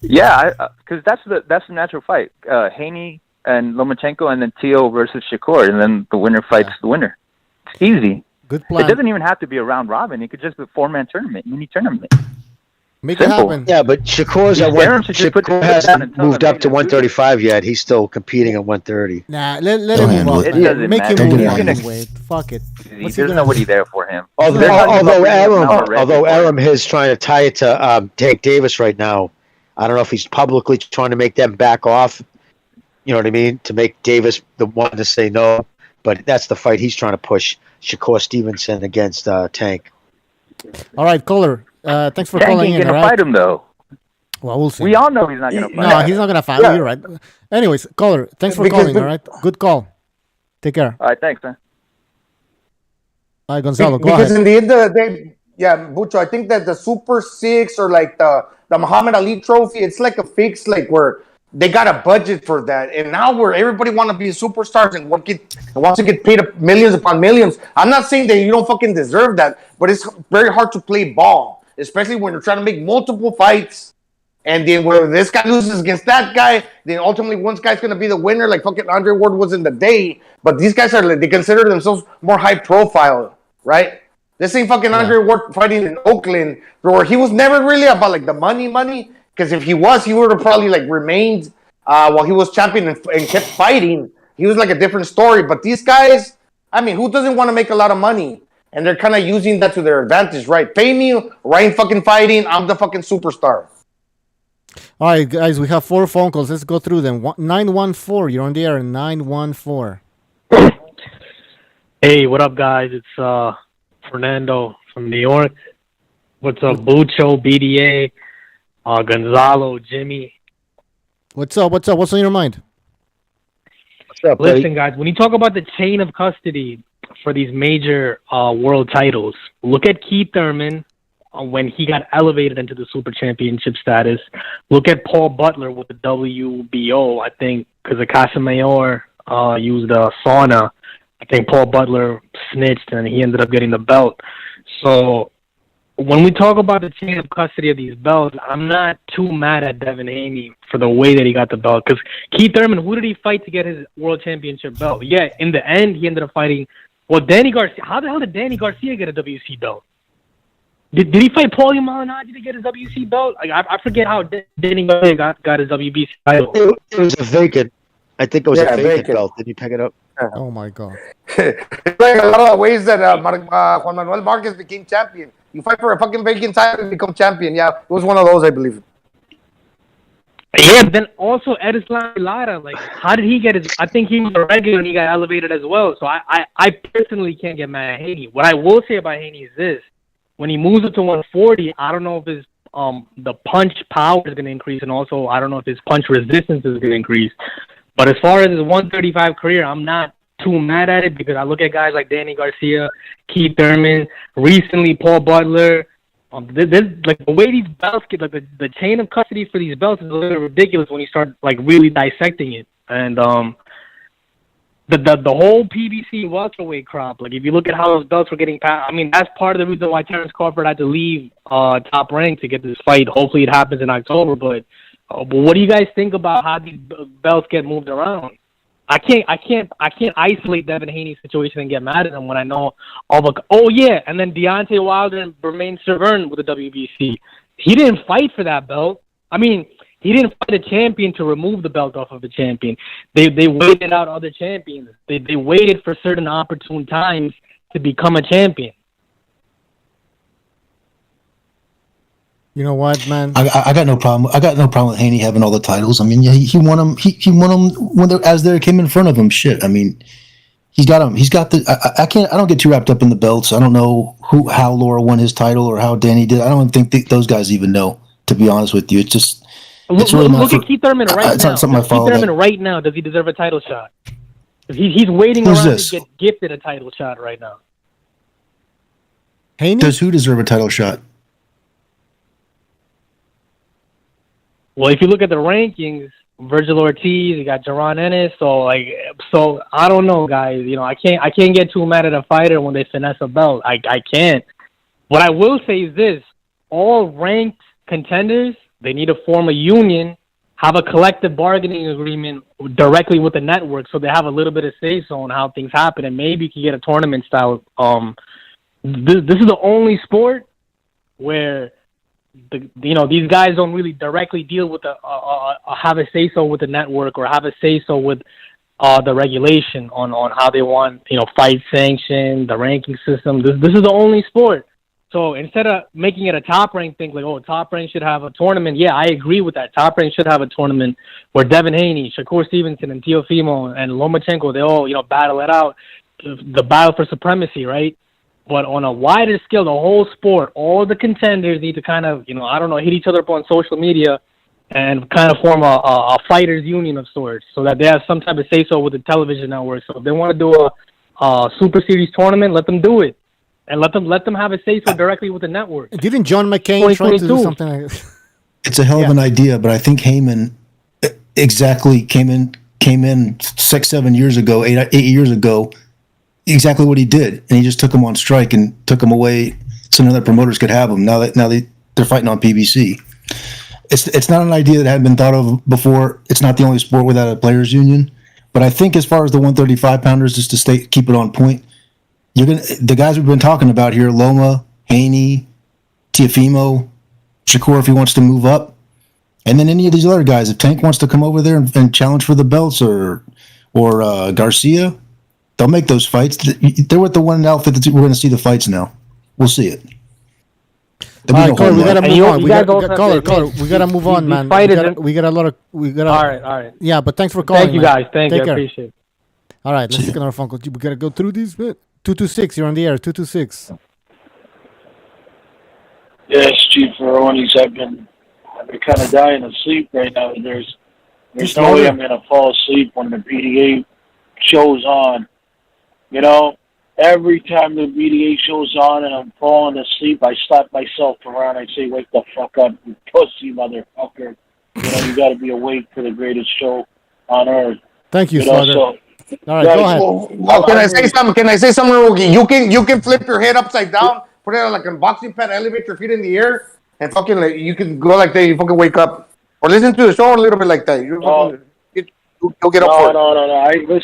Yeah, because that's the natural fight. Haney and Lomachenko, and then Teo versus Shakur, and then the winner fights the winner. It's easy. Good plan. It doesn't even have to be a round robin. It could just be a 4-man tournament, mini tournament. Make it happen. Yeah, but Shakur's at Darren should just put Shakur his foot down hasn't and tell moved him, up hey, to let's do 135 yet. He's still competing at 130. Nah, let Don't him handle move up, it. man. doesn't Make him matter. Don't move get up it. and wait. Fuck it. What's he There's gonna nobody do? there for him. Although They're talking about bringing him Aram, Alvarez although before him. Aram is trying to tie it to Tank Davis right now. I don't know if he's publicly trying to make them back off. You know what I mean? To make Davis the one to say no. But that's the fight he's trying to push. Shakur Stevenson against Tank. All right, caller. Thanks for Tank calling ain't in. All gonna right. fight him though. Well, we'll see. We all know he's not gonna fight No, him. he's not gonna fight. Yeah. You're right. Anyways, caller. Thanks for Because calling. All right. Good call. Take care. All right, thanks, man. All right, Gonzalo. Go Because ahead. in the end of the day, yeah, Bucho, I think that the Super Six or like the Muhammad Ali Trophy, it's like a fix, like where they got a budget for that, and now where everybody want to be superstars and wants to get paid millions upon millions. I'm not saying that you don't fucking deserve that, but it's very hard to play ball, especially when you're trying to make multiple fights. And then when this guy loses against that guy, then ultimately one guy's gonna be the winner, like fucking Andre Ward was in the day. But these guys are like, they consider themselves more high profile, right? This ain't fucking Andre Ward fighting in Oakland, where he was never really about like the money. Because if he was, he would have probably like remained while he was champion and kept fighting. He was like a different story. But these guys, I mean, who doesn't want to make a lot of money? And they're kind of using that to their advantage, right? Pay me, or I ain't fucking fighting. I'm the fucking superstar. All right, guys. We have 4 phone calls. Let's go through them. 914. You're on the air. 914. Hey, what up, guys? It's Fernando from New York. What's up, Bucho, BDA, Gonzalo, Jimmy? What's up? What's up? What's on your mind? What's up, buddy? Listen, guys, when you talk about the chain of custody for these major world titles, look at Keith Thurman when he got elevated into the super championship status. Look at Paul Butler with the WBO, I think, because Casamayor used a sauna. I think Paul Butler snitched and he ended up getting the belt. So when we talk about the chain of custody of these belts, I'm not too mad at Devin Haney for the way that he got the belt. Because Keith Thurman, who did he fight to get his world championship belt? Yeah, in the end, he ended up fighting, well, Danny Garcia. How the hell did Danny Garcia get a WC belt? Did he fight Paulie Malignaggi to get his WC belt? Like, I forget how Danny Garcia got his WBC title. It was a vacant. I think it was a vacant belt. Did you pick it up? Oh my god! It's like a lot of the ways that Juan Manuel Marquez became champion. You fight for a fucking vacant title and become champion. Yeah, it was one of those, I believe. Yeah, then also Edislan Lara, like, how did he get his? I think he was a regular and he got elevated as well. So I personally can't get mad at Haney. What I will say about Haney is this: when he moves up to 140, I don't know if his the punch power is going to increase, and also I don't know if his punch resistance is going to increase. But as far as his 135 career, I'm not too mad at it because I look at guys like Danny Garcia, Keith Thurman, recently Paul Butler. This, like, the way these belts get, like the chain of custody for these belts is a little ridiculous when you start like really dissecting it. And the whole PBC welterweight crop, like if you look at how those belts were getting passed, I mean that's part of the reason why Terrence Crawford had to leave Top Rank to get this fight. Hopefully it happens in October, but what do you guys think about how these belts get moved around? I can't isolate Devin Haney's situation and get mad at him when I know oh yeah, and then Deontay Wilder and Bermain Severn with the WBC. He didn't fight for that belt. I mean, he didn't fight a champion to remove the belt off of a champion. They waited out other champions. They waited for certain opportune times to become a champion. You know what, man? I got no problem. I got no problem with Haney having all the titles. I mean, yeah, he won them. He won them when as they came in front of him. Shit. I mean, he's got them. He's got the. I can't. I don't get too wrapped up in the belts. I don't know how Laura won his title or how Danny did. I don't think those guys even know. To be honest with you, it's just. It's really look at Keith Thurman right it's now. not something I follow. Keith Thurman right now. Does he deserve a title shot? He's waiting Who's around this? to get gifted a title shot right now. Haney? Does who deserve a title shot? Well, if you look at the rankings, Virgil Ortiz, you got Jaron Ennis, so I don't know, guys. You know, I can't get too mad at a fighter when they finesse a belt. I can't. What I will say is this: all ranked contenders, they need to form a union, have a collective bargaining agreement directly with the network, so they have a little bit of say so on how things happen, and maybe you can get a tournament style. This is the only sport where these guys don't really directly deal with have a say so with the network or have a say so with the regulation on how they want fight sanction, the ranking system. This is the only sport. So instead of making it a top rank thing, like, oh, top rank should have a tournament. Yeah, I agree with that. Top rank should have a tournament where Devin Haney, Shakur Stevenson, and Teofimo and Lomachenko, they all, battle it out, the battle for supremacy, right? But on a wider scale, the whole sport, all the contenders need to kind of, hit each other up on social media and kind of form a fighters union of sorts so that they have some type of say-so with the television network. So if they want to do a Super Series tournament, let them do it. And let them have a say-so directly with the network. Didn't John McCain try to do something like this? It's a hell of an idea, but I think Heyman exactly came in 6-7 years ago, 8 years ago, exactly what he did, and he just took him on strike and took him away so none other promoters could have him. Now they're fighting on PBC. It's not an idea that hadn't been thought of before. It's not the only sport without a players union, but I think as far as the 135 pounders, just to keep it on point, the guys we've been talking about here, Loma, Haney, Teofimo, Shakur if he wants to move up, and then any of these other guys. If Tank wants to come over there and challenge for the belts, or Garcia, they'll make those fights. They're with the one outfit that we're going to see the fights now. We'll see it. All right, Caller, we gotta move on. We gotta move on, man. We got a lot of. All right. Yeah, but thanks for calling. Thank you, guys. Thank you. I appreciate it. All right, let's take another phone call. We gotta go through these. 226, you're on the air. 226. Yes, Chief Veronis. I've been kind of dying of sleep right now. There's no way I'm gonna fall asleep when the BDA show's on. Every time the BDA show's on and I'm falling asleep, I slap myself around. I say, "Wake the fuck up, you pussy motherfucker! You got to be awake for the greatest show on earth." Thank you, Slugger. All right, go ahead. Well, can I say something? Can I say something, Rookie? You can flip your head upside down, put it on like a boxing pad, elevate your feet in the air, and fucking you can go like that. You fucking wake up, or listen to the show a little bit like that. You'll get up for it. No.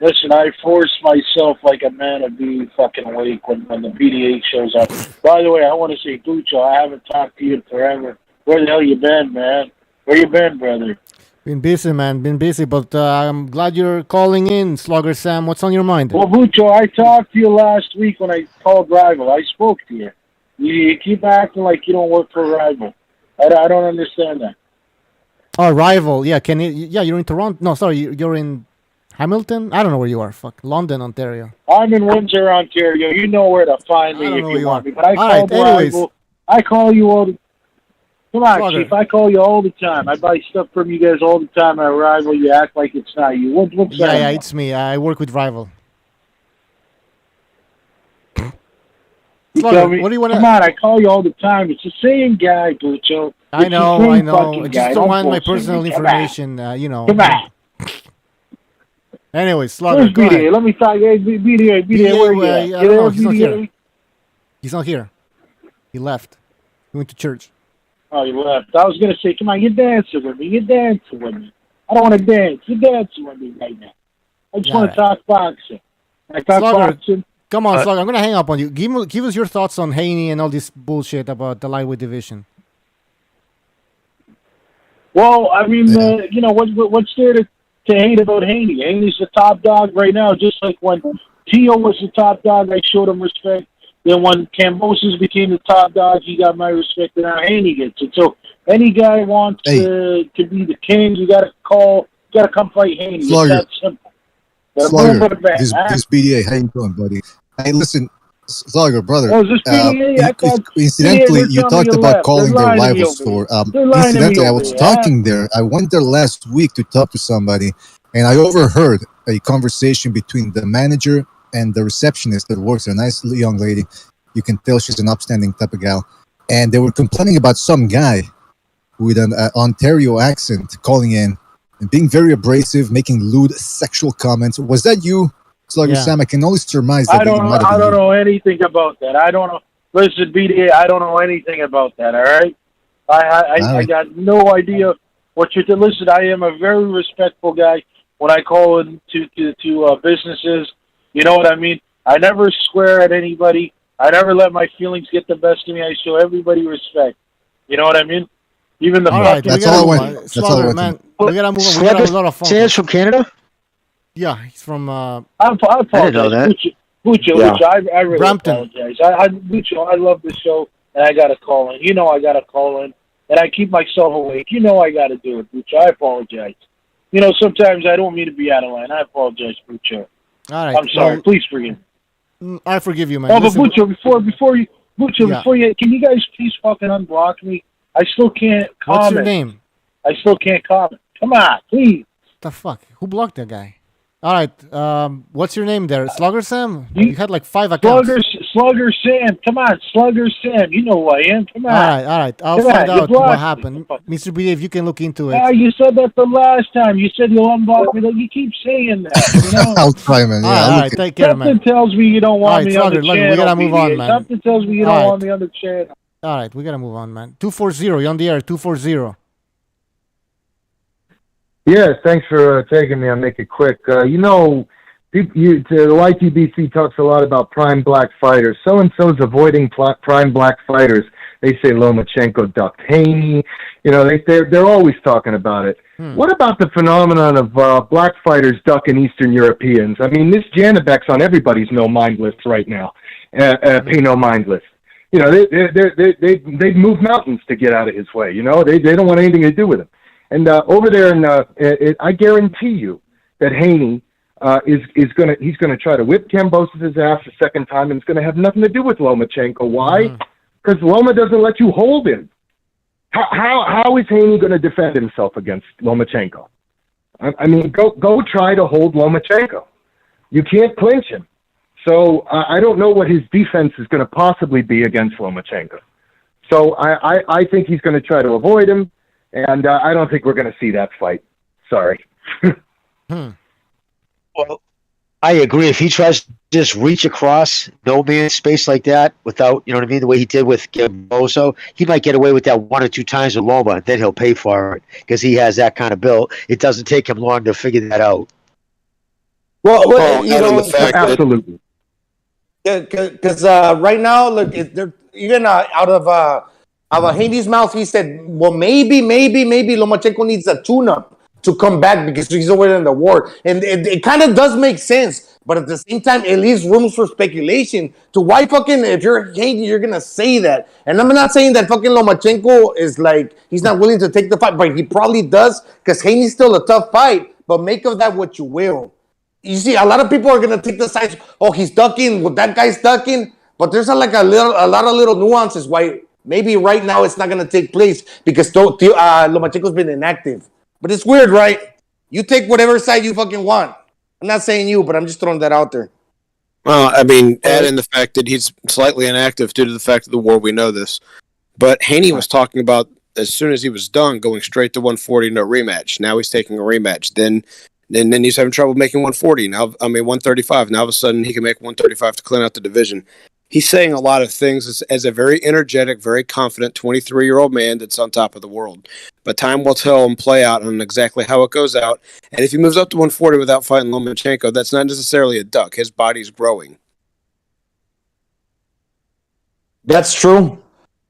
Listen. I force myself like a man to be fucking awake when the BDA shows up. By the way, I want to say, Bucho, I haven't talked to you in forever. Where the hell you been, man? Where you been, brother? Been busy, man. Been busy, but I'm glad you're calling in, Slugger Sam. What's on your mind? Well, Bucho, I talked to you last week when I called Rival. I spoke to you. You keep acting like you don't work for Rival. I don't understand that. Oh, Rival. Yeah, you're in Toronto. No, sorry, you're in Hamilton? I don't know where you are. Fuck. London, Ontario. I'm in Windsor, Ontario. You know where to find me if you want me. But I call Rival. I call you all the... Come on, Slugger. Chief. I call you all the time. I buy stuff from you guys all the time at Rival. You act like it's not you. What's that? Yeah, it's me. I work with Rival. Slugger, what do you want to... Come on, I call you all the time. It's the same guy, Bucho. I know. I just don't want my personal information, Come on. Anyway, Slugger, go ahead. Let me talk. Hey, BDA, where you at? I don't know. He's not here. He's not here. He left. He went to church. Oh, he left. I was going to say, come on, you're dancing with me. I don't want to dance. You're dancing with me right now. I just want to talk boxing. Boxing. Come on, Slugger. I'm going to hang up on you. Give us your thoughts on Haney and all this bullshit about the lightweight division. Well, I mean, what's there to hate about Haney? Haney's the top dog right now, just like when Teo was the top dog, I showed him respect. Then when Kambosos became the top dog, he got my respect, and now Haney gets it. So any guy wants to be the king, you got to come fight Haney. Slugger. It's that simple. Slugger, this BDA, how you doing, buddy? Hey, listen, Slugger, brother. Oh, is this BDA? Incidentally, you talked about calling their rival store. Incidentally, I was talking there. I went there last week to talk to somebody, and I overheard a conversation between the manager and the receptionist that works there, a nice young lady. You can tell she's an upstanding type of gal. And they were complaining about some guy with an Ontario accent calling in and being very abrasive, making lewd sexual comments. Was that you, Slugger Sam? I can only surmise that. I don't know anything about that. I don't know. Listen, BDA, I don't know anything about that, all right? I got no idea what you're doing. Listen, I am a very respectful guy when I call into businesses. You know what I mean? I never swear at anybody. I never let my feelings get the best of me. I show everybody respect. You know what I mean? Even the All right, fucking. we gotta move on. Slugger, man. We gotta move on. We got a lot of phone Sam's calls. from Canada? Yeah, he's from I I didn't know apologize, that. Bucho, I really Brampton. apologize. Bucho, I love the show, and I got to call in. You know I got to call in, and I keep myself awake. You know I got to do it, Bucho. I apologize. You know, sometimes I don't mean to be out of line. I apologize, Bucho. All right. I'm sorry. Please forgive me. I forgive you, man. Oh, but Listen, Bucho, before you, Yeah. can you guys please fucking unblock me? I still can't comment. What's your name? I still can't comment. Come on, please. The fuck? Who blocked that guy? All right. What's your name there? Slugger Sam? You had like 5 accounts. Slugger Sam. Come on, Slugger Sam. You know who I am. Come on. All right. I'll Come find on, you out blocked what me. happened. Mr. B, if you can look into it. Ah, you said that the last time. You said you'll unblock me. Like, you keep saying that. You know? I'll try, man. Yeah, All right. Take care, man. Something tells me you don't want All right, me on Slugger, the look, channel. we gotta move on, BDA. man. Something tells me you don't All right. want me on the channel. All right, we gotta move on, man. 240, you're on the air. 240. Yes, thanks for taking me. I'll make it quick. The YTBC talks a lot about prime black fighters. So-and-so's avoiding prime black fighters. They say Lomachenko ducked Haney. They're always talking about it. What about the phenomenon of black fighters ducking Eastern Europeans? I mean, this Janabek's on everybody's no mind list right now. Pay no mind list. They'd move mountains to get out of his way. They don't want anything to do with him. And over there, I guarantee you that Haney he's gonna try to whip Kambosos' ass a second time, and it's gonna have nothing to do with Lomachenko. Why? Because Loma doesn't let you hold him. How is Haney going to defend himself against Lomachenko? I mean, go try to hold Lomachenko. You can't clinch him. So I don't know what his defense is going to possibly be against Lomachenko. So I think he's going to try to avoid him, and I don't think we're going to see that fight. Sorry. Well, I agree. If he tries to just reach across no man's space like that without, the way he did with Kambosos, he might get away with that 1 or 2 times with Loma. Then he'll pay for it because he has that kind of build. It doesn't take him long to figure that out. Well, absolutely. Because right now, look, they're even out of Haney's mouth, he said, well, maybe Lomachenko needs a tune-up to come back because he's already in the war. And it kind of does make sense. But at the same time, it leaves room for speculation to why fucking, if you're Haney, you're going to say that. And I'm not saying that fucking Lomachenko is like, he's not willing to take the fight, but he probably does because Haney's still a tough fight. But make of that what you will. You see, a lot of people are going to take the sides, oh, he's ducking, well, that guy's ducking. But there's a lot of little nuances why maybe right now it's not going to take place because Lomachenko's been inactive. But it's weird, right? You take whatever side you fucking want. I'm not saying you, but I'm just throwing that out there. Well, I mean, add in the fact that he's slightly inactive due to the fact of the war. We know this. But Haney was talking about, as soon as he was done, going straight to 140, no rematch. Now he's taking a rematch. Then he's having trouble making 140. 135. Now all of a sudden he can make 135 to clean out the division. He's saying a lot of things as a very energetic, very confident 23-year-old man that's on top of the world. But time will tell and play out on exactly how it goes out. And if he moves up to 140 without fighting Lomachenko, that's not necessarily a duck. His body's growing. That's true.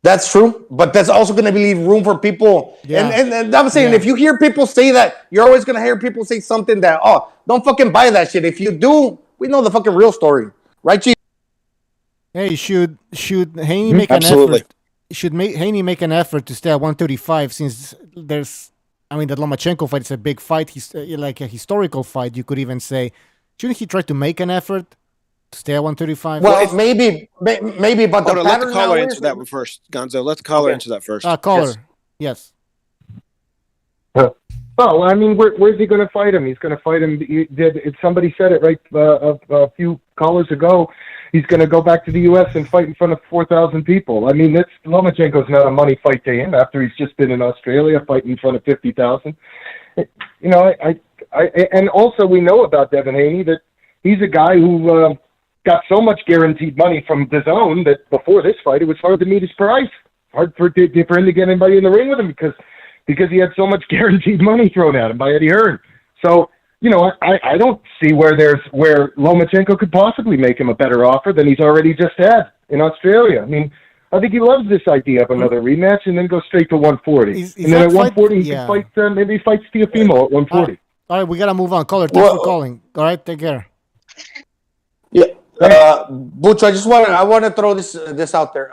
But that's also going to leave room for people. Yeah. And I'm saying, if you hear people say that, you're always going to hear people say something that, oh, don't fucking buy that shit. If you do, we know the fucking real story. Right, Chief? Hey, should Haney make an effort? Should Haney make an effort to stay at 135 since there's, the Lomachenko fight is a big fight. He's like a historical fight, you could even say. Shouldn't he try to make an effort to stay at 135? Well, maybe, but Hold on, let the caller answer that one first, Gonzo. Let the caller answer that first. Caller, yes. Well, I mean, where's he going to fight him? He's going to fight him. Somebody said it right a few callers ago. He's going to go back to the U.S. and fight in front of 4,000 people. I mean, Lomachenko's not a money fight to him after he's just been in Australia fighting in front of 50,000. And also we know about Devin Haney that he's a guy who got so much guaranteed money from DAZN that before this fight, it was hard to meet his price. Hard for him to get anybody in the ring with him because he had so much guaranteed money thrown at him by Eddie Hearn. So, I don't see where Lomachenko could possibly make him a better offer than he's already just had in Australia. I mean, I think he loves this idea of another rematch and then go straight to 140. Is and then at that 140, he yeah. can fight, maybe he fights Teofimo at 140. All right, we got to move on. Caller, thanks for calling. All right, take care. Yeah, Bucho, I want to throw this out there.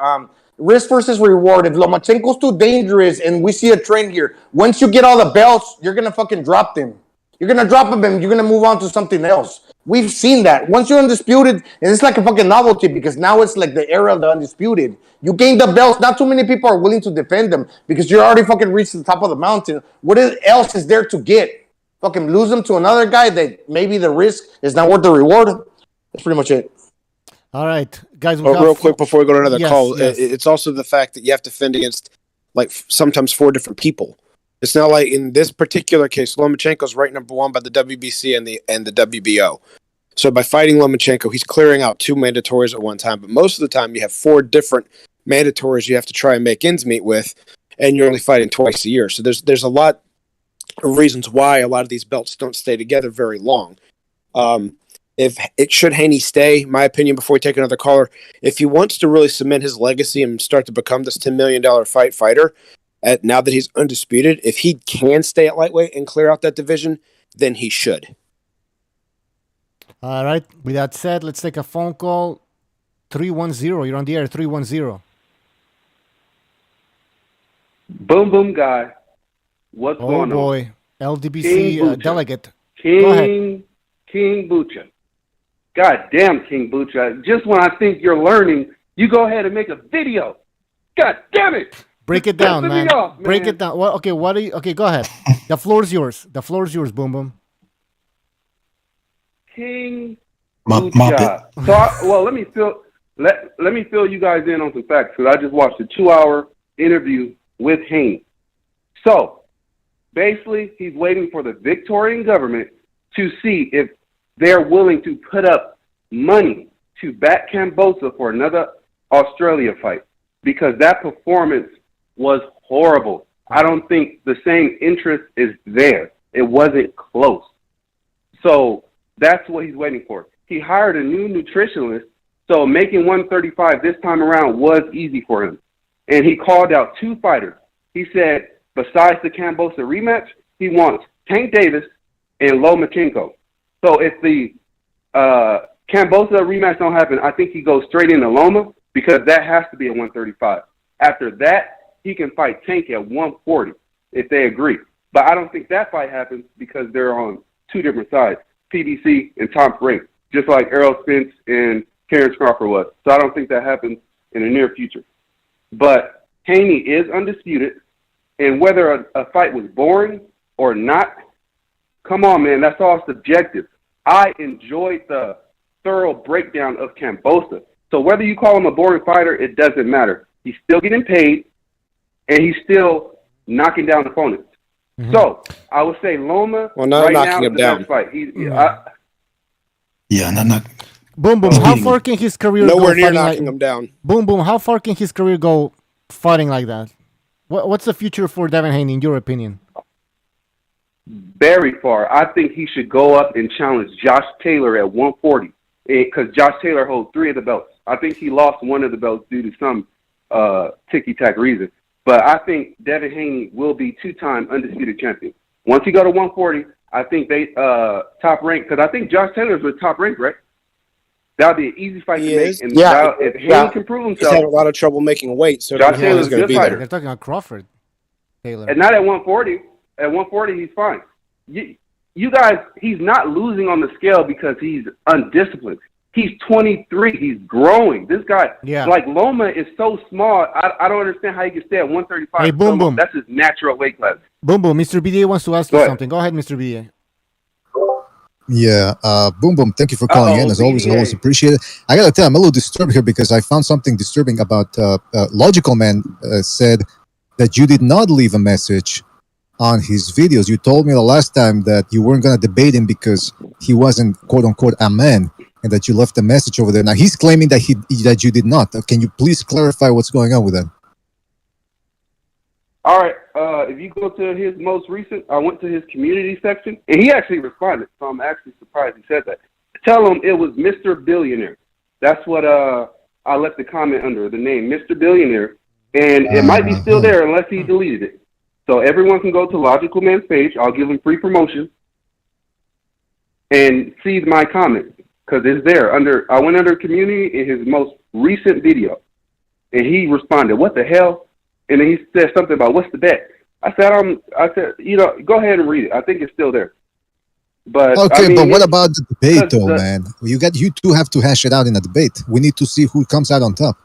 Risk versus reward. If Lomachenko's too dangerous, and we see a trend here, once you get all the belts, you're gonna fucking drop them. You're gonna drop them, and you're gonna move on to something else. We've seen that. Once you're undisputed, and it's like a fucking novelty because now it's like the era of the undisputed. You gain the belts. Not too many people are willing to defend them because you're already fucking reached the top of the mountain. What else is there to get? Fucking lose them to another guy that maybe the risk is not worth the reward. That's pretty much it. All right, guys. Real quick before we go to another call, yes. It's also the fact that you have to defend against like sometimes 4 different people. It's not like in this particular case, Lomachenko's ranked number 1 by the WBC and the WBO. So by fighting Lomachenko, he's clearing out 2 mandatories at one time. But most of the time, you have 4 different mandatories you have to try and make ends meet with, and you're only fighting twice a year. So there's a lot of reasons why a lot of these belts don't stay together very long. If it should Haney stay, my opinion, before we take another caller, if he wants to really cement his legacy and start to become this $10 million fighter, now that he's undisputed, if he can stay at lightweight and clear out that division, then he should. All right. With that said, let's take a phone call. 310. You're on the air. 310. Boom, boom, guy. What's going on? Oh, boy. LDBC delegate. Go ahead. King Bucho. God damn, King Bucho. Just when I think you're learning, you go ahead and make a video. God damn it. Break it down, man. Break it down. Well, okay, go ahead. The floor is yours. The floor is yours, Boom Boom. King Bucho. So, let me fill you guys in on some facts because I just watched a 2-hour interview with Haney. So, basically, he's waiting for the Victorian government to see if they're willing to put up money to back Kambosos for another Australia fight because that performance was horrible. I don't think the same interest is there. It wasn't close. So that's what he's waiting for. He hired a new nutritionist, so making 135 this time around was easy for him. And he called out 2 fighters. He said, besides the Kambosos rematch, he wants Tank Davis and Lomachenko. So if the Kambosos rematch don't happen, I think he goes straight into Loma because that has to be at 135. After that, he can fight Tank at 140 if they agree. But I don't think that fight happens because they're on 2 different sides, PBC and Top Rank, just like Errol Spence and Terrence Crawford was. So I don't think that happens in the near future. But Haney is undisputed, and whether a fight was boring or not, come on, man, that's all subjective. I enjoyed the thorough breakdown of Kambosos. So whether you call him a boring fighter, it doesn't matter. He's still getting paid, and he's still knocking down opponents. Mm-hmm. So I would say Loma right now is the best fight. Not. Boom Boom. How far can his career go? Nowhere near knocking him down. Boom Boom. How far can his career go fighting like that? What's the future for Devin Haney, in your opinion? Very far. I think he should go up and challenge Josh Taylor at 140 because Josh Taylor holds 3 of the belts. I think he lost 1 of the belts due to some ticky-tack reason. But I think Devin Haney will be 2-time undisputed champion. Once he go to 140, I think they top rank because I think Josh Taylor's with top rank, right? That'll be an easy fight to make. And if Haney can prove himself, he's had a lot of trouble making weight. So Josh Taylor's a good fighter. They're talking about Crawford. Taylor. And not at 140. At 140, he's fine. You guys, he's not losing on the scale because he's undisciplined. He's 23. He's growing. This guy, like Loma, is so small. I don't understand how he can stay at 135. Hey, Boom Boom. That's his natural weight class. Boom Boom. Mr. BDA wants to ask you something. Go ahead, Mr. BDA. Yeah, Boom Boom, thank you for calling in. As always, I always appreciate it. I gotta tell you, I'm a little disturbed here because I found something disturbing about Logical Man said that you did not leave a message on his videos. You told me the last time that you weren't gonna debate him because he wasn't quote unquote a man, and that you left a message over there. Now he's claiming that that you did not. Can you please clarify what's going on with that? All right. If you go to his most recent, I went to his community section, and he actually responded. So I'm actually surprised he said that. Tell him it was Mr. Billionaire. That's what I left the comment under the name Mr. Billionaire, and it might be still there unless he deleted it. So everyone can go to Logical Man's page. I'll give him free promotion and see my comment because it's there. I went under community in his most recent video, and he responded, "What the hell?" And then he said something about, "What's the bet?" I said, go ahead and read it. I think it's still there. But okay, I mean, but what about the debate, though, the- man? You two have to hash it out in a debate. We need to see who comes out on top.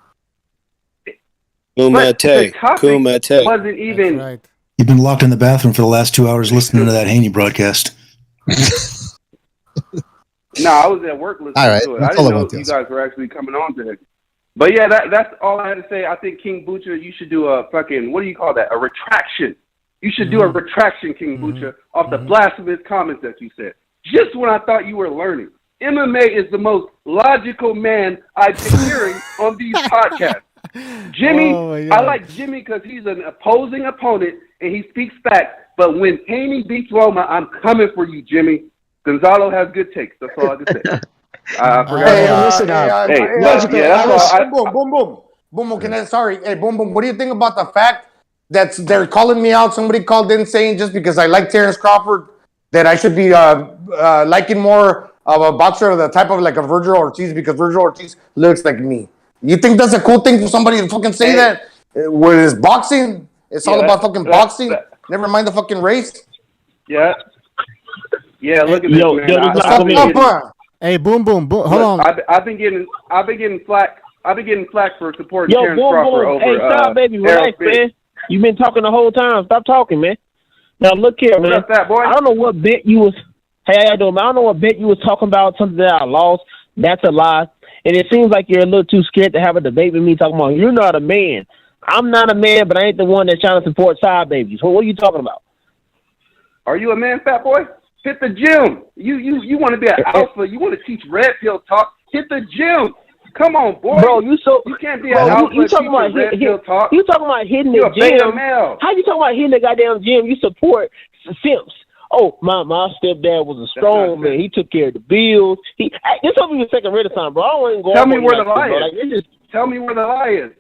But the topic Kumite. wasn't even. You've been locked in the bathroom for the last 2 hours listening to that Haney broadcast. No, I was at work listening All right, to it. I that's didn't all I know want to you guys were actually coming on today. But yeah, that's all I had to say. I think King Bucho, you should do a fucking, what do you call that? A retraction. You should do a retraction, King Bucho, off the blasphemous comments that you said. Just when I thought you were learning. MMA is the most logical man I've been hearing on these podcasts. Jimmy, I like Jimmy because he's an opposing opponent and he speaks facts. But when Haney beats Loma, I'm coming for you, Jimmy. Gonzalo has good takes. That's all I can say. I forgot. Boom. Hey, Boom. What do you think about the fact that they're calling me out? Somebody called in saying just because I like Terrence Crawford that I should be liking more of a boxer of the type of like a Virgil Ortiz because Virgil Ortiz looks like me. You think that's a cool thing for somebody to fucking say that? With his boxing, it's all about fucking boxing. Never mind the fucking race. Yeah. Yeah, look at this, man. Hey, boom. Hold on. I've been getting flack. I've been getting flack for supporting Yo, Terrence boom, Crawford boom. over. Hey, stop, baby. Relax, man. You've been talking the whole time. Stop talking, man. Now look here, man. What's up, boy? I don't know what bit you was. Hey, how you doing, man? I don't know what bit you was talking about. Something that I lost. That's a lie. And it seems like you're a little too scared to have a debate with me talking about you're not a man. I'm not a man, but I ain't the one that's trying to support side babies. What are you talking about? Are you a man, fat boy? Hit the gym. You want to be an alpha. You want to teach red pill talk. Hit the gym. Come on, boy. Bro, you can't be an alpha. You talking about red pill talk. You talking about hitting You're the a beta gym? male. How you talking about hitting the goddamn gym? You support simps. Oh, my stepdad was a strong man. He took care of the bills. This will be the second Renaissance, bro. I don't even go. Tell me where the lie is. Tell me where the lie is.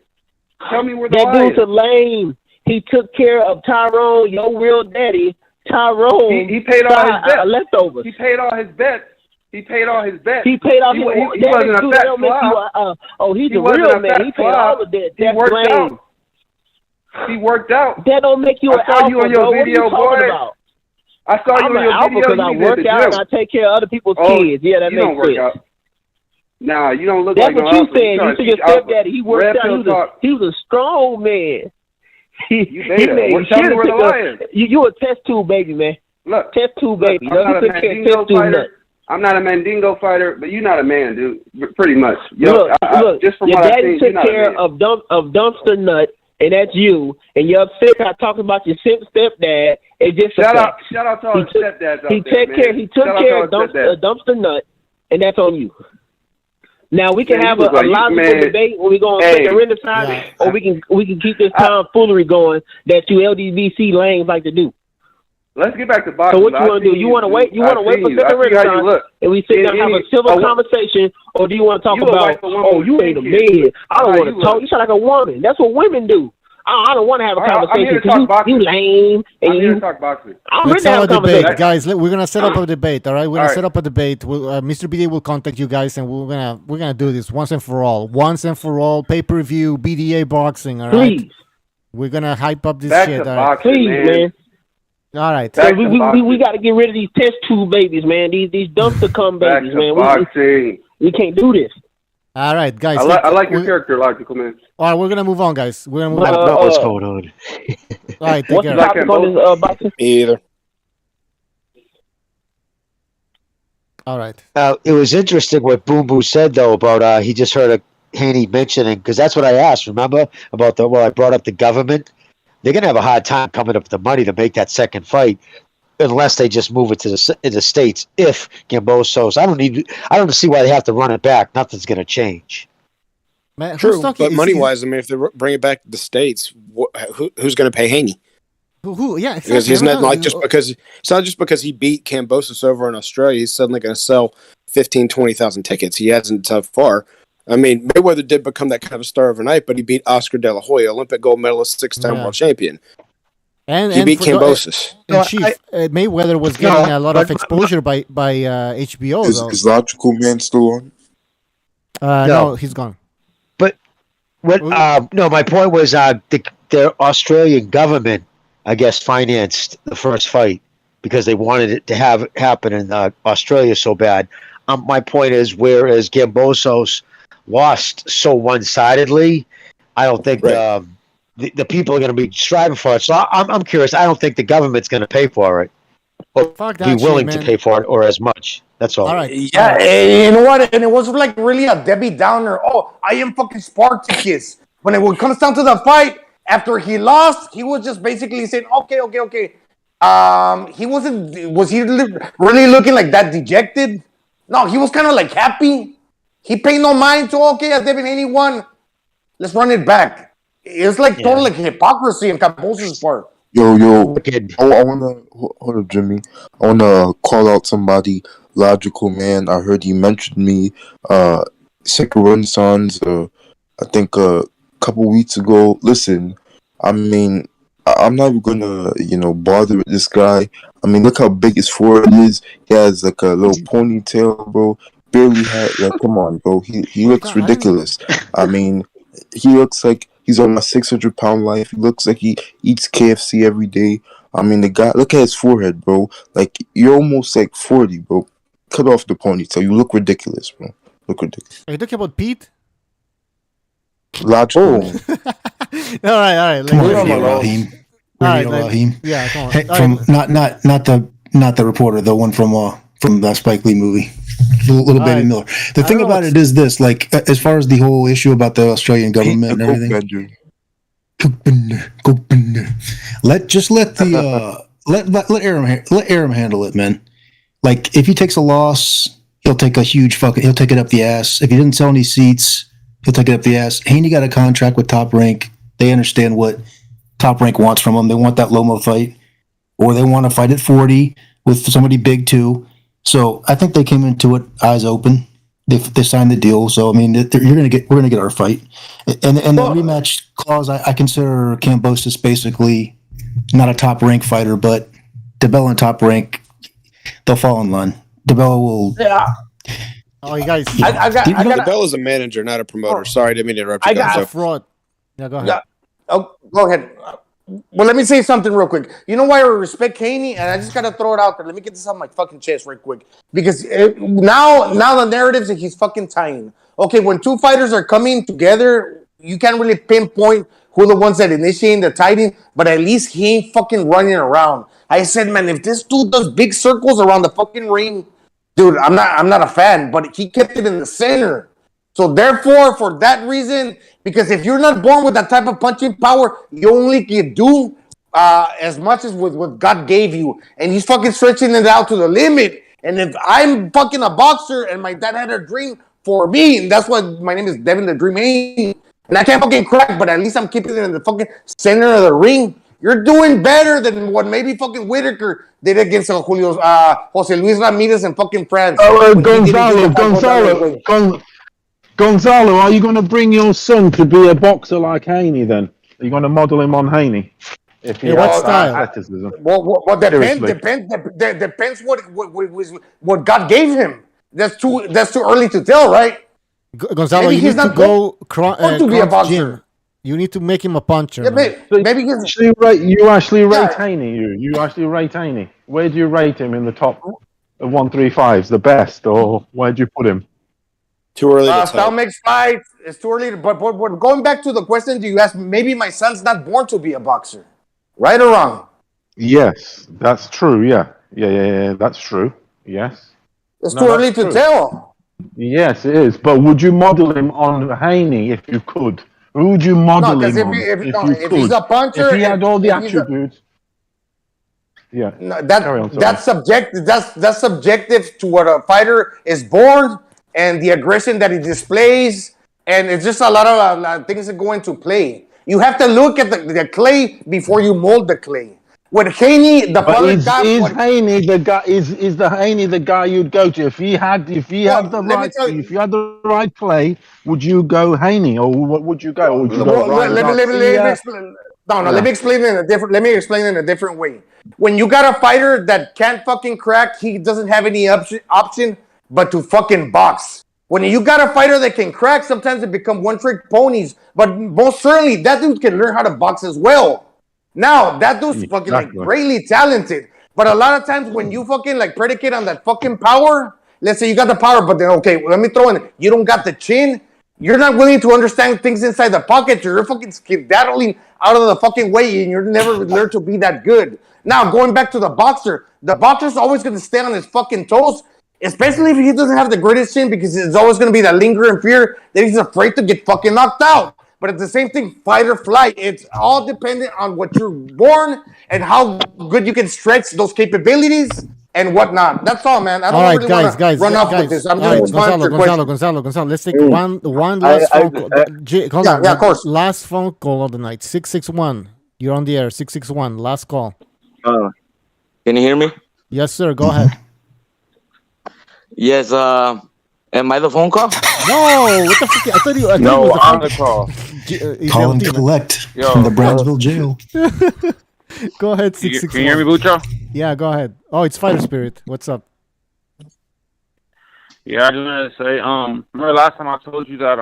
Tell me where the lie is. That dude's a lame. He took care of Tyrone, your real daddy. Tyrone. He paid all his bets. Leftovers. He paid all his bets. He paid all his bets. He paid off. He wasn't a fat slob. He's a real man. He paid all of that. That's lame. He worked out. That don't make you an alpha, I saw you on your bro. video, What are you talking boy. about? I saw you I'm on your an alpha video. because I work out and I take care of other people's kids. Yeah, that you don't makes work sense. out. Nah, you don't look That's like what no you alpha. said. You see your stepdaddy. He worked out. He was a strong man. He made Tell me where the lie is. You a test tube baby, man. Look, test tube baby. I'm not a Mandingo fighter. I'm not a Mandingo fighter, but you're not a man, dude. Pretty much. Yo, look. Just from your what I've daddy seen, took care of dumpster nut, and that's you. And you're upset I talking about your stepdad. It just shout out to all the stepdads out there, He took care of dumpster nut, and that's on you. Now we can have a logical debate when we go on second Renaissance, or we can keep this tomfoolery going that you LDBC lanes like to do. Let's get back to boxing. So what you want to do? You want to wait? You want to wait for second Renaissance, and we sit down and have a civil conversation, or do you want to talk about? Oh, you ain't a man. I don't want to talk. You sound like a woman. That's what women do. I don't want to have a conversation because you lame. I'm here to talk boxing. Let's have a debate, guys. We're gonna set up a debate. All right, we're gonna set up a debate. Mr. BDA will contact you guys, and we're gonna do this once and for all. Once and for all, pay-per-view BDA boxing. All right. Please. We're gonna hype up this Back shit. to All right. boxing, Please, man. All right. So we got to get rid of these test tube babies, man. These dumpster cum babies, man. We can't do this. All right, guys. I like your character, Logical Man. All right, we're gonna move on, guys. We're gonna move I don't on. know what's going on. All right, take what's care. the topic on this boxing? Me either. All right. It was interesting what Boom Boo said though about he just heard Haney mentioning, because that's what I asked. Remember about I brought up the government. They're gonna have a hard time coming up with the money to make that second fight unless they just move it to the states. If Kambosos, I don't see why they have to run it back. Nothing's gonna change. Man, true, but money-wise, I mean, if they bring it back to the states, who's going to pay Haney? Who? Yeah, exactly. Because he's not like just because it's not just because he beat Kambosos over in Australia. He's suddenly going to sell 15,000, 20,000 tickets. He hasn't so far. I mean, Mayweather did become that kind of a star overnight, but he beat Oscar De La Hoya, Olympic gold medalist, 6-time world champion. And he beat Kambosos. Chief, Mayweather was getting a lot of exposure by HBO. Is Logical Man still on? No, he's gone. But what? No, my point was the Australian government, I guess, financed the first fight because they wanted it to happen in Australia so bad. My point is, whereas Kambosos lost so one-sidedly, I don't think the people are going to be striving for it. So I'm curious. I don't think the government's going to pay for it, or be willing to pay for it, or as much. That's all. All right. Yeah, you know what? And it was like really a Debbie Downer. Oh, I am fucking Spartacus. When it comes down to the fight, after he lost, he was just basically saying, okay. He wasn't. Was he really looking like that dejected? No, he was kind of like happy. He paid no mind to, okay, as Devin Haney won, let's run it back. It's like total like hypocrisy in Kambosos' part. Yo, I wanna hold up, Jimmy. I wanna call out somebody, Logical Man. I heard you mentioned me, Second Renaissance. I think a couple weeks ago. Listen, I mean, I'm not even gonna bother with this guy. I mean, look how big his forehead is. He has like a little ponytail, bro. Barely had. Come on, bro. He looks ridiculous. I mean, he looks like he's on a 600-pound life. He looks like he eats KFC every day. I mean, the guy, look at his forehead, bro. Like, you're almost like 40, bro. Cut off the ponytail. You look ridiculous, bro. Look ridiculous. Are you talking about Pete? Logical. all right. Come on, Raheem. Raheem. Yeah, come on. Hey, not the reporter, the one from the Spike Lee movie. Little Baby Miller. The thing about it is this, like, as far as the whole issue about the Australian government and everything. Let Aram handle it, man. Like, if he takes a loss, he'll take it up the ass. If he didn't sell any seats, he'll take it up the ass. Haney got a contract with Top Rank. They understand what Top Rank wants from him. They want that Lomo fight, or they want to fight at 40 with somebody big too. So I think they came into it eyes open. They signed the deal. So I mean, we're gonna get our fight. And the rematch clause, I consider Kambosos basically not a Top Rank fighter, but DeBella and Top Rank, they'll fall in line. DeBella will. Yeah. Oh, you guys. DeBella's a manager, not a promoter. Sorry, didn't mean to interrupt you guys. A fraud. Yeah, go ahead. Yeah. Oh, go ahead. Well, let me say something real quick. You know why I respect Haney? And I just got to throw it out there. Let me get this on my fucking chest real quick. Because now the narratives that he's fucking tying. Okay, when two fighters are coming together, you can't really pinpoint who the ones that initiate the fighting, but at least he ain't fucking running around. I said, man, if this dude does big circles around the fucking ring, dude, I'm not a fan, but he kept it in the center. So therefore, for that reason, because if you're not born with that type of punching power, you only can do as much as with what God gave you. And he's fucking stretching it out to the limit. And if I'm fucking a boxer and my dad had a dream for me, and that's why my name is Devin the Dream Haney, and I can't fucking crack, but at least I'm keeping it in the fucking center of the ring. You're doing better than what maybe fucking Whitaker did against Jose Luis Ramirez in fucking France. Gonzalo, are you going to bring your son to be a boxer like Haney then? Are you going to model him on Haney? If he what style? Athleticism. Well, depends what God gave him. That's too early to tell, right? Gonzalo, maybe you need to go to be a boxer. Gym. You need to make him a puncher. Yeah, maybe you actually rate Haney. You actually rate Haney. Where do you rate him in the top of 135s? The best, or where do you put him? Too early to tell. Style makes fights. It's too early. But going back to the question, do you ask? Maybe my son's not born to be a boxer, right or wrong? Yes, that's true. Yeah. That's true. Yes. It's too early to tell. Yes, it is. But would you model him on Haney if you could? Who would you model him on if he's a puncher, if he had all the attributes? Yeah. No, that's subjective. That's subjective to what a fighter is born and the aggression that he displays, and it's just a lot of things that go into play. You have to look at the clay before you mold the clay. With Haney, the But public is got what. Haney the guy? Is the Haney the guy you'd go to if he had Well, the let me right tell if you. you had the right play? Would you go Haney or what would you go? Or would you go Well, Ryan let me Garcia? explain. No, no, let Yeah. me explain it in a different. Let me explain it in a different way. When you got a fighter that can't fucking crack, he doesn't have any option but to fucking box. When you got a fighter that can crack, sometimes they become one-trick ponies. But most certainly, that dude can learn how to box as well. Now, that dude's fucking like Exactly. greatly talented. But a lot of times when you fucking like predicate on that fucking power, let's say you got the power, but then okay, let me throw in, you don't got the chin. You're not willing to understand things inside the pocket. You're fucking skedaddling out of the fucking way, and you're never learned to be that good. Now, going back to the boxer's always going to stay on his fucking toes, especially if he doesn't have the greatest chin, because it's always going to be that lingering fear that he's afraid to get fucking knocked out. But it's the same thing, fight or flight. It's all dependent on what you're born and how good you can stretch those capabilities and whatnot. That's all, man. I don't All right, really want to run off with guys. this. I'm All just right, responding to your question. Gonzalo. Let's take one last phone call. Hold on. Yeah, of course. Last phone call of the night. 661. You're on the air. 661. Last call. Can you hear me? Yes, sir. Go ahead. Yes. Am I the phone call? No. What the fuck? I thought it was the phone Call and collect from the Brownsville jail. Go ahead, Can 661. you hear me, Bucho? Yeah, go ahead. Oh, it's Fighter Spirit. What's up? Yeah, I just wanted to say, remember last time I told you that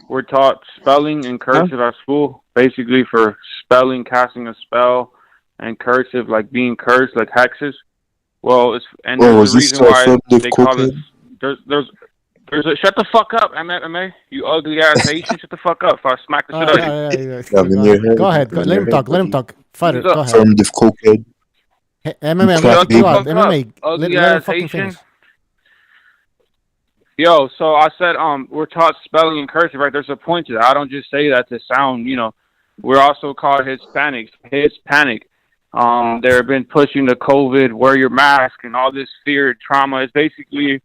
we're taught spelling and cursive at school, basically for spelling, casting a spell, and cursive like being cursed, like hexes. Well, there's a reason why they call it. There's a shut the fuck up, MMA. You ugly ass Haitian. Shut the fuck up. If I smack the shit out of you. Go ahead. Let him talk. Let him talk. Fighter, go ahead. Affirmative cokehead. Hey, MMA, I'm going to you out. MMA, let him fucking Haitian. finish. Yo, so I said, we're taught spelling and cursive, right? There's a point to that. I don't just say that to sound, we're also called Hispanics. Hispanic. They've been pushing the COVID, wear your mask, and all this fear, trauma. It's basically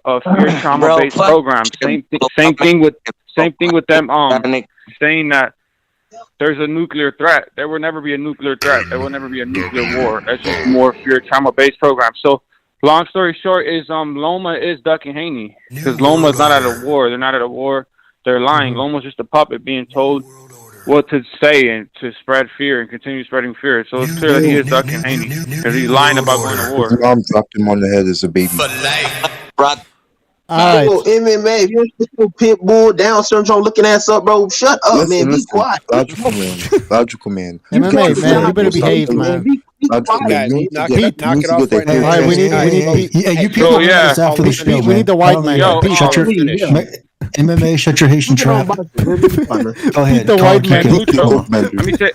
a fear trauma-based program. Same thing with them. Saying that there's a nuclear threat. There will never be a nuclear threat. There will never be a nuclear war. That's just more fear trauma-based program. So, long story short is Loma is ducking Haney because Loma's not at a war. They're not at a war. They're lying. Loma's just a puppet being told what to say and to spread fear and continue spreading fear. So it's clear that he is ducking Haney because he's lying about going to war. His mom dropped him on the head as a baby. All right. MMA, if you don't get your pit bull Down syndrome looking ass up, bro, shut up, man. Be quiet. Logical man. MMA, man, you better behave, man. Guys, knock it off right now. All right, we need Yeah, you people this after the show, we need the white man. Pete, Shut your MMA, shut your Haitian trap. Go ahead. the white man. Let me say.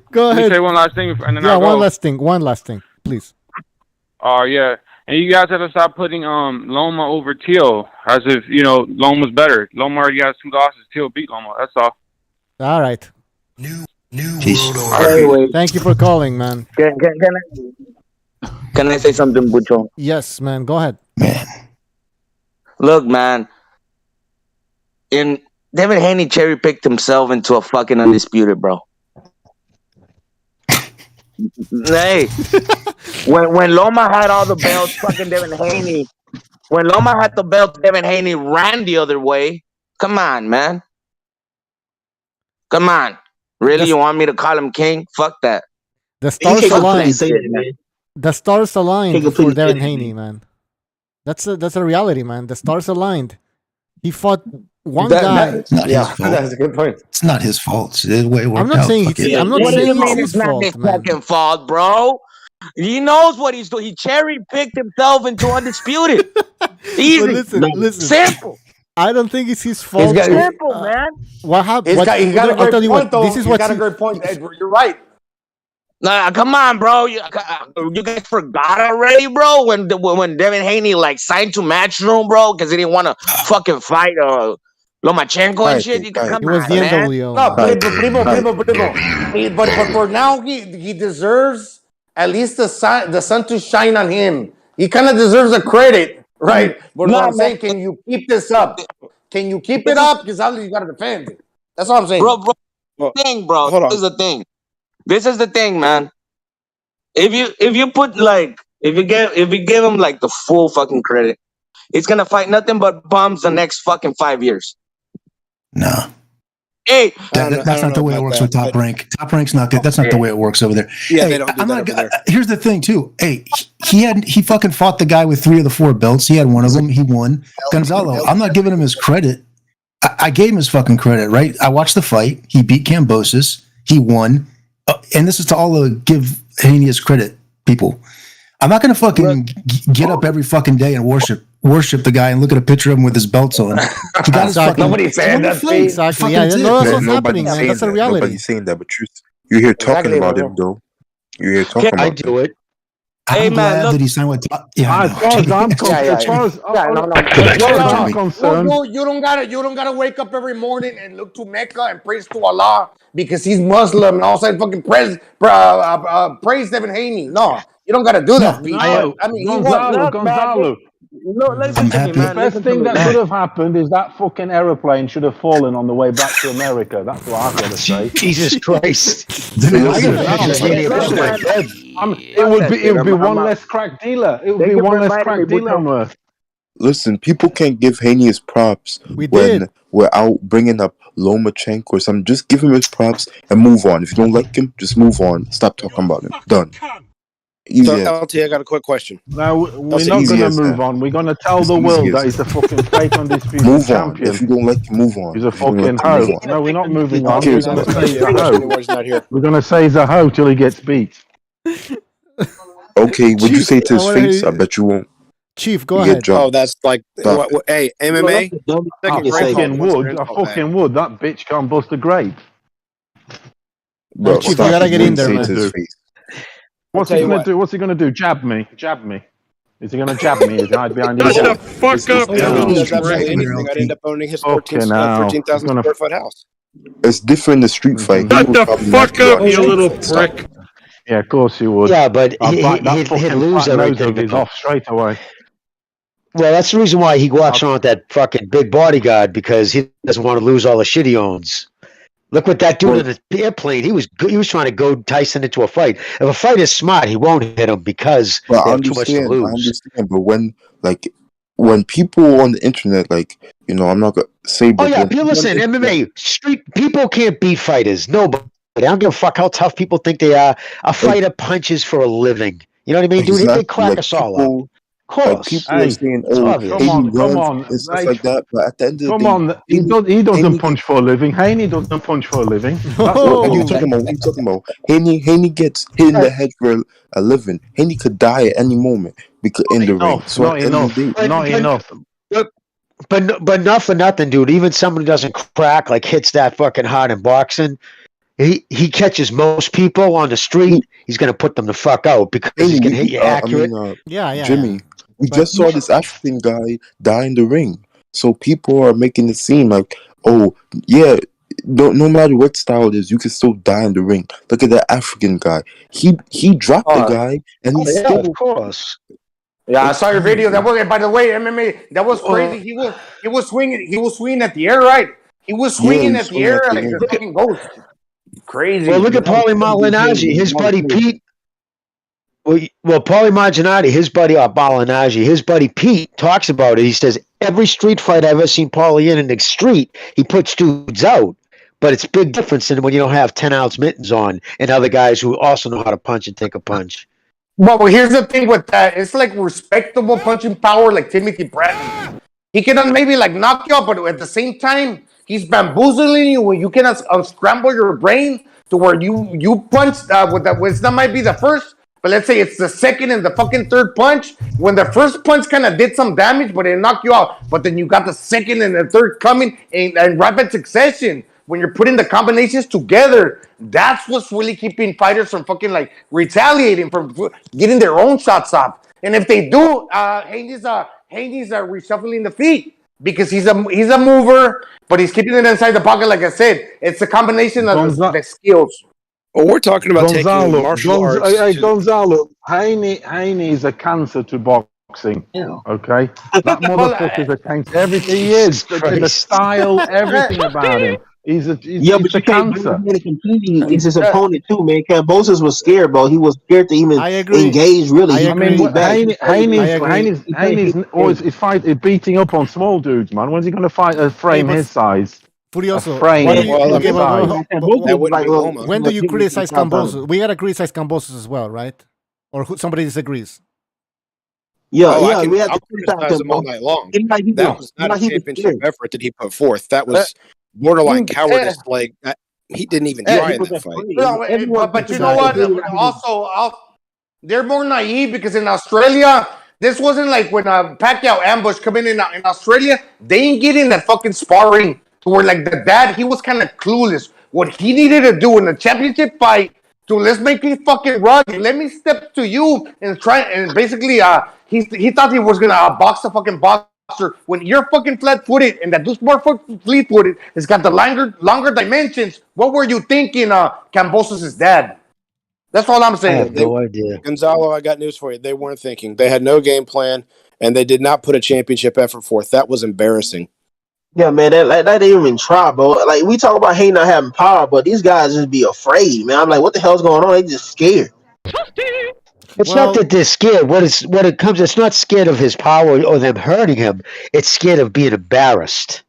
Go ahead. Let me say one last thing, and then Yeah, I'll go. one last thing, please. Yeah. And you guys have to stop putting Loma over Teo as if, Loma's better. Loma already has 2 losses. Teo beat Loma. That's all. All right. Peace. Thank you for calling, man. Can I say something, Bucho? Yes, man. Go ahead. Look, man. David Haney cherry picked himself into a fucking undisputed, bro. Hey, when Loma had all the belts, fucking Devin Haney. When Loma had the belt, Devin Haney ran the other way. Come on, man. Come on. Really, you want me to call him king? Fuck that. The stars aligned. The stars aligned for Devin Haney, man. That's a reality, man. The stars aligned. He fought one guy. That's a good point. It's not his fault. It's the way it worked I'm not out. saying Fuck it. I'm not What do saying you mean it's it's his not fault, his man. fucking fault, bro? He knows what he's doing. He cherry picked himself into undisputed. Easy. Listen. Simple. I don't think it's his fault. Simple, man. What happened? He got a great point, though. This is He's got a great point. You're right. Nah, come on, bro. You guys forgot already, bro? When Devin Haney signed to Matchroom, bro, because he didn't want to fucking fight Lomachenko and shit. You can come It was on, the man. NWO. Primo. But for now, he deserves at least the sun to shine on him. He kind of deserves a credit, right? But what I'm saying, can you keep this up? Can you keep it up? Because you got to defend it. That's what I'm saying. Bro, thing, bro. hold on. This is the thing. This is the thing, man. If you put like if you give him like the full fucking credit, he's gonna fight nothing but bums the next fucking 5 years. No. Hey, That's not the way it works with Top Rank. Top Rank's not good. That's not the way it works over there. Yeah, hey, they don't do that over there. Here's the thing, too. Hey, he fucking fought the guy with 3 of the 4 belts. He had one of them. He won. Gonzalo, I'm not giving him his credit. I gave him his fucking credit, right? I watched the fight. He beat Kambosos. He won. And this is to all the give Haney his credit, people. I'm not going to fucking get up every fucking day and worship the guy and look at a picture of him with his belts on. He got his fucking, Nobody's saying that. Exactly. Yeah, no, that's what's happening, man. That's a reality. Nobody's saying that, but you're here talking about him, though. You're here talking about him. I do it. I'm glad that he signed with Top. Yeah, as far as I'm concerned, Well, you don't gotta wake up every morning and look to Mecca and praise to Allah because he's Muslim and all of a sudden fucking praise Devin Haney. No, you don't gotta do that. I mean, Gonzalo. No, listen to me, man. The best thing that could have happened is that fucking aeroplane should have fallen on the way back to America. That's what I've got to say. Jesus Christ! It would be one less crack dealer. It would be one less crack dealer on Earth. Listen, people can't give Haney his props when we're out bringing up Lomachenko or something. Just give him his props and move on. If you don't like him, just move on. Stop talking about him. Done. So, LT, I got a quick question. No, we're not going to move on. We're going to tell the world that he's a fucking fake undisputed champion. If you don't like him, move on. He's a fucking hoe. No, we're not moving on. We're going to say he's a hoe. We're going to say he's a hoe till he gets beat. Okay, would you say to his face? I bet you won't. Chief, go ahead. Oh, that's like, hey, MMA. I fucking would. That bitch can't bust a grape. Bro, Chief, you gotta get in there, man. What's he gonna do? What's he gonna do? Jab me? Is he gonna jab me? Is he hide behind his Shut the fuck up, I'd end up owning his 14,000 square foot house. It's different in the street fight. Shut the fuck up, you little prick. Yeah, of course you would. Yeah, but he'd lose everything. He's off straight away. Well, that's the reason why he walks around with that fucking big bodyguard, because he doesn't want to lose all the shit he owns. Look what that dude in the airplane. He was trying to goad Tyson into a fight. If a fight is smart, he won't hit him because they have too much to lose. I understand, but when people on the internet, I'm not gonna say. Oh yeah, listen, MMA street people can't beat fighters. Nobody. I don't give a fuck how tough people think they are. A fighter punches for a living. You know what I mean, dude? They crack us all up. Of course. People are saying, come on, and stuff like that. But at the end of the day, he doesn't punch for a living. Haney doesn't punch for a living. What are you talking about? Haney gets hit in the head for a living. Haney could die at any moment because in the ring. So not enough. But not for nothing, dude. Even someone who doesn't crack, hits that fucking hard in boxing, he catches most people on the street. He's gonna put them the fuck out because he's gonna hit you accurate. Jimmy. We just saw this African guy die in the ring. So people are making it seem like, oh, yeah, no matter what style it is, you can still die in the ring. Look at that African guy. He dropped the guy, and he's still... of course. Yeah, I saw your video. That was, by the way, MMA, that was crazy. He was swinging at the air, right? He was swinging at the air like a fucking ghost. Crazy. Well, look at Paulie Malignaggi, his buddy Pete. Well, Paulie Malignaggi, his buddy Malignaggi, his buddy Pete talks about it. He says every street fight I've ever seen Paulie in the street, he puts dudes out. But it's big difference than when you don't have 10-ounce mittens on and other guys who also know how to punch and take a punch. Well, here's the thing with that. It's like respectable punching power, like Timothy Bratton. He can maybe knock you out, but at the same time, he's bamboozling you when you cannot unscramble your brain to where you punch with that. That might be the first. But let's say it's the second and the fucking third punch. When the first punch kind of did some damage, but it knocked you out. But then you got the second and the third coming in rapid succession. When you're putting the combinations together, that's what's really keeping fighters from fucking retaliating, from getting their own shots off. And if they do, Haney's reshuffling the feet because he's a mover, but he's keeping it inside the pocket. Like I said, it's a combination of the skills. Well, we're talking about taking martial arts. Hey, Gonzalo, Haney is a cancer to boxing. Yeah. Okay? That motherfucker's a cancer. Everything he is. The style, everything about him. He's but it's a you can't blame cancer. him completely. It's his opponent too, man. Kambosos was scared, bro. He was scared to even I agree. engage. Really, I he I mean, agree. stayed back. He stayed in. Haney's always beating up on small dudes, man. When's he going to fight a frame but his size? A Furioso, frame when do you his okay? size. That wouldn't be Loma. When do you criticize Kambosos? We gotta criticize Kambosos as well, right? Or somebody disagrees. We had I'll to criticize him all night long. It might be That was not a he was championship scared. effort that he put forth. That was borderline cowardice. Yeah. Like he didn't even Yeah, try he in was that fight. afraid. No, Everyone but you was know what? agreeing that he was. Also, they're more naive because in Australia, this wasn't like when Pacquiao ambushed coming in Australia. They ain't getting that fucking sparring to where like the dad, he was kind of clueless. What he needed to do in the championship fight to let's make it fucking rugged. Let me step to you and try and basically he thought he was gonna box a fucking boxer when you're fucking flat-footed and that dude's more fleet-footed. It's got the longer dimensions. What were you thinking, Kambosos' dad? That's all I'm I saying. have no idea. Gonzalo, I got news for you. They weren't thinking. They had no game plan, and they did not put a championship effort forth. That was embarrassing. Yeah, man, that didn't even try, bro. Like we talk about Haney not having power, but these guys just be afraid, man. I'm like, what the hell's going on? They just scared. It's not that they're scared. It's not scared of his power or them hurting him. It's scared of being embarrassed.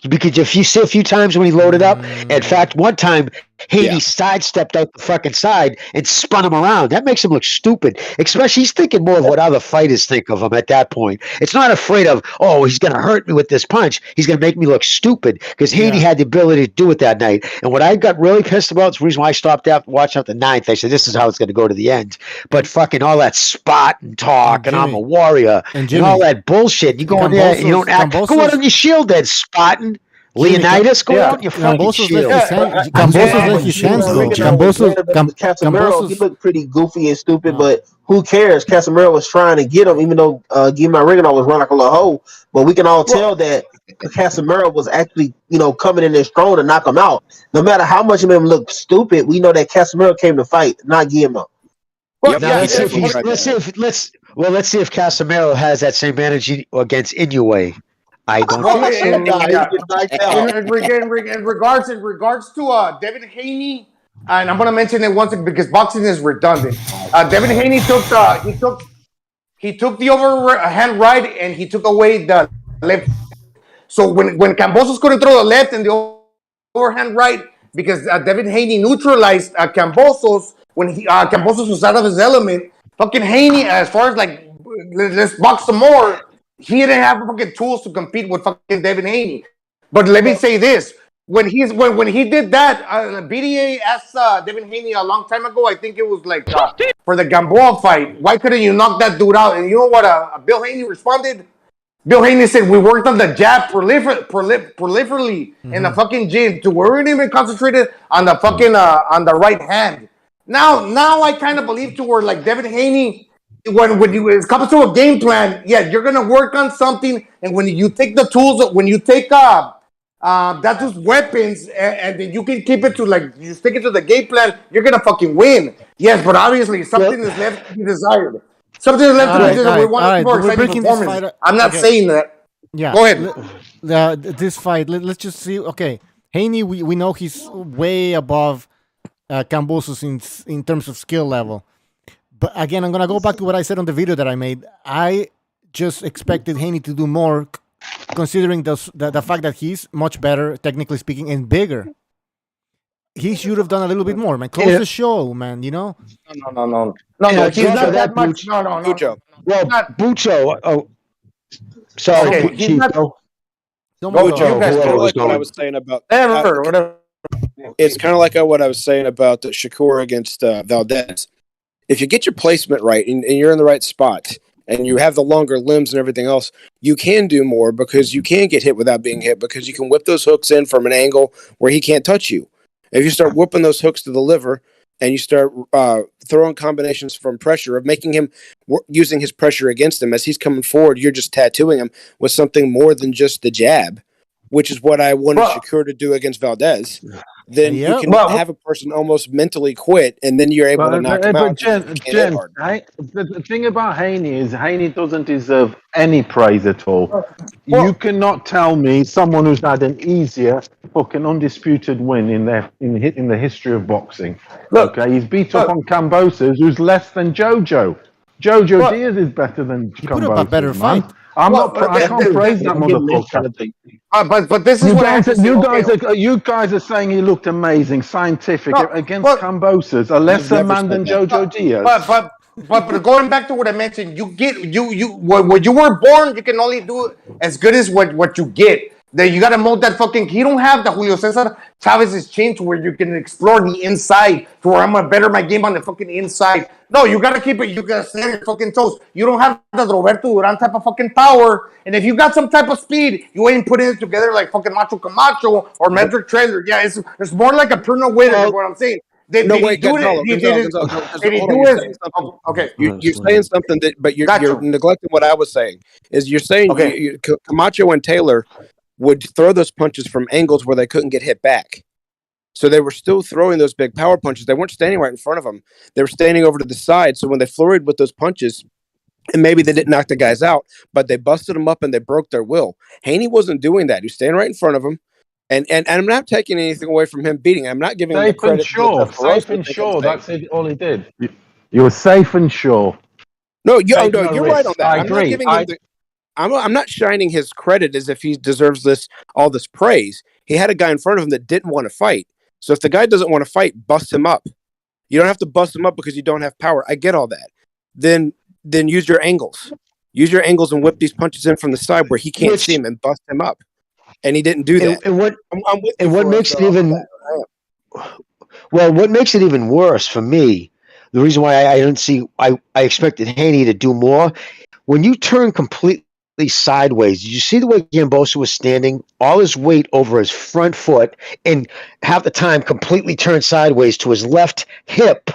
Because if you see a few times when he loaded up, in fact, one time Haney sidestepped out the fucking side and spun him around. That makes him look stupid. Especially, he's thinking more of what other fighters think of him at that point. It's not afraid of, oh, he's going to hurt me with this punch. He's going to make me look stupid. Because Haney had the ability to do it that night. And what I got really pissed about is the reason why I stopped watching out the ninth. I said, this is how it's going to go to the end. But fucking all that spot and talk and I'm a warrior and all that bullshit. You go in there and you don't act. Go out on your shield then, Spartan. Leonidas, go out on your fucking shield. Casemiro, he looked pretty goofy and stupid, but who cares? Casemiro was trying to get him, even though Guillermo Rigondeaux was running like a little hoe. But we can all tell that Casemiro was actually, coming in there strong to knock him out. No matter how much of him looked stupid, we know that Casemiro came to fight, not Guillermo. Let's see if Casemiro has that same energy against Inoue. I don't think so. In regards to Devin Haney, and I'm gonna mention it once because boxing is redundant. Devin Haney took the overhand right and he took away the left. So when Kambosos couldn't throw the left and the overhand right, because Devin Haney neutralized Kambosos when Kambosos was out of his element. Fucking Haney, as far as like let's box some more. He didn't have fucking tools to compete with fucking Devin Haney. But let me say this: when he did that, BDA asked Devin Haney a long time ago. I think it was like for the Gamboa fight. Why couldn't you knock that dude out? And you know what? Bill Haney responded. Bill Haney said, "We worked on the jab proliferally in the fucking gym. We weren't even concentrated on the fucking on the right hand. Now I kind of believe to where like Devin Haney." When it comes to a game plan, you're gonna work on something, and when you take the tools, when you take that's just weapons, and then you can keep it to like you stick it to the game plan, you're gonna fucking win. Yes, but obviously something is left to be desired. Something is left to be desired. We want more exciting performance. I'm not saying that. Yeah, go ahead. This fight, let's just see. Okay, Haney, we know he's way above Kambosos in terms of skill level. But again, I'm going to go back to what I said on the video that I made. I just expected Haney to do more, considering the fact that he's much better, technically speaking, and bigger. He should have done a little bit more, man. Close the show, man, No, he's not that much. No. Bucho. Well, Bucho. Oh, sorry, okay, he's not. Bucho. It's kind of like what I was saying about. Whatever. It's kind of like what I was saying about Shakur against Valdez. If you get your placement right and you're in the right spot and you have the longer limbs and everything else, you can do more because you can get hit without being hit because you can whip those hooks in from an angle where he can't touch you. If you start whipping those hooks to the liver and you start throwing combinations from pressure of making him using his pressure against him as he's coming forward, you're just tattooing him with something more than just the jab. which is what I wanted Shakur to do against Valdez, then you can have a person almost mentally quit, and then you're able to knock him out. Jen, the thing about Haney is Haney doesn't deserve any praise at all. You cannot tell me someone who's had an easier fucking undisputed win in the history of boxing. Okay, he's beat up on Kambosos, who's less than Jojo. Jojo Diaz is better than Kambosos. Put up a better fight. I can't praise that motherfucker. But this is you guys are saying he looked amazing, scientific against Kambosos, a lesser man than Jojo Diaz. But going back to what I mentioned, when you were born, you can only do as good as what you get. That you gotta mold that fucking. You don't have the Julio Cesar Chavez's change where you can explore the inside to where I'm gonna better my game on the fucking inside. No, you gotta keep it. You gotta stand your fucking toes. You don't have the Roberto Duran type of fucking power. And if you got some type of speed, you ain't putting it together like fucking Macho Camacho or Medrick Trailer. Yeah, it's more like a Purna winner. Is what I'm saying. You're saying something that, but you're neglecting what I was saying. Is you're saying Camacho and Taylor would throw those punches from angles where they couldn't get hit back. So they were still throwing those big power punches. They weren't standing right in front of them. They were standing over to the side. So when they flurried with those punches, and maybe they didn't knock the guys out, but they busted them up and they broke their will. Haney wasn't doing that. He was standing right in front of him. And I'm not taking anything away from him beating. I'm not giving him the credit. Safe and sure. That's all he did. You were safe and sure. No, you're right on that. I agree. I'm not shining his credit as if he deserves all this praise. He had a guy in front of him that didn't want to fight. So if the guy doesn't want to fight, bust him up. You don't have to bust him up because you don't have power. I get all that. Then use your angles. Use your angles and whip these punches in from the side where he can't see him and bust him up. And he didn't do that. What makes it even worse for me, the reason why I expected Haney to do more, when you turn completely sideways, did you see the way Kambosos was standing, all his weight over his front foot, and half the time completely turned sideways to his left hip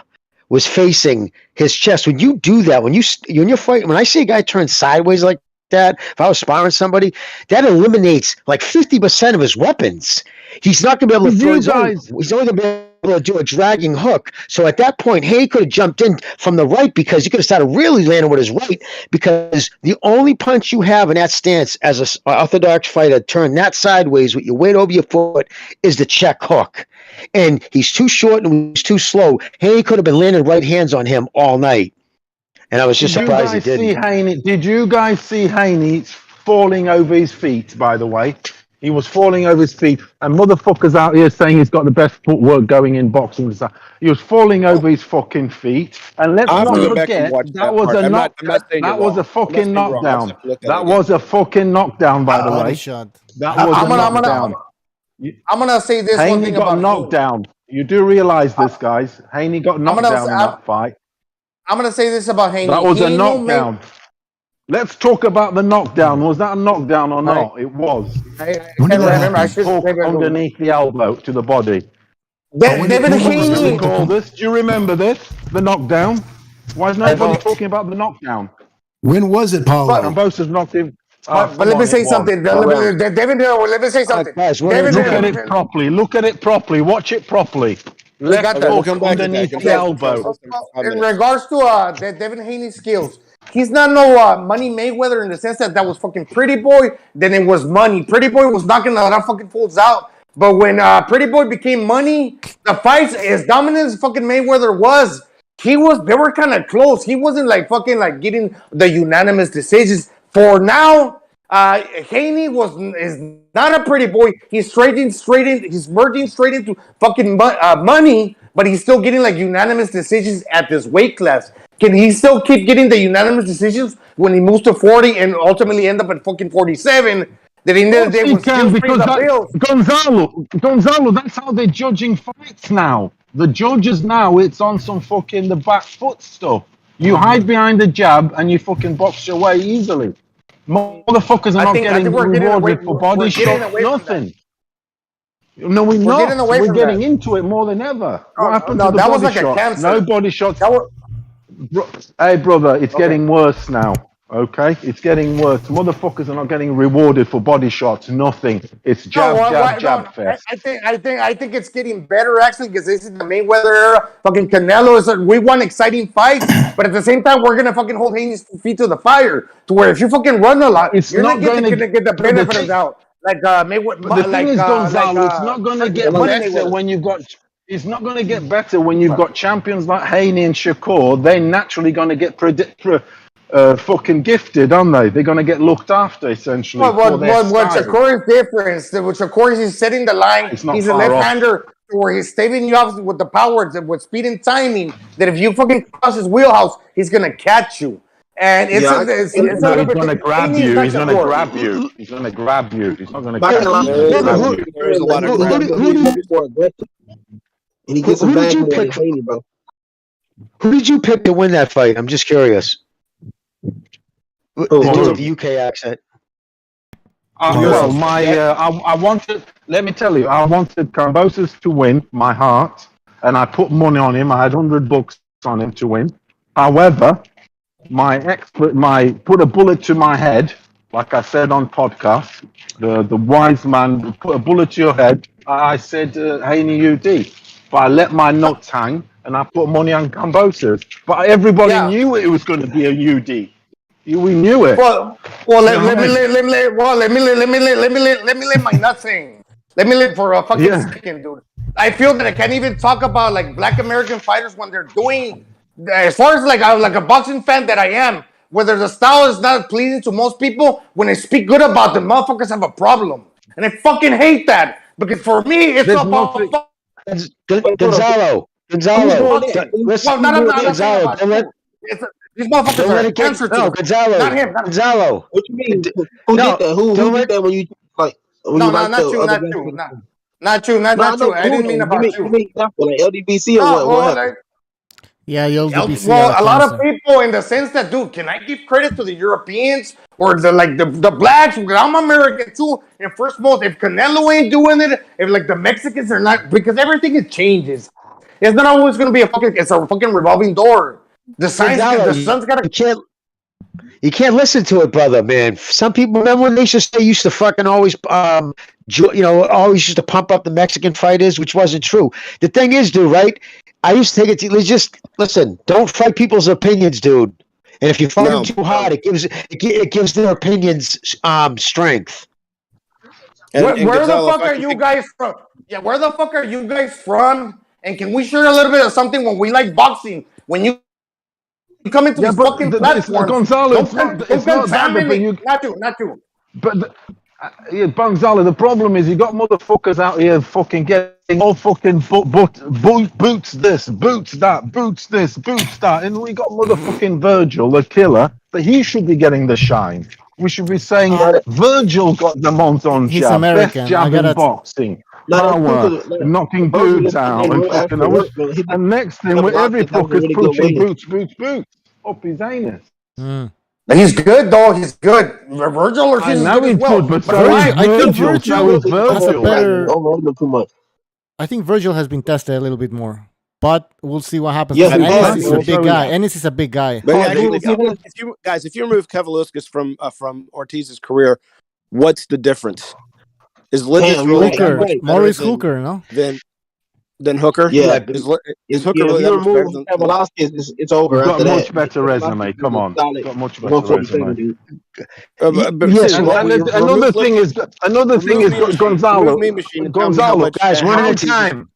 was facing his chest? When you do that, when you're fighting, when I see a guy turn sideways like that, if I was sparring somebody, that eliminates like 50% of his weapons. He's not going to be able to throw he's only going to be able to do a dragging hook. So at that point, Haney could have jumped in from the right because he could have started really landing with his right, because the only punch you have in that stance as an orthodox fighter, turn that sideways with your weight over your foot, is the check hook. And he's too short and he's too slow. Haney could have been landing right hands on him all night. And I was just surprised he didn't. Did you guys see Haney falling over his feet, by the way? He was falling over his feet. And motherfuckers out here saying he's got the best footwork going in boxing. He was falling over his fucking feet. And let's not forget, that was a fucking knockdown. That was a fucking knockdown, by the way. That was a knockdown. I'm going to say this one thing about knocked down. You do realize this, guys. Haney got knocked down in that fight. I'm going to say this about Haney. That was a knockdown. Let's talk about the knockdown. Was that a knockdown or not? It was. I can't remember. I should underneath the elbow to the body. David Haney. Do you remember this? The knockdown? Why is nobody talking about the knockdown? When was it, Paulie? Kambosos knocked him. But let me say something. David, let me say something. Look at it properly. Look at it properly. Watch it properly. Left hook underneath the elbow. In regards to Devin Haney's skills, he's not no Money Mayweather in the sense that was fucking Pretty Boy, then it was Money. Pretty Boy was knocking a lot of fucking fools out. But when Pretty Boy became Money, the fights, as dominant as fucking Mayweather was, they were kind of close. He wasn't like fucking like getting the unanimous decisions. For now, Haney is not a Pretty Boy. He's merging straight into fucking Money, but he's still getting like unanimous decisions at this weight class. Can he still keep getting the unanimous decisions when he moves to 40 and ultimately end up at fucking 47? That in the end of the day was still free the bills. Gonzalo, that's how they're judging fights now. The judges now, it's on some fucking the back foot stuff. You hide behind the jab and you fucking box your way easily. Motherfuckers are not getting rewarded for body shots, nothing. No, we're not. We're getting into it more than ever. What happened to the body shots? No body shots. Hey, brother, it's getting worse now. Okay, it's getting worse. Motherfuckers are not getting rewarded for body shots. Nothing. It's jab, jab fest. I think it's getting better actually because this is the Mayweather era. Fucking Canelo is. We want exciting fights, but at the same time, we're gonna fucking hold Haney's feet to the fire. To where if you fucking run a lot, you're not gonna get the benefit of doubt. Like Mayweather. But the thing is, Gonzalo, it's not gonna get better when you've got. It's not going to get better when you've got champions like Haney and Shakur. They're naturally going to get fucking gifted, aren't they? They're going to get looked after, essentially. What Shakur is different. What Shakur is setting the line. He's a left-hander where he's staving you off with the power, with speed and timing, that if you fucking cross his wheelhouse, he's going to catch you. And he's going to grab you. He's going to grab you. He's going to grab you. He's not going to grab you. There's a lot of grabbing. And he gets a bag more than Haney, bro. Who did you pick to win that fight? I'm just curious. The dude with the UK accent. Well, I wanted. Let me tell you, I wanted Kambosos to win. My heart, and I put money on him. I had $100 on him to win. However, my put a bullet to my head, like I said on podcast. The wise man put a bullet to your head. I said, Haney UD. But I let my nuts hang and I put money on Kambosos. But everybody knew it was going to be a UD. We knew it. Well, let me let my nuts hang. Let me live for a fucking second, dude. I feel that I can't even talk about like Black American fighters when they're doing, as far as like a boxing fan that I am, whether the style is not pleasing to most people, when I speak good about them, motherfuckers have a problem, and I fucking hate that because for me it's about. Gonzalo, listen, Gonzalo, these motherfuckers are cancer to Gonzalo, not him. Gonzalo. What you mean? Who did that? Who did that when you like? Not you. I didn't mean about you. Like LDBC or what? Yeah, the LDBC. Well, a lot of people in the sense that, dude, can I give credit to the Europeans or the blacks? Because I'm American too. And first of all, if Canelo ain't doing it, if like the Mexicans are not, because everything changes. It's not always going to be a fucking revolving door. The sun's got to. You can't listen to it, brother, man. Some people, remember when they used to fucking always, always used to pump up the Mexican fighters, which wasn't true. The thing is, dude, right? I used to take it to just listen. Don't fight people's opinions, dude. And if you fight them too hard, it gives their opinions strength. Where the fuck are you guys from? Yeah, where the fuck are you guys from? And can we share a little bit of something when we like boxing? When you come into these fucking platforms, Gonzalo, not you. But Gonzalo, the problem is you got motherfuckers out here fucking getting all fucking boots this, boots that, boots this, boots that, and we got motherfucking Virgil, the killer, but he should be getting the shine. We should be saying Virgil got the Monton He's jab, American. best jab in boxing. Power, knocking dudes out, and next thing, every fucker's pushing boots up his anus. He's good though. He's good. Virgil or he's good as well. But I think Virgil has been tested a little bit more, but we'll see what happens. Yeah, Ennis is a big guy. Ennis is a big guy. But if you remove Kavaluskas from Ortiz's career, what's the difference? Is Hooker, Maurice Hooker, no? Then Hooker? Yeah. Is Hooker really that much better than it's over. Got a much better resume. Come on. Got much better resume. Another thing is Gonzalo. Gonzalo, guys, one at a time.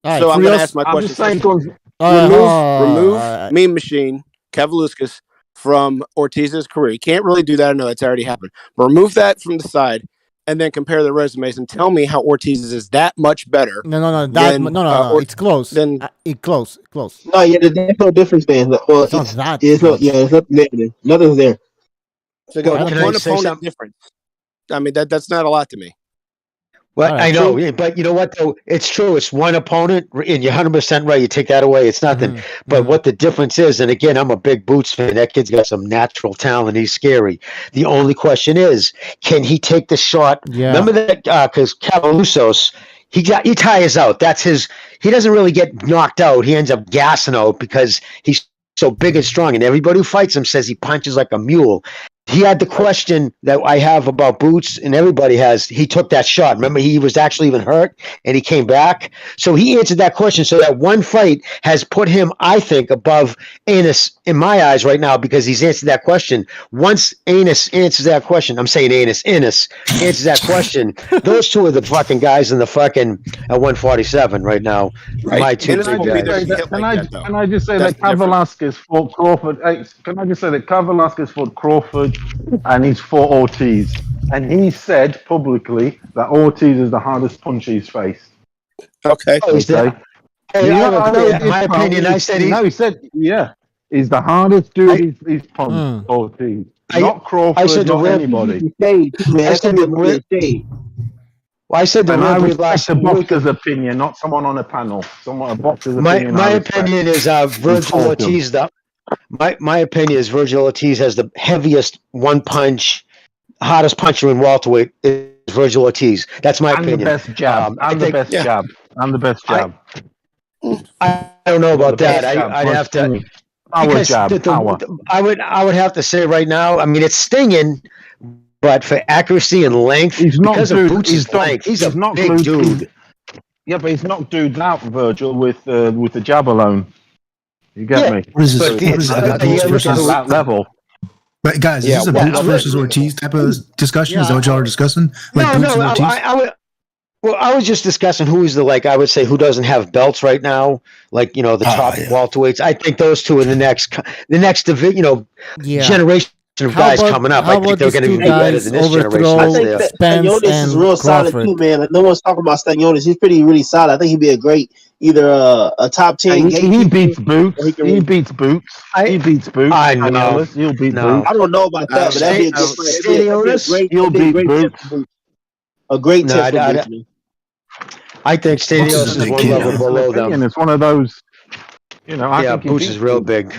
So I'm going to ask my question. Remove Meme Machine, Kavaluskas from Ortiz's career. You can't really do that. I know that's already happened. But remove that from the side. And then compare the resumes and tell me how Ortiz's is that much better. No. It's close. It's close. No, there's no difference there. Well, it's not that. It's not. Nothing's there. So go one opponent difference. I mean that's not a lot to me. Well, I know, but you know what though? It's true. It's one opponent, and you're 100% right. You take that away, it's nothing. But what the difference is, and again, I'm a big Boots fan. That kid's got some natural talent. He's scary. The only question is, can he take the shot? Yeah. Remember that because Kambosos, he tires out. That's his. He doesn't really get knocked out. He ends up gassing out because he's so big and strong, and everybody who fights him says he punches like a mule. He had the question that I have about Boots, and everybody has. He took that shot. Remember, he was actually even hurt, and he came back. So he answered that question. So that one fight has put him, I think, above Anus in my eyes right now because he's answered that question. Once Anus answers that question, I'm saying Anus answers that question. Those two are the fucking guys in the fucking at 147 right now. Right. My two And it's big supposed to be guys. there. Can I just say That's that Cav Velasquez fought Crawford? Can I just say that Cav Velasquez fought Crawford and he's fought Ortiz, and he said publicly that Ortiz is the hardest puncher he's faced. Okay. Oh, Okay. My opinion, I said he said, yeah, he's the hardest dude he's punched. Ortiz, not Crawford, I said not the anybody. I said the Well, I said the And I real respect last a week. boxer's opinion, not someone on a panel. Someone a boxer's My opinion. I respect. opinion is Virgil Ortiz. My opinion is Virgil Ortiz has the heaviest one punch, hardest puncher in welterweight is Virgil Ortiz. That's my opinion. The best jab. I think- jab. I'm the best jab. I don't know about that. best jab. I'd have to. Power because jab. Power. I would have to say right now. I mean, it's stinging, but for accuracy and length, He's not because dude. of Boots' length, he's a not big glued. dude. Yeah, but he's not dudes out, Virgil, with the jab alone. You get me? What is this? But What is that? Boots versus that level. But guys, is this a Boots versus Ortiz type of discussion? Is that what y'all are discussing? Like Boots and Ortiz? I was just discussing who is I would say who doesn't have belts right now, like the top welterweights. I think those two are the next generation of guys coming up. I think they're going to be better than this generation. I think that Stanionis is real solid too, man. No one's talking about Stanionis. He's really solid. I think he'd be a great either a top 10. He beats Boots. He beats Boots. He beats Boots. I know. He'll beat Boots. I don't know about that, but that'd be a good fight. He'll beat Boots. A great test for Boots. I think Stanios is one level below them. It's one of those, I think Boots is real big.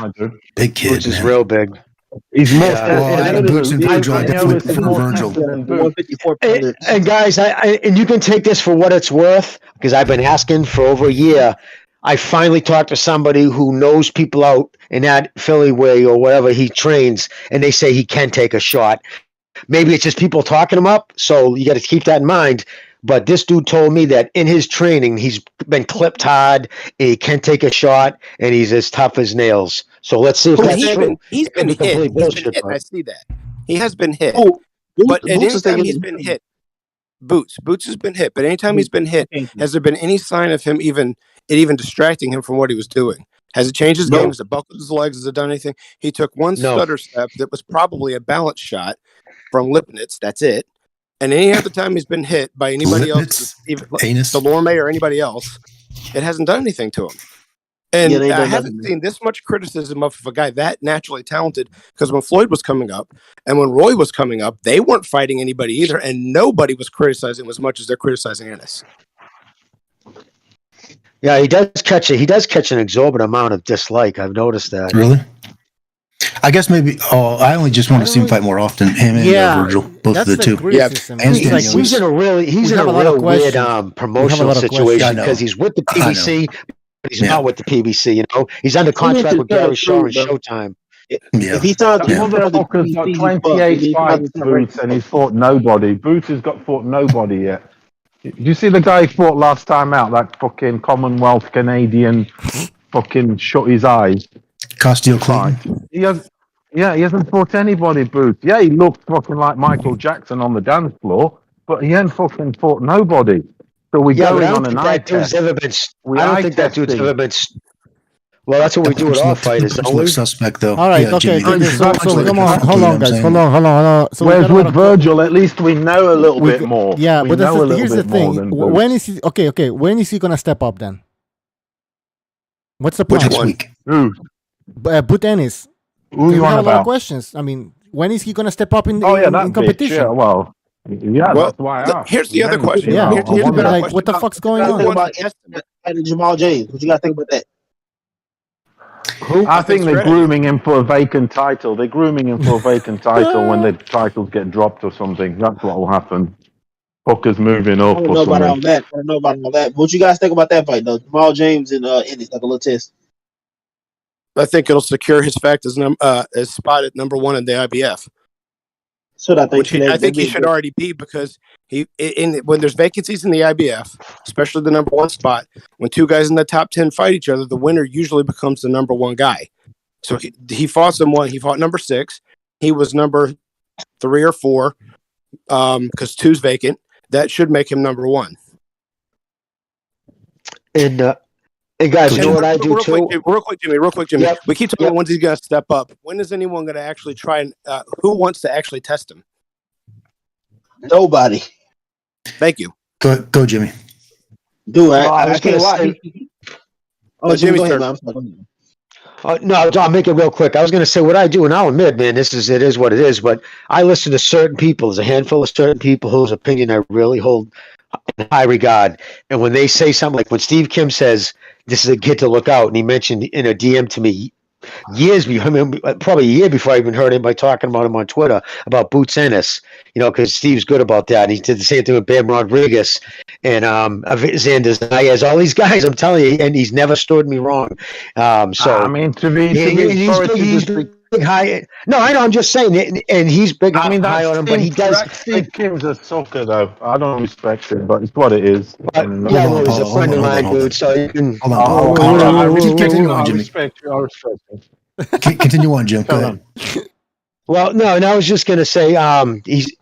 Big kid. Boots is real big. He's more. Boots and Virgil. I definitely prefer Virgil. And guys, and you can take this for what it's worth because I've been asking for over a year. I finally talked to somebody who knows people out in that Philly way or wherever he trains, and they say he can take a shot. Maybe it's just people talking him up, so you got to keep that in mind. But this dude told me that in his training, he's been clipped hard, and he can take a shot, and he's as tough as nails. So let's see if that's true. He's been hit. I see that. He has been hit. But anytime he's been hit, Boots has been hit. But anytime he's been hit, has there been any sign of him even distracting him from what he was doing? Has it changed his game? Has it buckled his legs? Has it done anything? He took one stutter step that was probably a balance shot from Lipnitz. That's it. And any other time he's been hit by anybody else, even Delorme or anybody else, it hasn't done anything to him. And I haven't seen this much criticism of a guy that naturally talented, because when Floyd was coming up and when Roy was coming up, they weren't fighting anybody either, and nobody was criticizing him as much as they're criticizing Ennis. Yeah, he does catch an exorbitant amount of dislike. I've noticed that. Really? I guess maybe. I only just want to see him fight more often. Him and Virgil, both of the two. Yeah, he's in a real weird promotional situation because he's with the PBC, but he's not with the PBC. He's under contract with Gary Shaw and Showtime. If he starts the motherfucker's got 28 fights, Boots, and he's fought nobody. Boots has fought nobody yet. Did you see the guy he fought last time out? That fucking Commonwealth Canadian fucking shut his eyes. Castile Clayton. He hasn't fought anybody, Boots. Yeah, he looked fucking like Michael Jackson on the dance floor, but he ain't fucking fought nobody. So we're going on an eye test. I don't think that dude's ever been. Well, that's what we do with all fighters. Suspect, though. All right, okay. So come on, hold on, guys. Hold on. So whereas with Virgil, at least we know a little bit more. Yeah, but here's the thing. When is he? Okay. When is he gonna step up then? What's the plan? Which week? But Ennis. Who you have on a lot of about? questions. I mean, when is he gonna step up in that competition? Bitch, well, that's why I asked. Here's the other question. Yeah, here's the other question. what the fuck's going on? About Jamal James. What you got to think about that? I think they're grooming him for a vacant title. They're grooming him for a vacant title when the titles get dropped or something. That's what will happen. Fuckers moving up I don't or know about something. all that. I don't know about all that. What you guys think about that fight, though? Jamal James and Ennis, like a little test. I think it'll secure his fact as spot at number 1 in the IBF. So I think I think he should already be, because when there's vacancies in the IBF, especially the number 1 spot, when 2 guys in the top 10 fight each other, the winner usually becomes the number 1 guy. So he fought someone. He fought number 6. He was number 3 or 4 because 2's vacant. That should make him number 1. And guys, you know what I do too? Real quick, Jimmy. Yep. We keep talking about when he's going to step up. When is anyone going to actually try and who wants to actually test him? Nobody. Thank you. Go, Jimmy. Dude, I was going to say. Jimmy's turn. No, I'll make it real quick. I was going to say what I do, and I'll admit, man, it is what it is. But I listen to certain people. There's a handful of certain people whose opinion I really hold in high regard. And when they say something like when Steve Kim says this is a kid to look out, and he mentioned in a DM to me years before, probably a year before I even heard anybody talking about him on Twitter about Boots Ennis, because Steve's good about that. And he did the same thing with Bam Rodriguez and Xander Zayas, all these guys. I'm telling you, and he's never stood me wrong. So I mean, he's big high. No, I know. I'm just saying, and he's big. I mean, high on him, but he does. Steve Kim's a sucker, though. I don't respect him, but it's what it is. Yeah, he's a friend of mine, dude. So you can. Hold on. I respect you. Continue on, Jim. Go ahead. Well, no, and I was just going to say,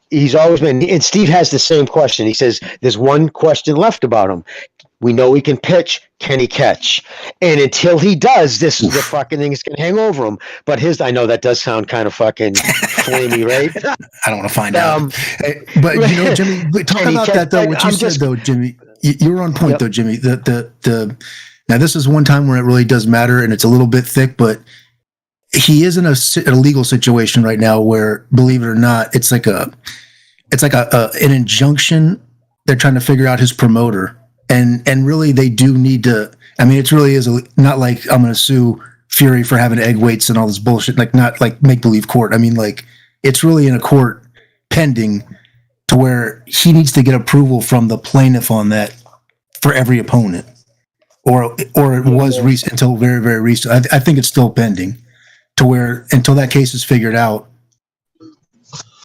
he's always been, and Steve has the same question. He says there's one question left about him. We know he can pitch. Can he catch? And until he does, this is the fucking thing that's going to hang over him. But I know that does sound kind of fucking flamey, right? I don't want to find out. But Jimmy, talk about that though. What you said though, Jimmy, you're on point though, Jimmy. Now this is one time where it really does matter, and it's a little bit thick, but he is in a legal situation right now where, believe it or not, it's like an injunction. They're trying to figure out his promoter. And really, they do need to. I mean, it really is not like I'm going to sue Fury for having egg weights and all this bullshit. Like not like make believe court. I mean, like it's really in a court pending to where he needs to get approval from the plaintiff on that for every opponent, or it was recent until very very recent. I think it's still pending to where until that case is figured out.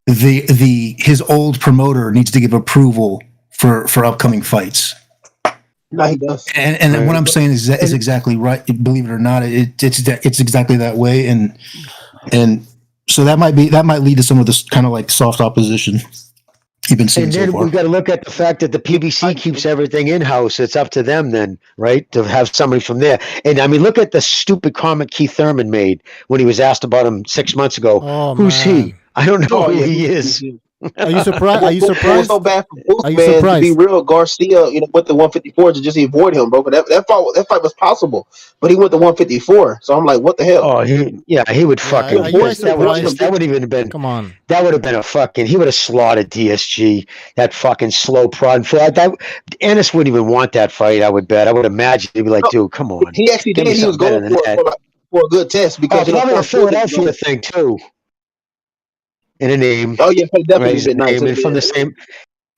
His old promoter needs to give approval for upcoming fights. No, he does. And what I'm saying is exactly right. Believe it or not, it's exactly that way. And so that might lead to some of this kind of like soft opposition you've been seeing. And then so far. we've got to look at the fact that the PBC keeps everything in house. It's up to them then, right, to have somebody from there. And I mean, look at the stupid comment Keith Thurman made when he was asked about him 6 months ago. Who's he? I don't know who he is. Are you surprised? Are you surprised? So bad for Boots, Are you man. surprised? To be real, Garcia, with the 154 to just avoid him, bro. But that fight was possible, but he went to 154. So I'm like, what the hell? Oh, he would fucking. That would even have been. Come on. That would have been a fucking. He would have slaughtered DSG. That fucking slow prod. That Ennis wouldn't even want that fight. I would bet. I would imagine he'd be like, dude, come on. He actually did. He was going for a good test because probably a Philadelphia thing too. In a name. Oh yeah, definitely. Right, name, and from the same.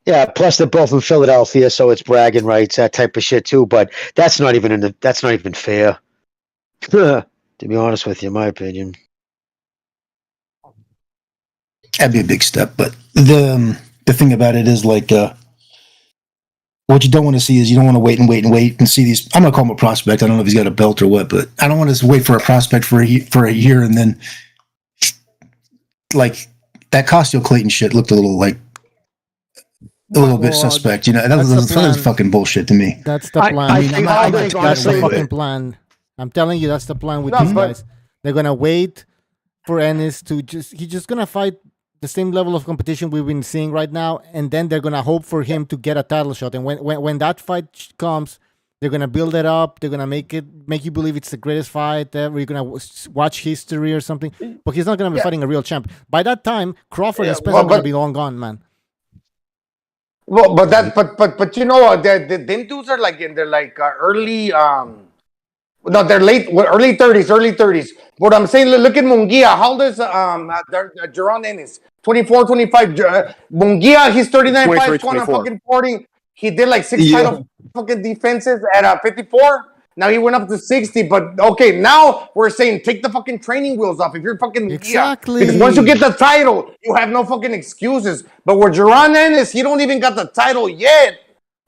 Yeah, plus they're both in Philadelphia, so it's bragging rights, that type of shit too. But that's not even fair. To be honest with you, in my opinion. That'd be a big step, but the thing about it is like what you don't want to see is you don't want to wait and see these. I'm gonna call him a prospect. I don't know if he's got a belt or what, but I don't want to wait for a prospect for a year and then like. That Costio Clayton shit looked a little bit suspect, That was fucking bullshit to me. That's the plan. That's the fucking plan. I'm telling you, that's the plan with these guys. They're gonna wait for Ennis to he's just gonna fight the same level of competition we've been seeing right now, and then they're gonna hope for him to get a title shot. And when that fight comes, they're gonna build it up. They're gonna make you believe it's the greatest fight ever. You're gonna watch history or something. But he's not gonna be fighting a real champ. By that time, Crawford and Spencer are gonna be long gone, man. Well, but them dudes are like in their early they're early 30s. What I'm saying, look at Munguia. How old is Jerron Ennis? 24, 25. Munguia, he's 39, 5, 20, fucking 40. He did like 6 title fucking defenses at 54. Now he went up to 60, but okay, now we're saying take the fucking training wheels off if you're fucking Exactly. Because once you get the title, you have no fucking excuses. But with Jaron Ennis, he don't even got the title yet.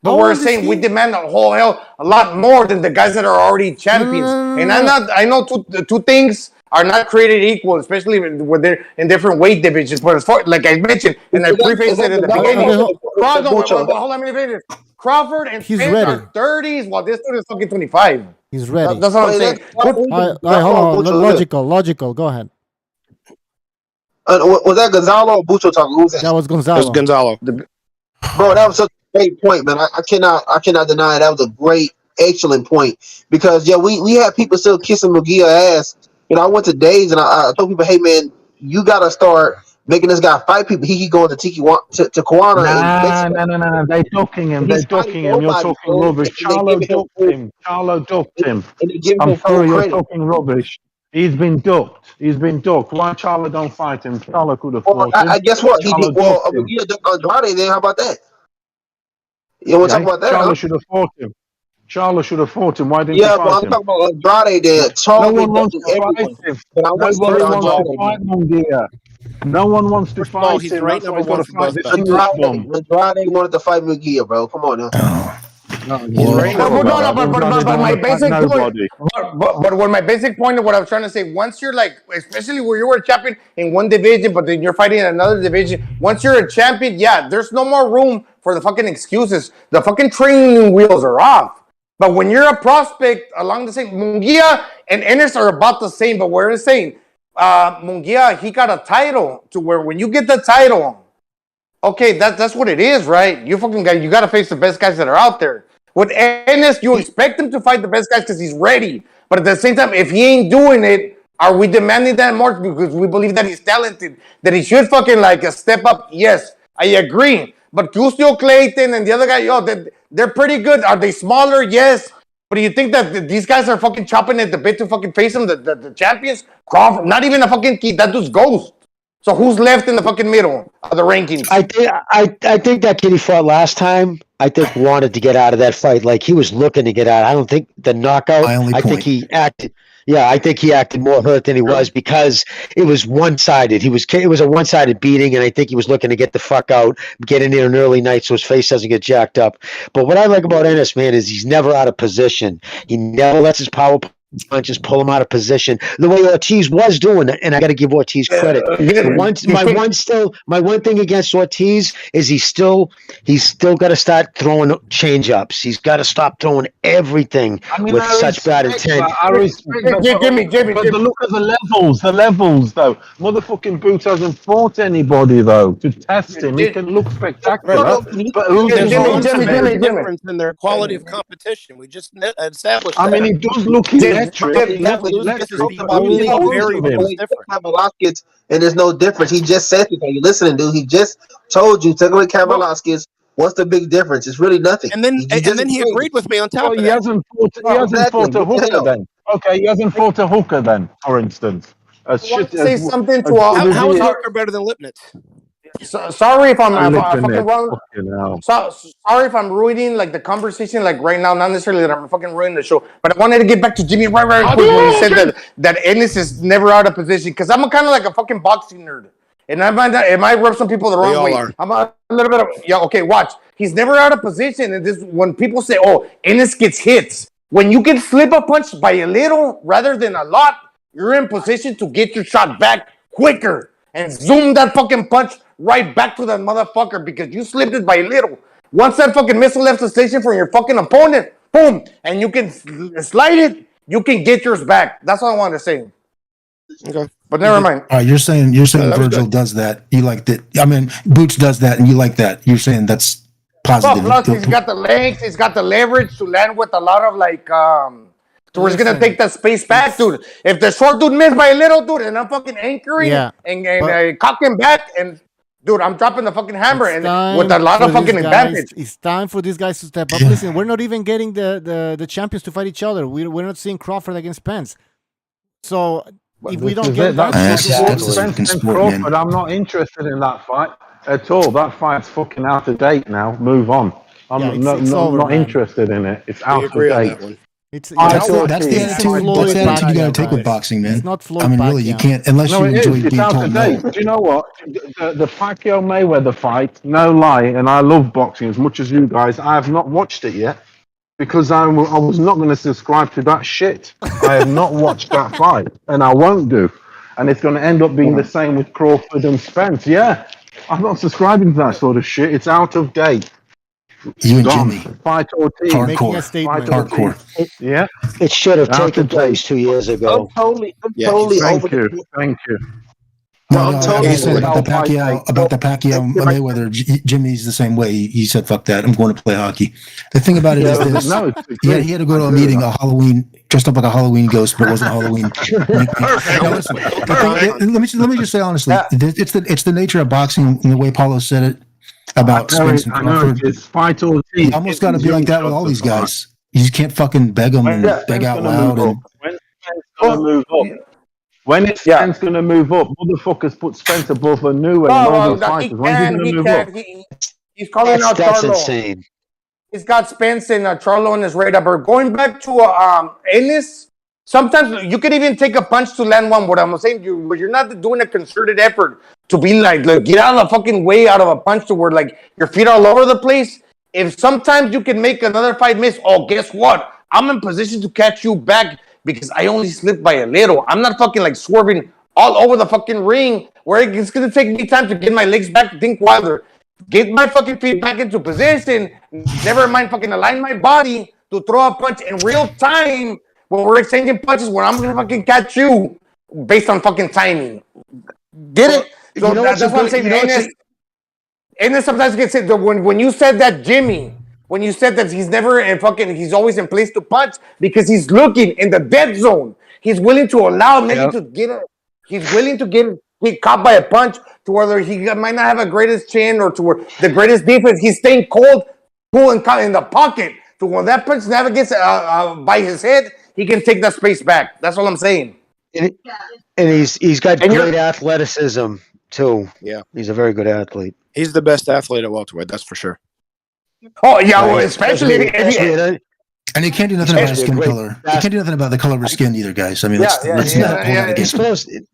But we're saying we demand a whole hell a lot more than the guys that are already champions. And I know two things are not created equal, especially when they're in different weight divisions. But as far like I mentioned, and I prefaced it in the beginning. Hold on, let me finish. Crawford and Spence are 30s, while this dude is fucking 25. He's ready. That's what I'm saying. Hold on. Logical. Go ahead. Was that Gonzalo or Bucho talking? Who was that? That was Gonzalo. It was Gonzalo. Bro, that was such a great point, man. I cannot deny it. That was a great, excellent point. Because we had people still kissing McGee ass. I went to Days and I told people, hey man, you gotta start making this guy fight people. He going to Tijuana. No. They're ducking him. You're talking rubbish. Charlo ducked him. I'm sorry, you're talking rubbish. He's been ducked. Why Charlo don't fight him? Charlo could have fought him. I guess what? He did. Well, McGee ducked Andrade then. How about that? You want to talk about that? Charlo should have fought him. Why didn't you fight him? I'm talking about Andrade there. No one wants to fight him. Nobody wants to fight Munguia. No one wants to fight him. Right, That's why he's got to fight this Andrade wanted to fight McGee, bro. Come on now. But my basic point. But what my basic point of what I was trying to say, once you're like, especially where you were a champion in one division, but then you're fighting in another division. Once you're a champion, there's no more room for the fucking excuses. The fucking training wheels are off. But when you're a prospect along the same, Munguia and Ennis are about the same. But we're saying, Munguia, he got a title to where when you get the title, okay, that's what it is, right? You fucking guy, you got to face the best guys that are out there. With Ennis, you expect him to fight the best guys because he's ready. But at the same time, if he ain't doing it, are we demanding that more because we believe that he's talented, that he should fucking like step up? Yes, I agree. But Custio Clayton and the other guy, they're pretty good. Are they smaller? Yes. But do you think that these guys are fucking chopping at the bit to fucking face them, the champions? Crawford, not even a fucking key. That dude's ghost. So who's left in the fucking middle of the rankings? I think that kid he fought last time, I think wanted to get out of that fight. Like he was looking to get out. I don't think the knockout. I think he acted. Yeah, I think he acted more hurt than he was because it was one-sided. It was a one-sided beating, and I think he was looking to get the fuck out, get in there an early night so his face doesn't get jacked up. But what I like about Ennis, man, is he's never out of position. He never lets his power punches pull him out of position the way Ortiz was doing it, and I got to give Ortiz credit. My one thing against Ortiz is he's still got to start throwing change-ups. He's got to stop throwing everything with such bad intent. Jimmy. But look at the levels though. Motherfucking Boots hasn't fought anybody though to test him. He can look spectacular. But who's Jimmy. Difference in their quality of competition. We just established. I mean, he does look electric. And there's no difference. He just said it. Are you listening, dude? He just told you, take away Kambosos. What's the big difference? It's really nothing. And then he agreed with me on top of that. He hasn't fought a hooker then. Okay, he hasn't fought a hooker then, for instance. Say something to how is Hooker better than Lipnitz? Sorry if I'm fucking wrong. Sorry if I'm ruining like the conversation like right now. Not necessarily that I'm fucking ruining the show, but I wanted to get back to Jimmy right quick when he said that Ennis is never out of position because I'm kind of like a fucking boxing nerd, and it might rub some people the wrong way. I'm a little bit of okay. Watch, he's never out of position, and this when people say, "Oh, Ennis gets hits," when you can slip a punch by a little rather than a lot, you're in position to get your shot back quicker and zoom that fucking punch right back to that motherfucker because you slipped it by a little. Once that fucking missile left the station from your fucking opponent, boom, and you can slide it, you can get yours back. That's all I wanted to say. Okay, but never mind. You're saying Virgil does that. You like that. I mean, Boots does that, and you like that. You're saying that's positive. Plus, he's got the legs. He's got the leverage to land with a lot of like. So we're gonna take that space back, dude. If the short dude missed by a little dude, and I'm fucking anchoring and cocking back, and dude, I'm dropping the fucking hammer and with a lot of fucking advantage. It's time for these guys to step up. Listen, we're not even getting the champions to fight each other. We're not seeing Crawford against Pence. So if we don't get Spence and Crawford, I'm not interested in that fight at all. That fight's fucking out of date now. Move on. I'm not interested in it. It's out of date. It's That's the attitude. That's the attitude you got to take guys. with boxing, man. It's not Floyd I mean, really, you Pacquiao. can't unless No, you it enjoy is. It's being out told of no. date. Do you know what? The Pacquiao Mayweather fight, no lie, and I love boxing as much as you guys. I have not watched it yet because I was not going to subscribe to that shit. I have not watched that fight, and I won't do. And it's going to end up being the same with Crawford and Spence. Yeah, I'm not subscribing to that sort of shit. It's out of date. You and Gone. Jimmy. Fight Ortiz. Making a statement. Hardcore. Yeah. It should have Out taken of date. place 2 years ago. I'm Yeah, totally Thank over you. the. Thank you. No, No, I'm as totally I said over about the Pacquiao Mayweather, Jimmy's the same way. He said, "Fuck that, I'm going to play hockey." The thing about it is this: No, he had to go to a meeting, a Halloween, dressed up like a Halloween ghost, but it wasn't Halloween. Now, listen, let me just say honestly, it's the nature of boxing, and the way Paulo said it about Spence and Crawford. It's fight Ortiz. You almost got to be like that with all these guys. You just can't fucking beg them and beg out loud. And When is Spence going to move up? Motherfuckers put Spence above a new and all these fighters. When's he going to move up? He's calling out That's Charlo. insane. He's got Spence and Charlo on his radar. But going back to Ennis, sometimes you can even take a punch to land one. What I'm saying, you're not doing a concerted effort to be like, look, get out of the fucking way out of a punch to where like your feet are all over the place. If sometimes you can make another fight miss, oh, guess what? I'm in position to catch you back because I only slipped by a little. I'm not fucking like swerving all over the fucking ring where it's going to take me time to get my legs back to think wilder. Get my fucking feet back into position. Never mind fucking align my body to throw a punch in real time when we're exchanging punches where I'm going to fucking catch you based on fucking timing. Get it? So that's what I'm saying. And then sometimes gets it when you said that, Jimmy, when you said that he's always in place to punch because he's looking in the dead zone. He's willing to allow maybe to get it. He's willing to get caught by a punch to whether he might not have a greatest chin or to where the greatest defense. He's staying cold, cool, and in the pocket. So when that punch never gets by his head, he can take that space back. That's all I'm saying. And he's got great athleticism too. Yeah, he's a very good athlete. He's the best athlete at welterweight, that's for sure. Oh yeah, well, especially and he can't do nothing about his skin color. He can't do nothing about the color of his skin either, guys. I mean, let's not pull that against him.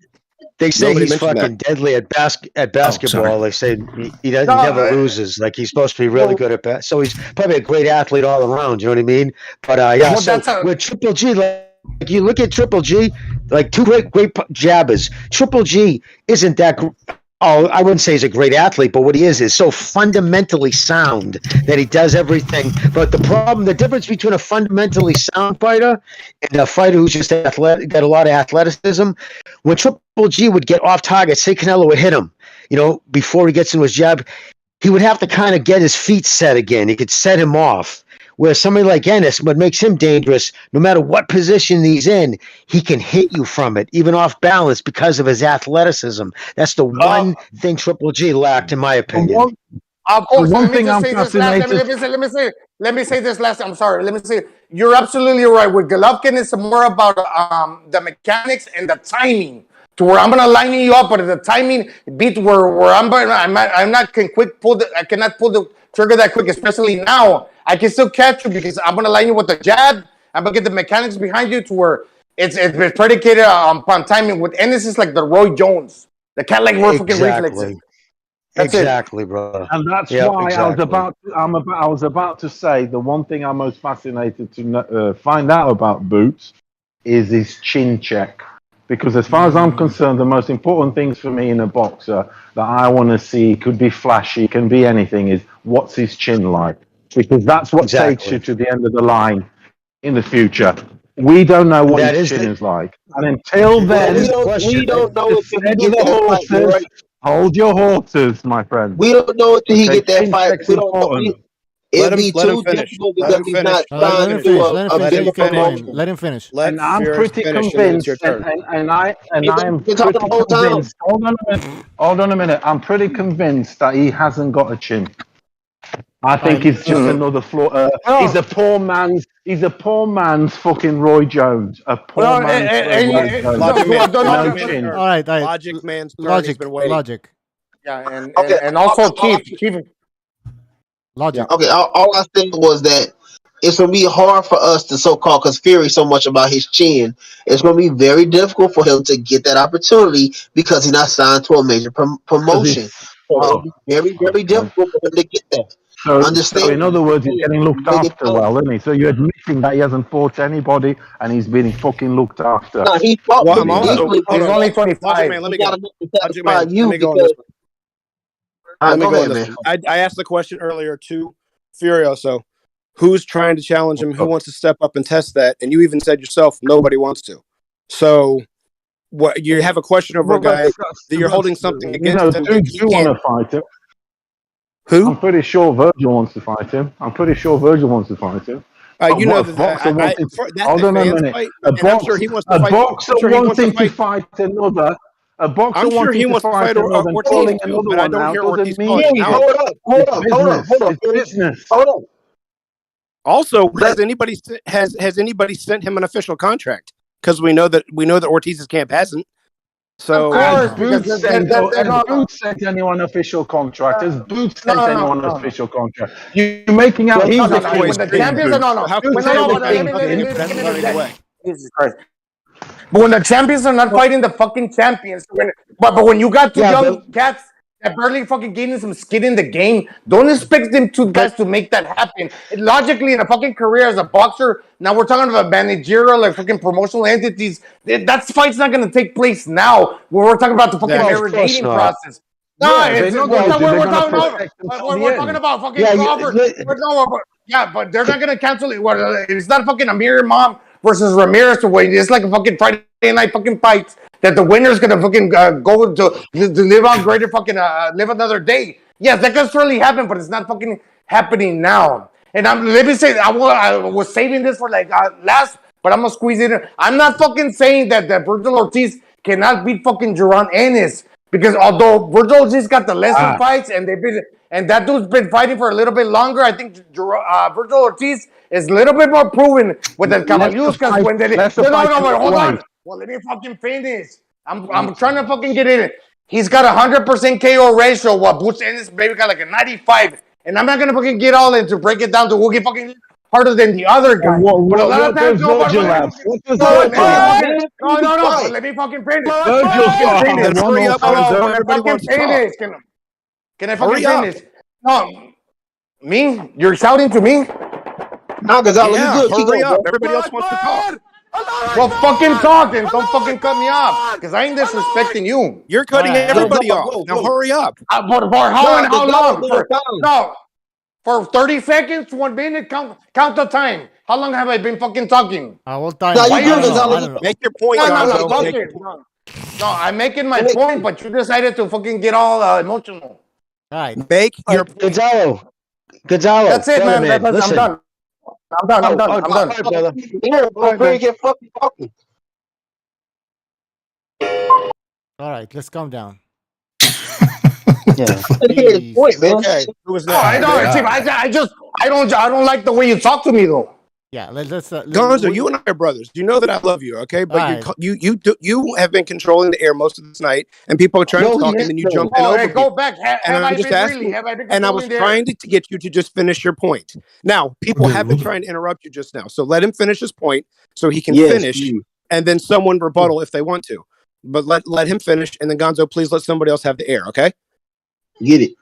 They say he's fucking deadly at basketball. They say he never loses. Like he's supposed to be really good at so he's probably a great athlete all around. You know what I mean? But with Triple G, like you look at Triple G, like two great jabbers. Triple G isn't that. I wouldn't say he's a great athlete, but what he is so fundamentally sound that he does everything. But the difference between a fundamentally sound fighter and a fighter who's just athletic, got a lot of athleticism, when Triple G would get off target, say Canelo would hit him, before he gets into his jab, he would have to kind of get his feet set again. He could set him off. Where somebody like Ennis, what makes him dangerous, no matter what position he's in, he can hit you from it, even off balance, because of his athleticism. That's the one thing Triple G lacked, in my opinion. Of course. Let me say this last. I'm sorry. Let me say you're absolutely right. With Golovkin, it's more about the mechanics and the timing. To where I'm gonna line you up, but at the timing beat where I cannot pull the trigger that quick, especially now. I can still catch you because I'm gonna line you with the jab. I'm gonna get the mechanics behind you to where it's predicated upon timing. With Ennis, it's like the Roy Jones, the Cadillac fucking reflexes. Exactly, bro. And that's why I was about to say the one thing I'm most fascinated to find out about Boots is his chin check. Because as far as I'm concerned, the most important things for me in a boxer that I want to see, could be flashy, can be anything, is what's his chin like? Because that's what takes you to the end of the line in the future. We don't know what his chin is like. And until then, we don't know if he can get that fight, right? Hold your horses, my friend. We don't know if he get that fight. We don't know. It'll be too difficult because he's not trying to do Let him finish. And I'm pretty convinced, and I am pretty convinced. Hold on a minute. I'm pretty convinced that he hasn't got a chin. I think he's just another flaw. He's a poor man's fucking Roy Jones. A poor man's Roy Jones. All right. Logic man's turn. He's been waiting. Logic. Yeah, and also keep Logic. Okay, all I said was that it's going to be hard for us to so-called because Fury so much about his chin. It's going to be very difficult for him to get that opportunity because he's not signed to a major promotion. So it'll be very, very difficult for him to get that. So in other words, he's getting looked after well, isn't he? So you're admitting that he hasn't fought anybody and he's being fucking looked after. No, he fought Well, with I'm also, he's only 25. Man, let me he go. got to satisfy Let you me go on this because. one. Let me Go go on ahead, this man. one. I asked the question earlier to Furioso. Who's trying to challenge him? Who wants to step up and test that? And you even said yourself, nobody wants to. So, what you have a question over a guy that you're holding something against him. Dudes do want to fight him. Who? I'm pretty sure Virgil wants to fight him. You know that that's hold on a minute. Fight, I'm sure he wants to fight. Boxer wanting to fight another. A boxer I'm sure he wants to fight another and calling Ortiz too, another but I one don't out hear doesn't Ortiz mean. calling him out. Hold up. Business. Hold on. Also, has anybody sent him an official contract? Because we know that Ortiz's camp hasn't. So Has Boots sent anyone an official contract? Has Boots sent anyone an official contract? You're making out he's the king. When the champions are Jesus Christ. But when the champions are not fighting the fucking champions, but when you got two young cats that barely fucking getting some skin in the game, don't expect them two guys to make that happen. Logically, in a fucking career as a boxer, now we're talking about managerial, like fucking promotional entities. That fight's not going to take place now. We're talking about the fucking marinating process. No, we're talking about fucking Crawford. But they're not going to cancel it. It's not fucking Amir Imam versus Ramirez to win. It's like a fucking Friday night fucking fights that the winner's gonna fucking go to live on greater fucking live another day. Yes, that could certainly happen, but it's not fucking happening now. And let me say, I was saving this for like last, but I'm gonna squeeze it in. I'm not fucking saying that Virgil Ortiz cannot beat fucking Duran Ennis because although Virgil Ortiz got the lesser fights and that dude's been fighting for a little bit longer, I think Virgil Ortiz is a little bit more proven with the Caballos because when they hold on. Well, let me fucking finish. I'm trying to fucking get in. He's got 100% KO ratio, while Bucho Ennis maybe got like a 95. And I'm not gonna fucking get all into break it down to who get fucking harder than the other guy. But a lot of times, no. Let me fucking finish. Hurry up, everybody wants to talk. Can I fucking finish? No, me? You're shouting to me? No, Gonzalo, yeah, you good. Hurry up. Everybody else wants to talk. Well, fucking talk and don't fucking cut me off because I ain't disrespecting you. You're cutting everybody off. Now hurry up. For how long? For 30 seconds, 1 minute. Count the time. How long have I been fucking talking? What time? Make your point, No, I'm making my point, but you decided to fucking get all emotional. All right. Make your Gonzalo. That's it, man. Listen. I'm done. I'm done. Brother. Yeah, bro, get fucking talking. All right, let's calm down. Yeah. Okay. I know, I don't like the way you talk to me though. Yeah, let's Gonzo, you and I are brothers. You know that I love you, okay? But you have been controlling the air most of this night, and people are trying to talk, and then you jump in over me. Go back. And I'm just asking, and I was trying to get you to just finish your point. Now, people have been trying to interrupt you just now, so let him finish his point so he can finish, and then someone rebuttal if they want to. But let him finish, and then Gonzo, please let somebody else have the air, okay? Get it.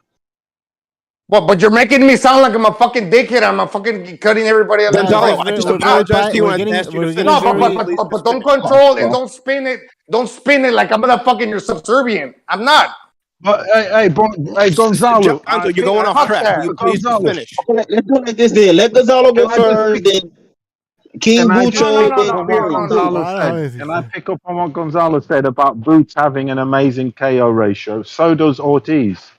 Well, but you're making me sound like I'm a fucking dickhead. I'm a fucking cutting everybody else. I just apologize to you and asked you to finish. No, but don't control and don't spin it. Don't spin it like I'm gonna fucking you're subservient. I'm not. But hey, Gonzalo, Gonzo, you're going off track. Will you please finish? Let's do like this then. Let Gonzalo go first, then King Bucho, Can I pick up on what Gonzalo said about Boots having an amazing KO ratio? So does Ortiz.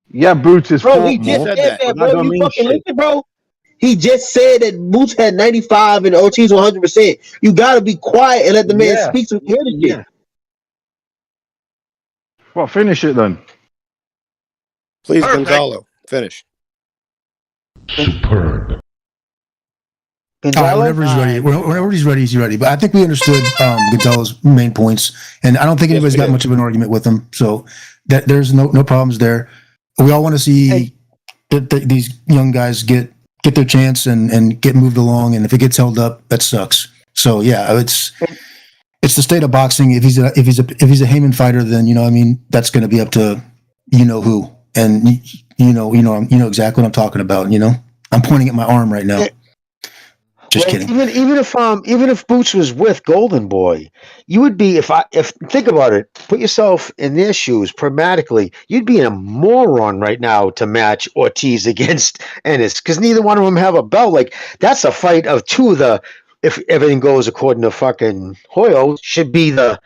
Yeah, Boots is bro. He just said that, bro. You fucking listen, bro. He just said that Boots had 95 and Ortiz 100%. You gotta be quiet and let the man speak to hear the shit. Well, finish it then. Please, Gonzalo, finish. Superb. Whenever he's ready. Whenever he's ready, he's ready. But I think we understood Gonzalo's main points, and I don't think anybody's got much of an argument with him. So there's no problems there. We all want to see these young guys get get their chance and get moved along. And if it gets held up, that sucks. So yeah, it's the state of boxing. If he's a Heyman fighter, then that's going to be up to who, and you know exactly what I'm talking about. I'm pointing at my arm right now. Just kidding. Even if Boots was with Golden Boy, you would be if think about it, put yourself in their shoes pragmatically, you'd be a moron right now to match Ortiz against Ennis because neither one of them have a belt. Like that's a fight of two of the, if everything goes according to fucking Hoyo, should be the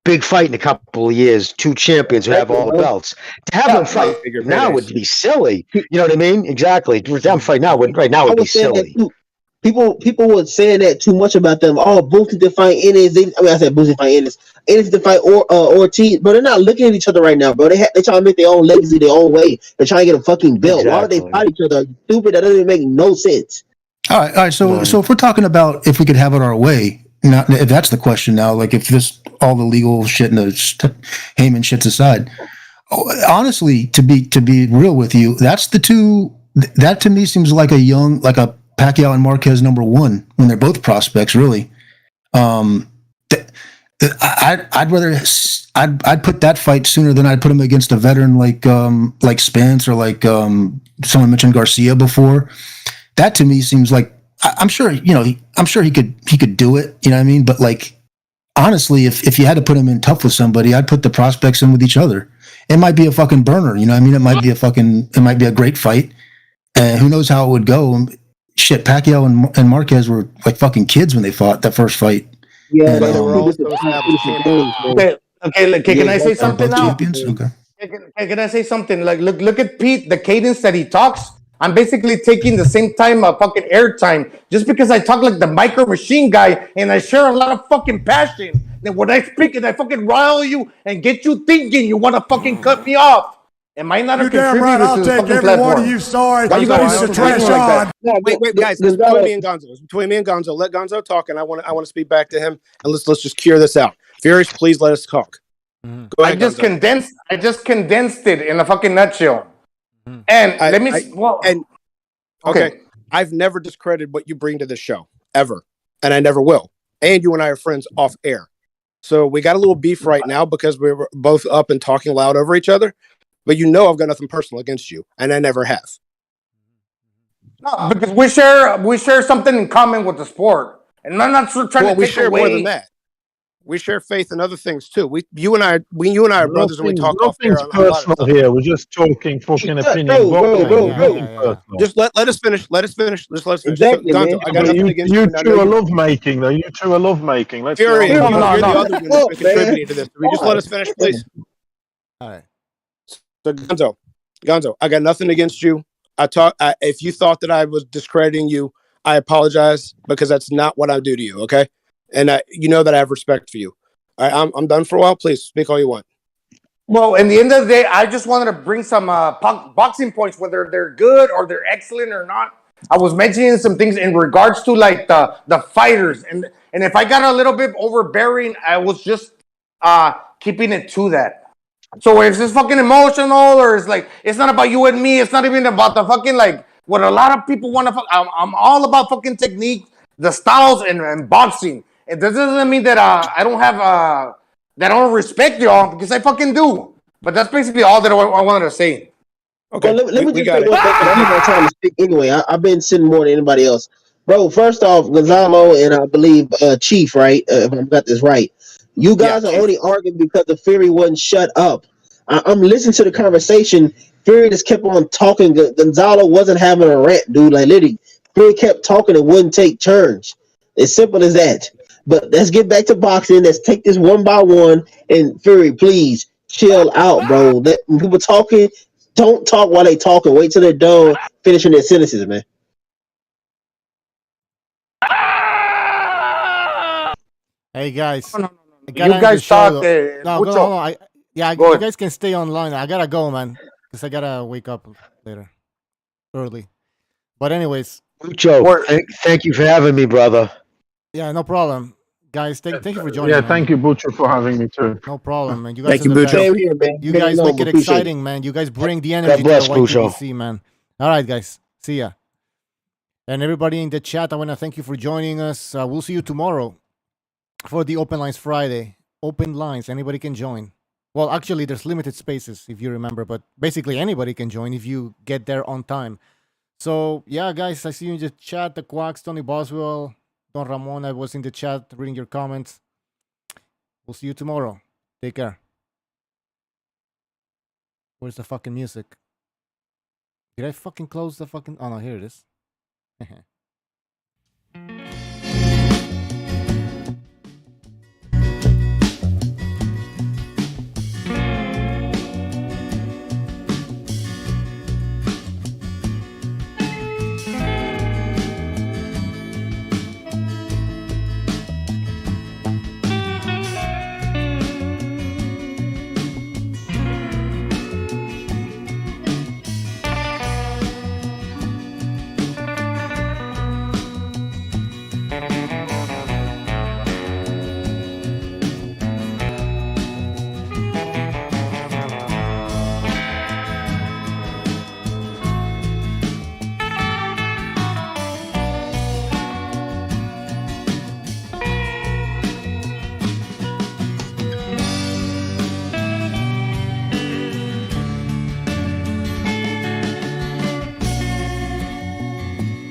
big fight in a couple of years. Two champions who have all the belts. To have them fight now would be silly. You know what I mean? Exactly. To have them fight now would be silly. People were saying that too much about them. Oh, Boots to fight Ennis. I said Boots to fight Ennis. Ennis to fight Ortiz. But they're not looking at each other right now, bro. They trying to make their own legacy their own way. They're trying to get a fucking belt. Exactly. Why would they fight each other? Stupid. That doesn't make no sense. All right. So if we're talking about if we could have it our way, if that's the question now, like if this all the legal shit and the Heyman shit's aside, honestly, to be real with you, that's the two. That to me seems like a Pacquiao and Marquez number one when they're both prospects, really. I'd put that fight sooner than I'd put him against a veteran like Spence or like someone mentioned Garcia before. That to me seems like I'm sure he could do it. You know what I mean? But like honestly, if you had to put him in tough with somebody, I'd put the prospects in with each other. It might be a fucking burner. You know what I mean? It might be a great fight. And who knows how it would go. Shit, Pacquiao and Marquez were like fucking kids when they fought that first fight. Yeah, and, they were also Okay, can I say something now? Champions? Okay. Can I say something? Like, look at Pete, the cadence that he talks. I'm basically taking the same time, fucking air time, just because I talk like the micro machine guy and I share a lot of fucking passion. Then when I speak and I fucking rile you and get you thinking you want to fucking cut me off. Am I not a contributor right. I'll to the take fucking every platform? one of you. Sorry. Why you guys Piece of are trash like on. that? Wait, guys. It's between me and Gonzo. It's between me and Gonzo. Let Gonzo talk, and I want to speak back to him, and let's just cure this out. Furious, please let us talk. Go ahead, I just Gonzo. condensed it in a fucking nutshell. And okay. I've never discredited what you bring to the show ever, and I never will. And you and I are friends off air, so we got a little beef right now because we were both up and talking loud over each other. But I've got nothing personal against you, and I never have. No, because we share something in common with the sport, and I'm not trying to take we share away. more than that. We share faith in other things too. You and I are brothers, and we talk off air. Nothing's personal here. We're just talking fucking opinion. Bro. Just let us finish. Let us finish. Exactly, Gonzo, I got nothing against you. You two are love making, though. You two are love making. Let's Fury, go. you're the other one that's been contributing to this. Will you just let us finish, please? All right. So Gonzo, I got nothing against you. If you thought that I was discrediting you, I apologize because that's not what I do to you. Okay, and you know that I have respect for you. All right, I'm done for a while. Please speak all you want. Well, in the end of the day, I just wanted to bring some boxing points, whether they're good or they're excellent or not. I was mentioning some things in regards to like the fighters, and if I got a little bit overbearing, I was just keeping it to that. So if it's fucking emotional or it's like it's not about you and me, it's not even about the fucking like what a lot of people want to. I'm all about fucking technique, the styles, and boxing. And that doesn't mean that I don't have that I don't respect y'all because I fucking do. But that's basically all that I wanted to say. Okay, well, let me just say one thing. I'm not trying to speak anyway. I've been sitting more than anybody else, bro. First off, Gonzalo and I believe Chief, right? If I've got this right. You guys are only arguing because the Fury wouldn't shut up. I'm listening to the conversation. Fury just kept on talking. Gonzalo wasn't having a rant, dude. Like literally, Fury kept talking and wouldn't take turns. As simple as that. But let's get back to boxing. Let's take this one by one. And Fury, please chill out, bro. When people talking, don't talk while they talking. Wait till they're done finishing their sentences, man. Hey guys, You guys talk. No, you guys can stay online. I gotta go, man, because I gotta wake up later, early. But anyways, Bucho, thank you for having me, brother. Yeah, no problem, guys. Thank you for joining. Yeah, man. thank you, Bucho, for having me too. No problem, man. You guys Thank you, are the Bucho. best. You guys make it exciting, man. You guys bring the energy bless, to the Bucho. YTBC, man. All right, guys. See ya. And everybody in the chat, I want to thank you for joining us. We'll see you tomorrow for the Open Lines Friday. Open lines, anybody can join. Well, actually, there's limited spaces, if you remember, but basically anybody can join if you get there on time. So, yeah, guys, I see you in the chat. The Quacks, Tony Boswell, Don Ramon, I was in the chat reading your comments. We'll see you tomorrow. Take care. Where's the fucking music? Did I fucking close the fucking... Oh, no, here it is.